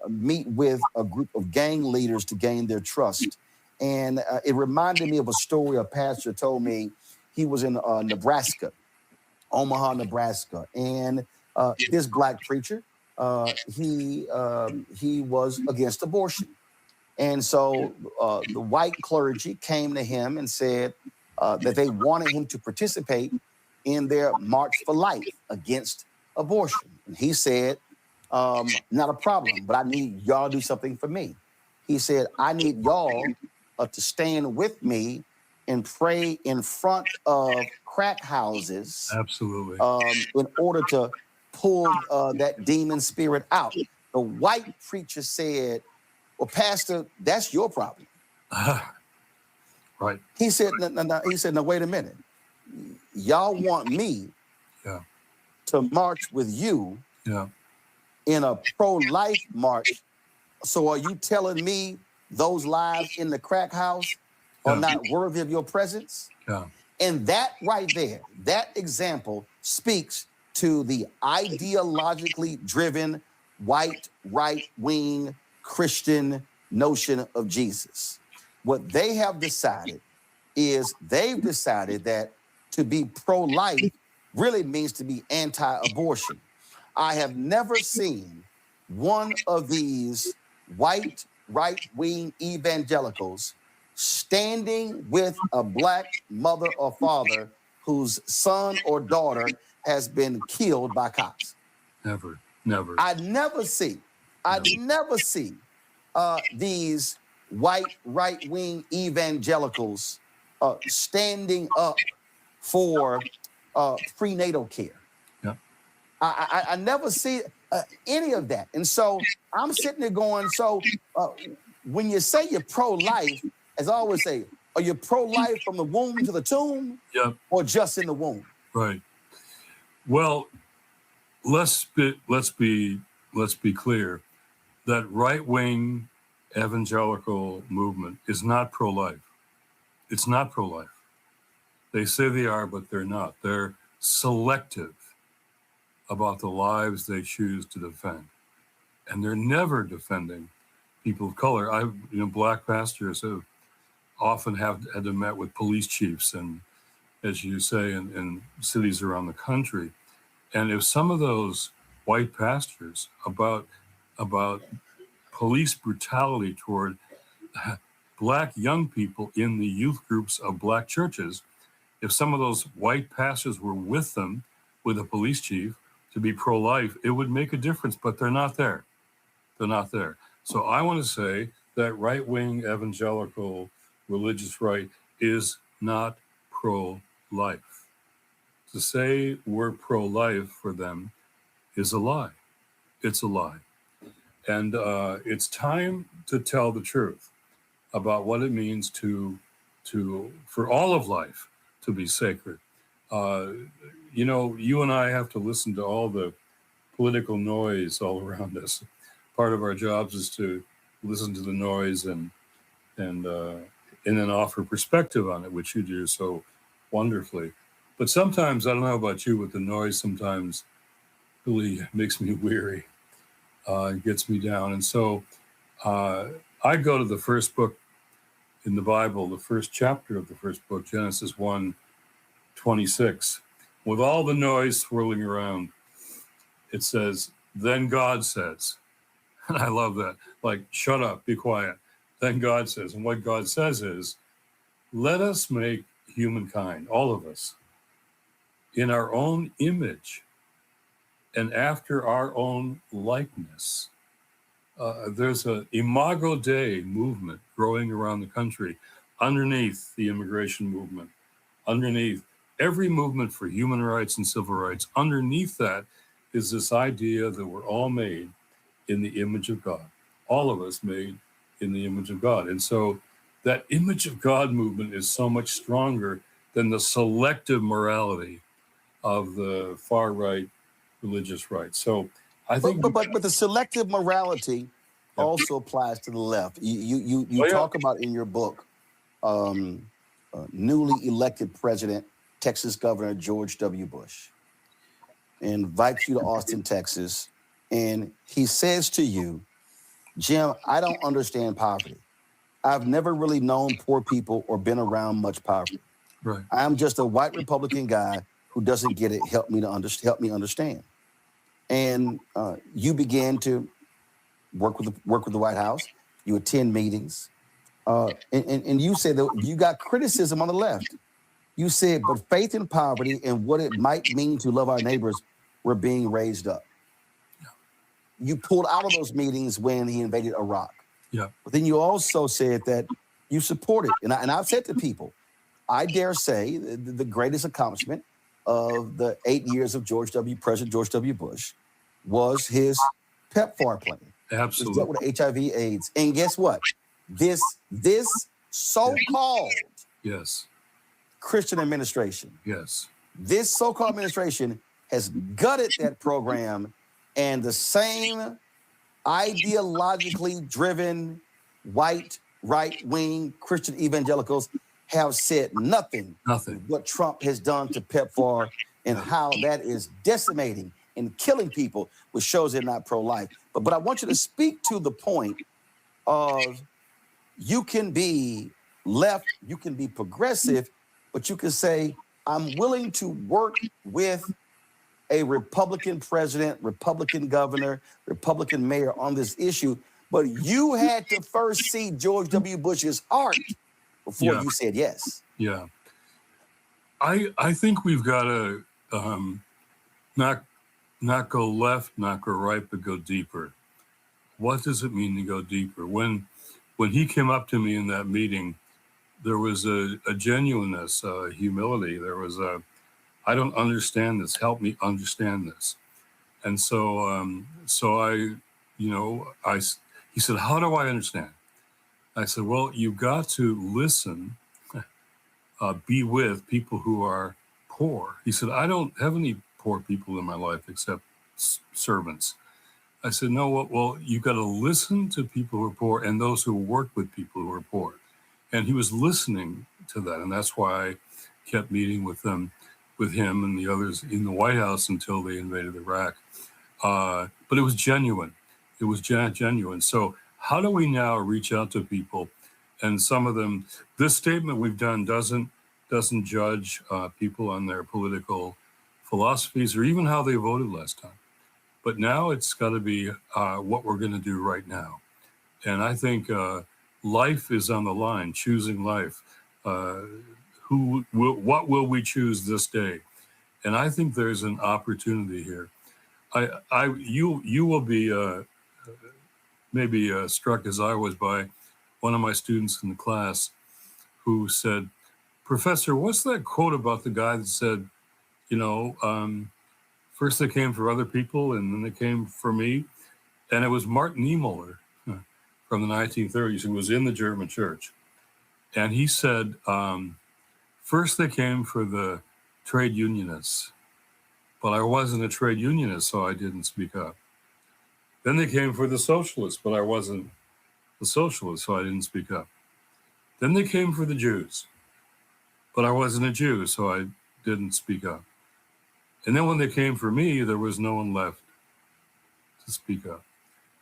[SPEAKER 1] meet with a group of gang leaders to gain their trust. And it reminded me of a story a pastor told me. He was in Nebraska, Omaha, Nebraska. And this black preacher, he was against abortion. And so the white clergy came to him and said that they wanted him to participate in their March for Life against abortion. And he said, not a problem, but I need y'all to do something for me. He said, I need y'all to stand with me and pray in front of crack houses.
[SPEAKER 3] Absolutely.
[SPEAKER 1] In order to pull that demon spirit out. The white preacher said, well, Pastor, that's your problem.
[SPEAKER 3] Right.
[SPEAKER 1] He said, no, wait a minute. Y'all want me to march with you in a pro-life march. So are you telling me those lives in the crack house are not worthy of your presence?
[SPEAKER 3] Yeah.
[SPEAKER 1] And that right there, that example speaks to the ideologically driven white right-wing Christian notion of Jesus. What they have decided is they've decided that to be pro-life really means to be anti-abortion. I have never seen one of these white right-wing evangelicals standing with a black mother or father whose son or daughter has been killed by cops.
[SPEAKER 3] Never.
[SPEAKER 1] I never see these white right-wing evangelicals standing up for prenatal care.
[SPEAKER 3] Yeah.
[SPEAKER 1] I never see any of that. And so I'm sitting there going, so when you say you're pro-life, as I always say, are you pro-life from the womb to the tomb or just in the womb?
[SPEAKER 3] Right. Well, let's be clear that right-wing evangelical movement is not pro-life. It's not pro-life. They say they are, but they're not. They're selective about the lives they choose to defend. And they're never defending people of color. Black pastors have often had to meet with police chiefs and, as you say, in cities around the country. And if some of those white pastors about police brutality toward black young people in the youth groups of black churches, if some of those white pastors were with them, with a police chief, to be pro-life, it would make a difference, but they're not there. They're not there. So I want to say that right-wing evangelical religious right is not pro-life. To say we're pro-life for them is a lie. It's a lie. And it's time to tell the truth about what it means for all of life to be sacred. You and I have to listen to all the political noise all around us. Part of our jobs is to listen to the noise and then offer perspective on it, which you do so wonderfully. But sometimes, I don't know about you, but the noise sometimes really makes me weary. It gets me down. And so I go to the first book in the Bible, the first chapter of the first book, Genesis 1:26. With all the noise swirling around, it says, then God says, and I love that, like, shut up, be quiet. Then God says, and what God says is, let us make humankind, all of us, in our own image and after our own likeness. There's an Imago Dei movement growing around the country underneath the immigration movement, underneath every movement for human rights and civil rights. Underneath that is this idea that we're all made in the image of God, all of us made in the image of God. And so that image of God movement is so much stronger than the selective morality of the far right religious right. So I think,
[SPEAKER 1] but the selective morality also applies to the left. You talk about in your book, newly elected president, Texas Governor George W. Bush, invites you to Austin, Texas, and he says to you, Jim, I don't understand poverty. I've never really known poor people or been around much poverty.
[SPEAKER 3] Right.
[SPEAKER 1] I'm just a white Republican guy who doesn't get it. Help me understand. And you began to work with the White House. You attend meetings, and you said that you got criticism on the left. You said, but faith in poverty and what it might mean to love our neighbors were being raised up. You pulled out of those meetings when he invaded Iraq.
[SPEAKER 3] Yeah.
[SPEAKER 1] But then you also said that you supported, and I've said to people, I dare say the greatest accomplishment of the 8 years of President George W. Bush was his PEPFAR plan.
[SPEAKER 3] Absolutely.
[SPEAKER 1] Dealt with HIV/AIDS. And guess what? This so-called Christian administration, this so-called administration has gutted that program, and the same ideologically driven white right-wing Christian evangelicals have said nothing what Trump has done to PEPFAR and how that is decimating and killing people, which shows they're not pro-life. But I want you to speak to the point of you can be left, you can be progressive, but you can say, I'm willing to work with a Republican president, Republican governor, Republican mayor on this issue, but you had to first see George W. Bush's heart before you said yes.
[SPEAKER 3] Yeah. I think we've got to not go left, not go right, but go deeper. What does it mean to go deeper? When he came up to me in that meeting, there was a genuineness, a humility. There was I don't understand this. Help me understand this. And so he said, how do I understand? I said, well, you've got to listen, be with people who are poor. He said, I don't have any poor people in my life except servants. I said, no, well, you've got to listen to people who are poor and those who work with people who are poor. And he was listening to that. And that's why I kept meeting with him and the others in the White House until they invaded Iraq. But it was genuine. It was genuine. So how do we now reach out to people? And some of them, this statement we've done doesn't judge people on their political philosophies or even how they voted last time. But now it's got to be what we're going to do right now. And I think life is on the line, choosing life. What will we choose this day? And I think there's an opportunity here. You will be maybe struck as I was by one of my students in the class who said, Professor, what's that quote about the guy that said, first they came for other people and then they came for me? And it was Martin Niemöller from the 1930s who was in the German church. And he said, first they came for the trade unionists, but I wasn't a trade unionist, so I didn't speak up. Then they came for the socialists, but I wasn't a socialist, so I didn't speak up. Then they came for the Jews, but I wasn't a Jew, so I didn't speak up. And then when they came for me, there was no one left to speak up.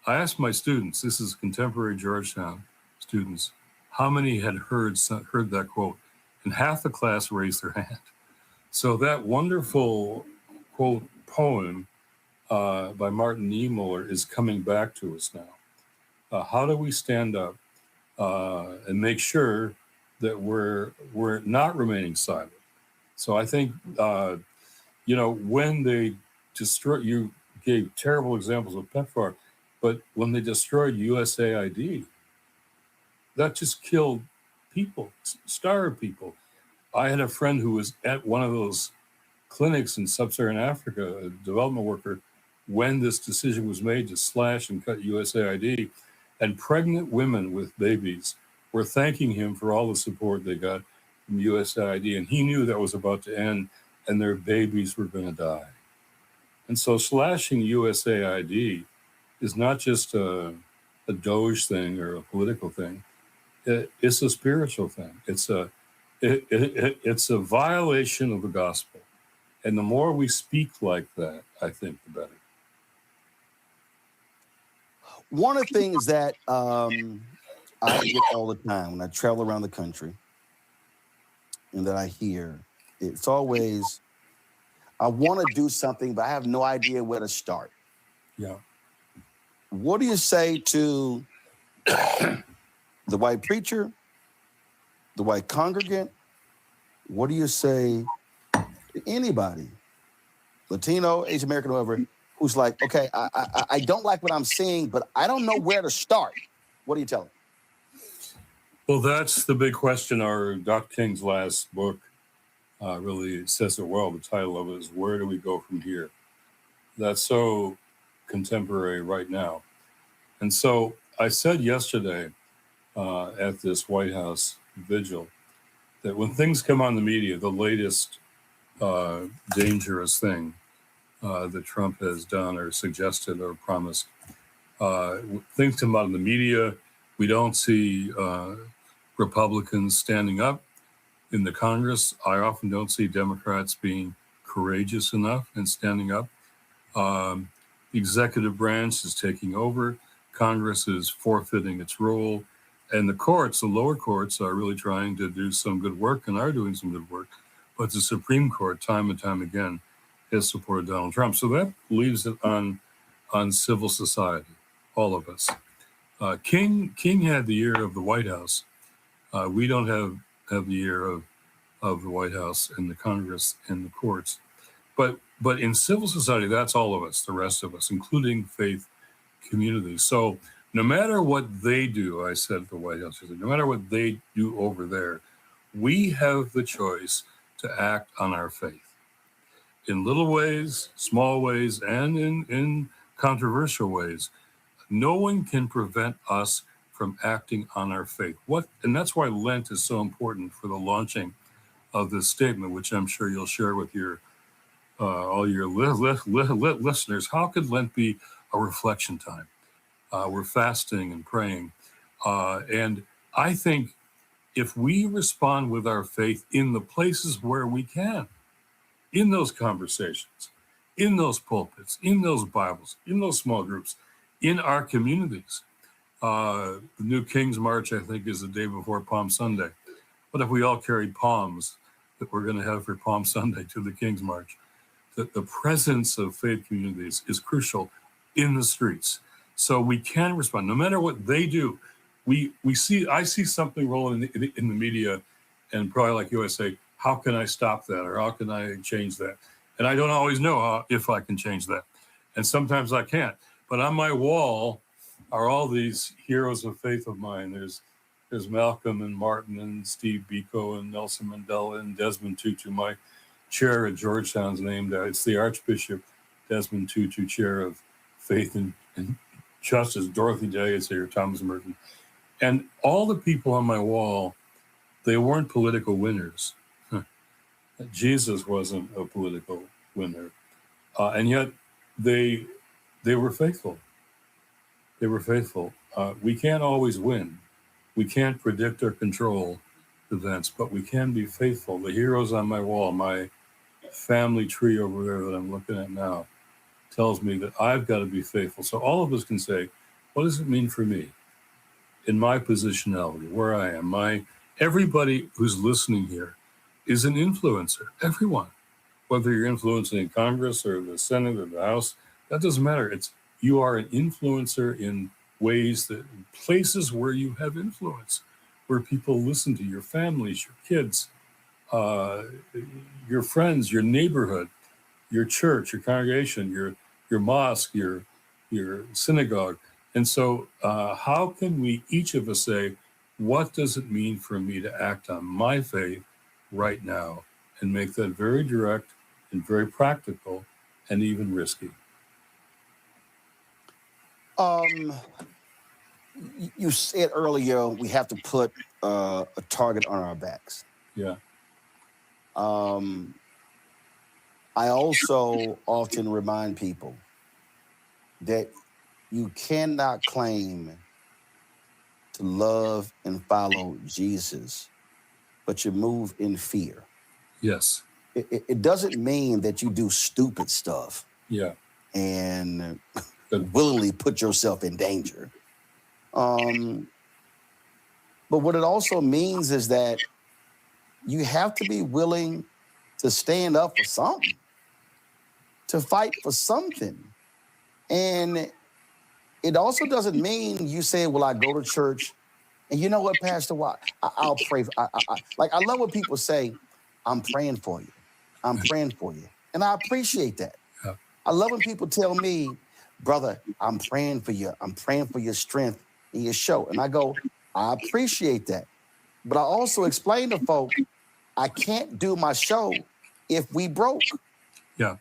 [SPEAKER 3] I asked my students, this is contemporary Georgetown students, how many had heard that quote? And half the class raised their hand. So that wonderful quote poem by Martin Niemöller is coming back to us now. How do we stand up and make sure that we're not remaining silent? So I think, when they destroy, you gave terrible examples of PEPFAR, but when they destroyed USAID, that just killed people, starved people. I had a friend who was at one of those clinics in sub-Saharan Africa, a development worker, when this decision was made to slash and cut USAID, and pregnant women with babies were thanking him for all the support they got from USAID, and he knew that was about to end and their babies were going to die. And so slashing USAID is not just a Doge thing or a political thing. It's a spiritual thing. It's a violation of the gospel. And the more we speak like that, I think the better.
[SPEAKER 1] One of the things that I get all the time when I travel around the country and that I hear, it's always, I want to do something, but I have no idea where to start.
[SPEAKER 3] Yeah.
[SPEAKER 1] What do you say to the white preacher, the white congregant? What do you say to anybody, Latino, Asian American, whoever, who's like, okay, I don't like what I'm seeing, but I don't know where to start? What do you tell them?
[SPEAKER 3] Well, that's the big question. Our Dr. King's last book really says it well. The title of it is Where Do We Go From Here? That's so contemporary right now. And so I said yesterday at this White House vigil that when things come on the media, the latest dangerous thing that Trump has done or suggested or promised, things come out in the media, we don't see Republicans standing up in the Congress. I often don't see Democrats being courageous enough and standing up. The executive branch is taking over. Congress is forfeiting its role. And the courts, the lower courts, are really trying to do some good work and are doing some good work. But the Supreme Court, time and time again, has supported Donald Trump. So that leaves it on civil society, all of us. King had the year of the White House. We don't have the year of the White House and the Congress and the courts. But in civil society, that's all of us, the rest of us, including faith communities. So no matter what they do, I said at the White House, no matter what they do over there, we have the choice to act on our faith in little ways, small ways, and in controversial ways. No one can prevent us from acting on our faith. And that's why Lent is so important for the launching of this statement, which I'm sure you'll share with your all your listeners. How could Lent be a reflection time? We're fasting and praying. And I think if we respond with our faith in the places where we can, in those conversations, in those pulpits, in those Bibles, in those small groups, in our communities. The new King's March, I think, is the day before Palm Sunday. What if we all carried palms that we're going to have for Palm Sunday to the King's March? That the presence of faith communities is crucial in the streets. So we can respond, no matter what they do. I see something rolling in the media, and probably like you, I say, how can I stop that, or how can I change that? And I don't always know if I can change that, and sometimes I can't. But on my wall are all these heroes of faith of mine. There's Malcolm and Martin and Steve Biko and Nelson Mandela and Desmond Tutu. My chair at Georgetown's named it's the Archbishop Desmond Tutu Chair of Faith and Justice. Dorothy Day is here, Thomas Merton. And all the people on my wall, they weren't political winners. Jesus wasn't a political winner. And yet they were faithful. They were faithful. We can't always win. We can't predict or control events, but we can be faithful. The heroes on my wall, my family tree over there that I'm looking at now, tells me that I've got to be faithful. So all of us can say, what does it mean for me? in my positionality, where I am, everybody who's listening here is an influencer. Everyone, whether you're influencing Congress or the Senate or the House, that doesn't matter. You are an influencer in places where you have influence, where people listen to your families, your kids, your friends, your neighborhood, your church, your congregation, your mosque, your synagogue. And so how can we, each of us, say, what does it mean for me to act on my faith right now, and make that very direct and very practical and even risky?
[SPEAKER 1] You said earlier we have to put a target on our backs.
[SPEAKER 3] Yeah.
[SPEAKER 1] I also often remind people that you cannot claim to love and follow Jesus, but you move in fear.
[SPEAKER 3] Yes.
[SPEAKER 1] It doesn't mean that you do stupid stuff.
[SPEAKER 3] Yeah.
[SPEAKER 1] And willingly put yourself in danger. But what it also means is that you have to be willing to stand up for something, to fight for something. And it also doesn't mean you say, well, I go to church, and you know what, Pastor, I'll pray. I love when people say, I'm praying for you. I'm praying for you. And I appreciate that.
[SPEAKER 3] Yeah.
[SPEAKER 1] I love when people tell me, brother, I'm praying for you. I'm praying for your strength in your show. And I go, I appreciate that. But I also explain to folk, I can't do my show if we broke.
[SPEAKER 3] Yeah.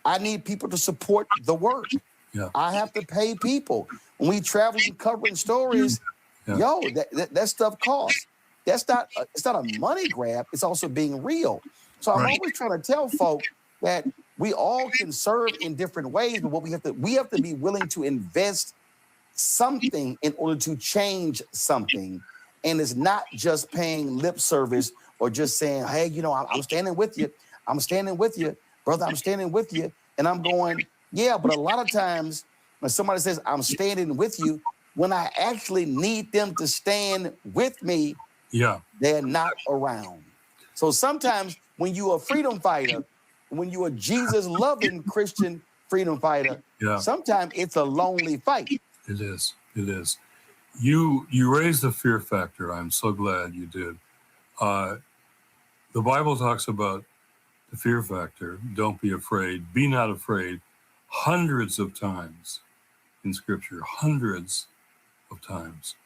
[SPEAKER 1] I need people to support the work.
[SPEAKER 3] Yeah.
[SPEAKER 1] I have to pay people. When we travel and covering stories, that stuff costs. It's not a money grab. It's also being real. So I'm always trying to tell folk that we all can serve in different ways, but what we have to be willing to invest something in order to change something. And it's not just paying lip service or just saying, hey, I'm standing with you. I'm standing with you, brother. I'm standing with you. And I'm going, yeah, but a lot of times when somebody says I'm standing with you, when I actually need them to stand with me, they're not around. So sometimes when you're a freedom fighter, when you're a Jesus-loving Christian freedom fighter, sometimes it's a lonely fight.
[SPEAKER 3] It is. It is. You raised the fear factor. I'm so glad you did. The Bible talks about the fear factor. Don't be afraid. Be not afraid. Hundreds of times in Scripture. Hundreds of times.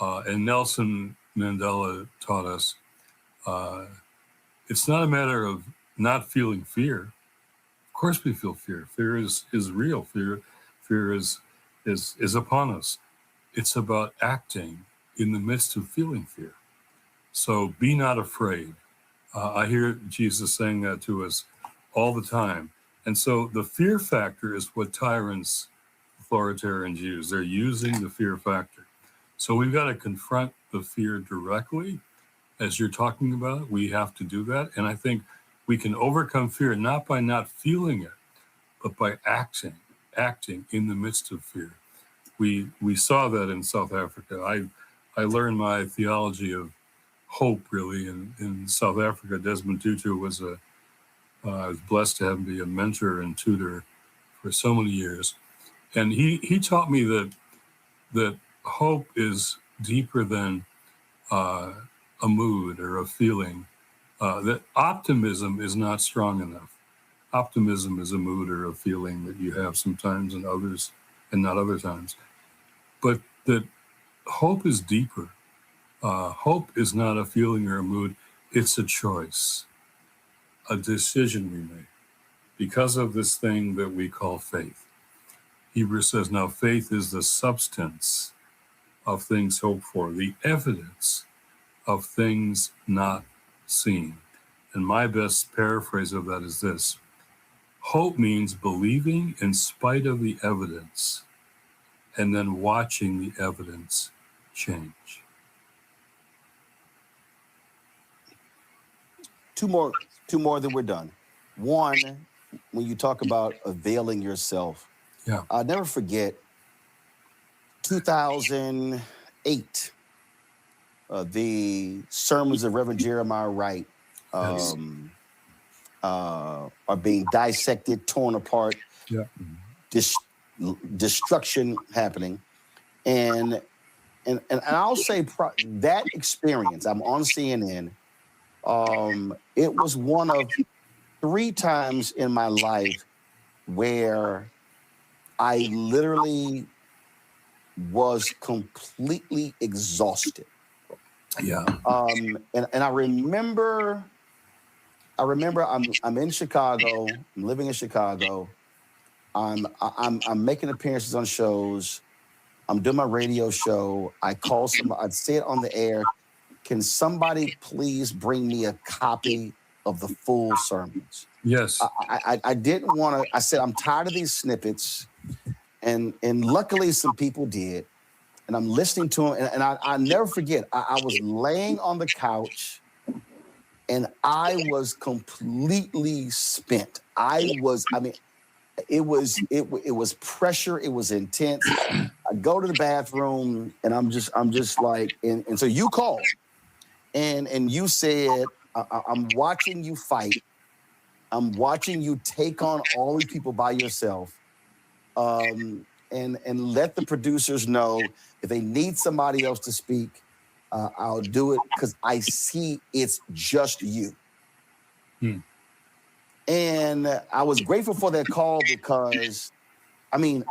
[SPEAKER 3] And Nelson Mandela taught us it's not a matter of not feeling fear. Of course we feel fear. Fear is real. Fear is upon us. It's about acting in the midst of feeling fear. So be not afraid. I hear Jesus saying that to us all the time. And so the fear factor is what tyrants, authoritarians use. They're using the fear factor. So we've got to confront the fear directly. As you're talking about, we have to do that. And I think we can overcome fear not by not feeling it, but by acting in the midst of fear. We saw that in South Africa. I learned my theology of hope, really, in South Africa. Desmond Tutu was I was blessed to have him be a mentor and tutor for so many years. And he taught me that hope is deeper than a mood or a feeling, that optimism is not strong enough. Optimism is a mood or a feeling that you have sometimes and others and not other times. But that hope is deeper. Hope is not a feeling or a mood. It's a choice, a decision we make because of this thing that we call faith. Hebrews says, now faith is the substance of things hoped for, the evidence of things not seen. And my best paraphrase of that is this: hope means believing in spite of the evidence and then watching the evidence change.
[SPEAKER 1] Two more, then we're done. One, when you talk about availing yourself, I'll never forget 2000, 8, the sermons of Reverend Jeremiah Wright are being dissected, torn apart, destruction happening. And I'll say that experience, I'm on CNN, it was one of 3 times in my life where I literally was completely exhausted.
[SPEAKER 3] Yeah.
[SPEAKER 1] And I remember I'm in Chicago, I'm living in Chicago. I'm making appearances on shows. I'm doing my radio show. I call somebody, I'd say it on the air. Can somebody please bring me a copy of the full sermons?
[SPEAKER 3] Yes.
[SPEAKER 1] I didn't want to, I said, I'm tired of these snippets. And luckily some people did. And I'm listening to them. And I never forget, I was laying on the couch and I was completely spent. It was pressure. It was intense. I go to the bathroom and I'm just like, and so you called and you said, I'm watching you fight. I'm watching you take on all these people by yourself. And let the producers know if they need somebody else to speak, I'll do it because I see it's just you. And I was grateful for that call because, I'm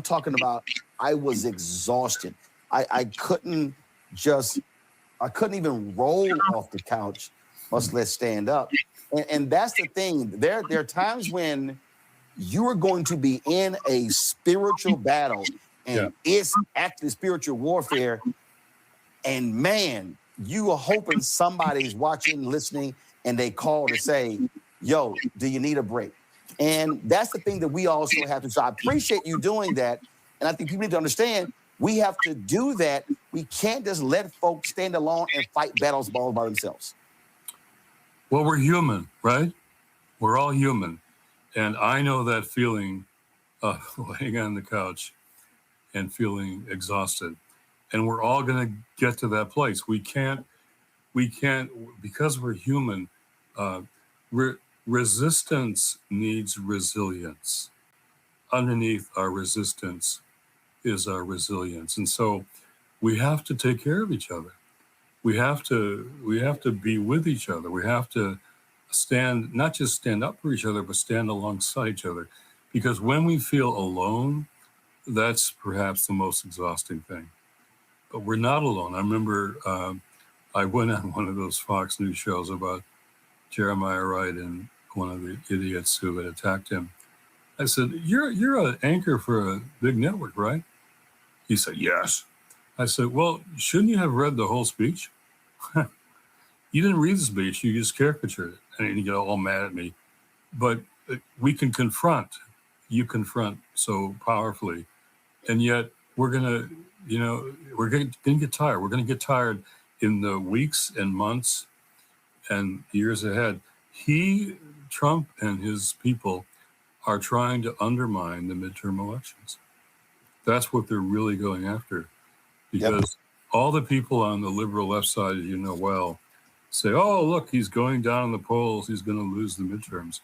[SPEAKER 1] talking about, I was exhausted. I couldn't even roll off the couch, much less stand up. And that's the thing. There are times when you are going to be in a spiritual battle and it's actually spiritual warfare. And man, you are hoping somebody's watching, listening, and they call to say, yo, do you need a break? And that's the thing that we also have to. So I appreciate you doing that. And I think people need to understand we have to do that. We can't just let folks stand alone and fight battles all by themselves.
[SPEAKER 3] Well, we're human, right? We're all human. And I know that feeling of laying on the couch and feeling exhausted. And we're all going to get to that place. We can't, because we're human, resistance needs resilience. Underneath our resistance is our resilience. And so we have to take care of each other. We have to be with each other. We have to not just stand up for each other, but stand alongside each other. Because when we feel alone, that's perhaps the most exhausting thing. But we're not alone. I remember I went on one of those Fox News shows about Jeremiah Wright and one of the idiots who had attacked him. I said, you're an anchor for a big network, right? He said, yes. I said, well, shouldn't you have read the whole speech? You didn't read the speech, you just caricatured it. And he got all mad at me. But we can confront. You confront so powerfully. And yet we're going to get tired. We're going to get tired in the weeks and months and years ahead. Trump and his people are trying to undermine the midterm elections. That's what they're really going after. Because all the people on the liberal left side, as you know well, say, oh, look, he's going down in the polls. He's going to lose the midterms.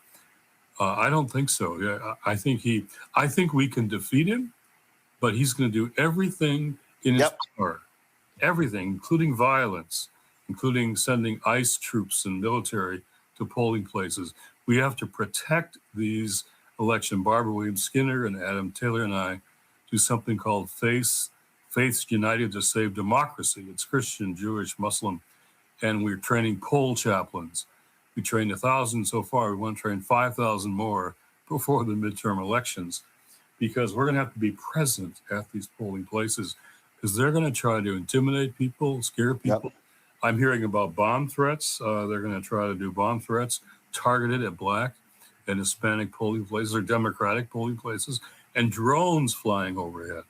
[SPEAKER 3] I don't think so. Yeah, I think we can defeat him, but he's going to do everything in his power, everything, including violence, including sending ICE troops and military to polling places. We have to protect these elections. Barbara Williams Skinner and Adam Taylor and I do something called Faiths United to Save Democracy. It's Christian, Jewish, Muslim, and we're training poll chaplains. We trained 1,000 so far. We want to train 5,000 more before the midterm elections, because we're going to have to be present at these polling places, because they're going to try to intimidate people, scare people. I'm hearing about bomb threats. They're going to try to do bomb threats targeted at Black and Hispanic polling places or Democratic polling places, and drones flying overhead.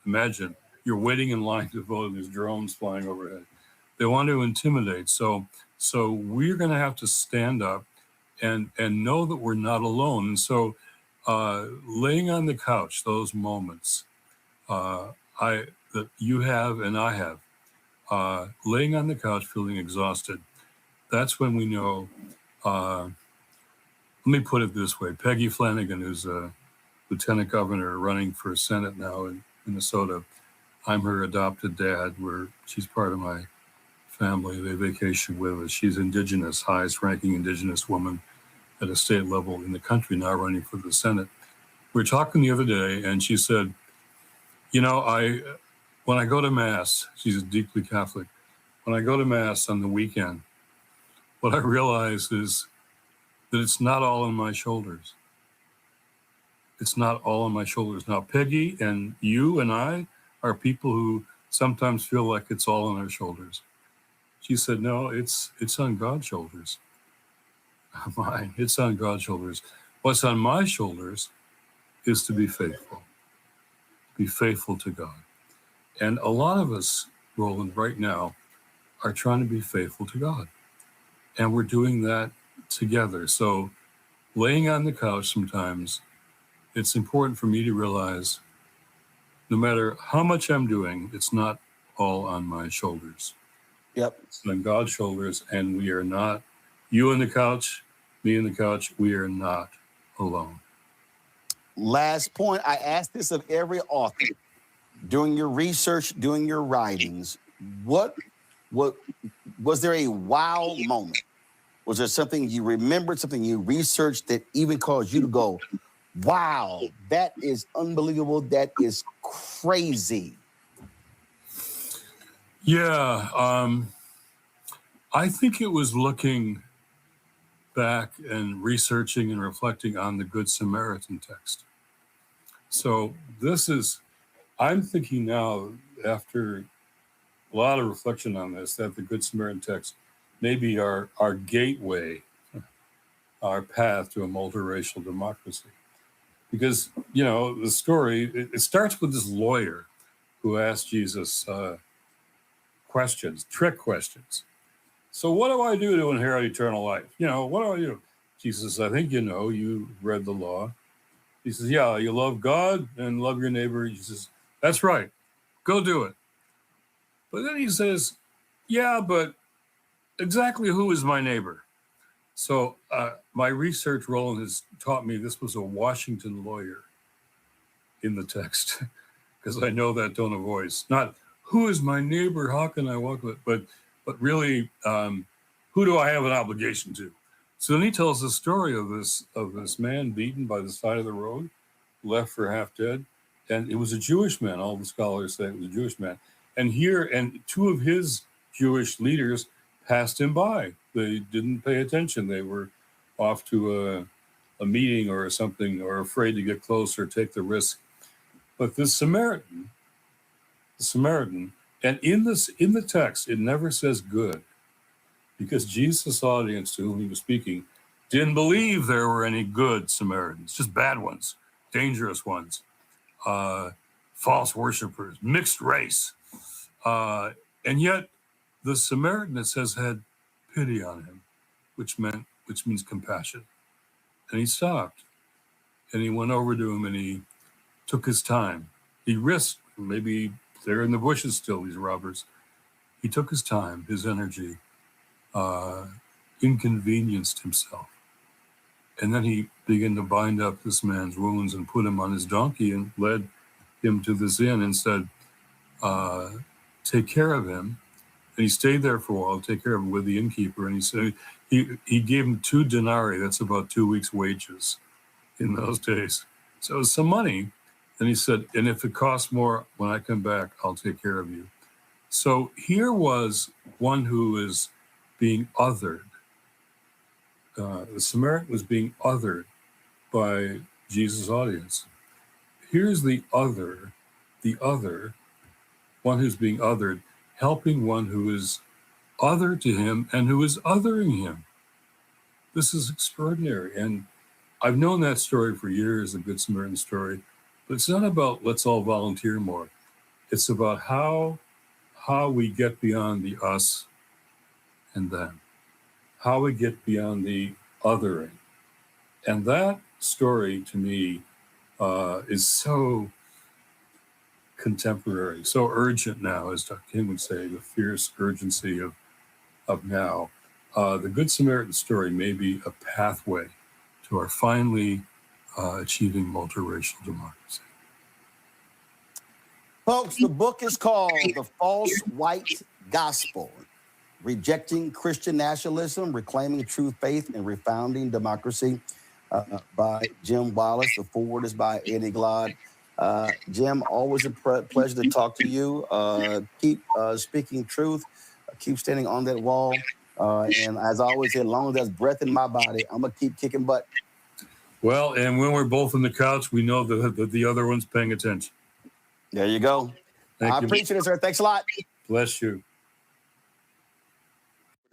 [SPEAKER 3] Imagine you're waiting in line to vote and there's drones flying overhead. They want to intimidate. So we're going to have to stand up and know that we're not alone. And so laying on the couch, those moments, that you have and I have, laying on the couch feeling exhausted, that's when we know, let me put it this way. Peggy Flanagan, who's a lieutenant governor running for Senate now in Minnesota, I'm her adopted dad, where she's part of my family. They vacation with us. She's indigenous, highest ranking indigenous woman at a state level in the country, now running for the Senate. We were talking the other day, and she said, you know, when I go to Mass, she's deeply Catholic, when I go to Mass on the weekend, what I realize is that it's not all on my shoulders. It's not all on my shoulders. Now, Peggy and you and I are people who sometimes feel like it's all on our shoulders. She said, no, it's on God's shoulders. Mine, it's on God's shoulders. What's on my shoulders is to be faithful to God. And a lot of us, Roland, right now, are trying to be faithful to God. And we're doing that together. So laying on the couch sometimes, it's important for me to realize no matter how much I'm doing, it's not all on my shoulders.
[SPEAKER 1] Yep.
[SPEAKER 3] It's on God's shoulders, and we are not, you on the couch, me on the couch, we are not alone.
[SPEAKER 1] Last point, I asked this of every author. Doing your research, doing your writings, what was there a wow moment? Was there something you remembered, something you researched that even caused you to go, wow, that is unbelievable, that is crazy?
[SPEAKER 3] Yeah, I think it was looking back and researching and reflecting on the Good Samaritan text. So I'm thinking now, after a lot of reflection on this, that the Good Samaritan text may be our gateway, our path to a multiracial democracy. Because, you know, the story, it starts with this lawyer who asked Jesus questions, trick questions. So what do I do to inherit eternal life? You know, what do I do? Jesus, I think you know, you read the law. He says, yeah, you love God and love your neighbor. He says, that's right, go do it. But then he says, yeah, but exactly who is my neighbor? So my research, Roland, has taught me this was a Washington lawyer in the text, because I know that tone of voice. Not who is my neighbor, how can I walk with, but really, who do I have an obligation to? So then he tells the story of this man beaten by the side of the road, left for half dead, and it was a Jewish man. All the scholars say it was a Jewish man. And two of his Jewish leaders passed him by. They didn't pay attention. They were off to a meeting or something, or afraid to get close or take the risk. But the Samaritan, and in the text, it never says good, because Jesus' audience to whom he was speaking didn't believe there were any good Samaritans, just bad ones, dangerous ones, false worshipers, mixed race. And yet the Samaritan, it says, had pity on him, which means compassion. And he stopped, and he went over to him, and he took his time. He risked, maybe they're in the bushes still, these robbers. He took his time, his energy, inconvenienced himself. And then he began to bind up this man's wounds and put him on his donkey and led him to this inn and said, take care of him. And he stayed there for a while, take care of him with the innkeeper. And he said, he gave him 2 denarii. That's about 2 weeks' wages in those days. So it was some money. And he said, and if it costs more, when I come back, I'll take care of you. So here was one who is being othered. The Samaritan was being othered by Jesus' audience. Here's the other, one who's being othered, helping one who is other to him and who is othering him. This is extraordinary. And I've known that story for years, the Good Samaritan story, but it's not about let's all volunteer more. It's about how we get beyond the us and them, how we get beyond the othering. And that story to me is so contemporary, so urgent now, as Dr. King would say, the fierce urgency of now. The Good Samaritan story may be a pathway to our finally achieving multiracial democracy.
[SPEAKER 1] Folks, the book is called The False White Gospel: Rejecting Christian Nationalism, Reclaiming True Faith, and Refounding Democracy, by Jim Wallis. The foreword is by Eddie Glaude. Jim, always a pleasure to talk to you. Keep speaking truth. Keep standing on that wall. And as always, as long as there's breath in my body, I'm going to keep kicking butt.
[SPEAKER 3] Well, and when we're both on the couch, we know that the other one's paying attention.
[SPEAKER 1] There you go.
[SPEAKER 3] Thank
[SPEAKER 1] I
[SPEAKER 3] you.
[SPEAKER 1] appreciate it, sir. Thanks a lot.
[SPEAKER 3] Bless you.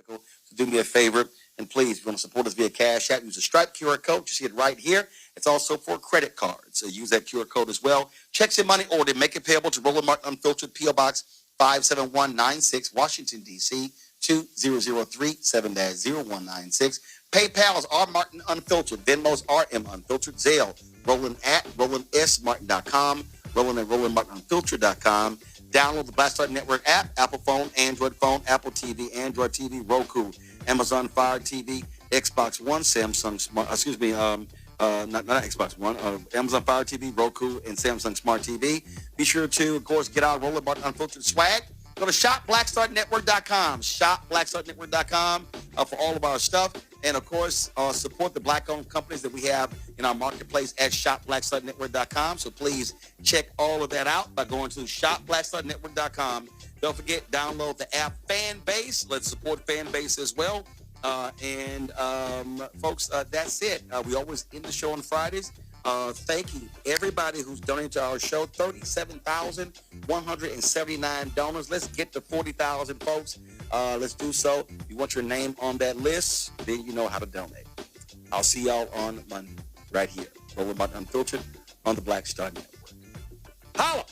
[SPEAKER 1] So do me a favor, and please, if you want to support us via Cash App, use the Stripe QR code. You see it right here. It's also for credit cards. So use that QR code as well. Checks and money order. Make it payable to Roland Martin Unfiltered, P.O. Box 57196, Washington, D.C. 2003 7-0196. PayPal is R Martin Unfiltered. Venmo's RM Unfiltered. Zelle, Roland at RolandSMartin.com. Roland at RolandMartinUnfiltered.com. Download the Black Star Network app, Apple phone, Android phone, Apple TV, Android TV, Roku, Amazon Fire TV, Xbox One, Samsung Smart, not Xbox One, Amazon Fire TV, Roku, and Samsung Smart TV. Be sure to, of course, get our Roland Martin Unfiltered swag. Go to shopblackstarnetwork.com, shopblackstarnetwork.com for all of our stuff. And, of course, support the Black-owned companies that we have in our marketplace at shopblackstarnetwork.com. So please check all of that out by going to shopblackstarnetwork.com. Don't forget, download the app Fanbase. Let's support Fanbase as well. Folks, that's it. We always end the show on Fridays. Thanking everybody who's donated to our show. 37,179 donors. Let's get to 40,000, folks. Let's do so. If you want your name on that list, then you know how to donate. I'll see y'all on Monday right here. Roland Martin Unfiltered on the Black Star Network. Holla!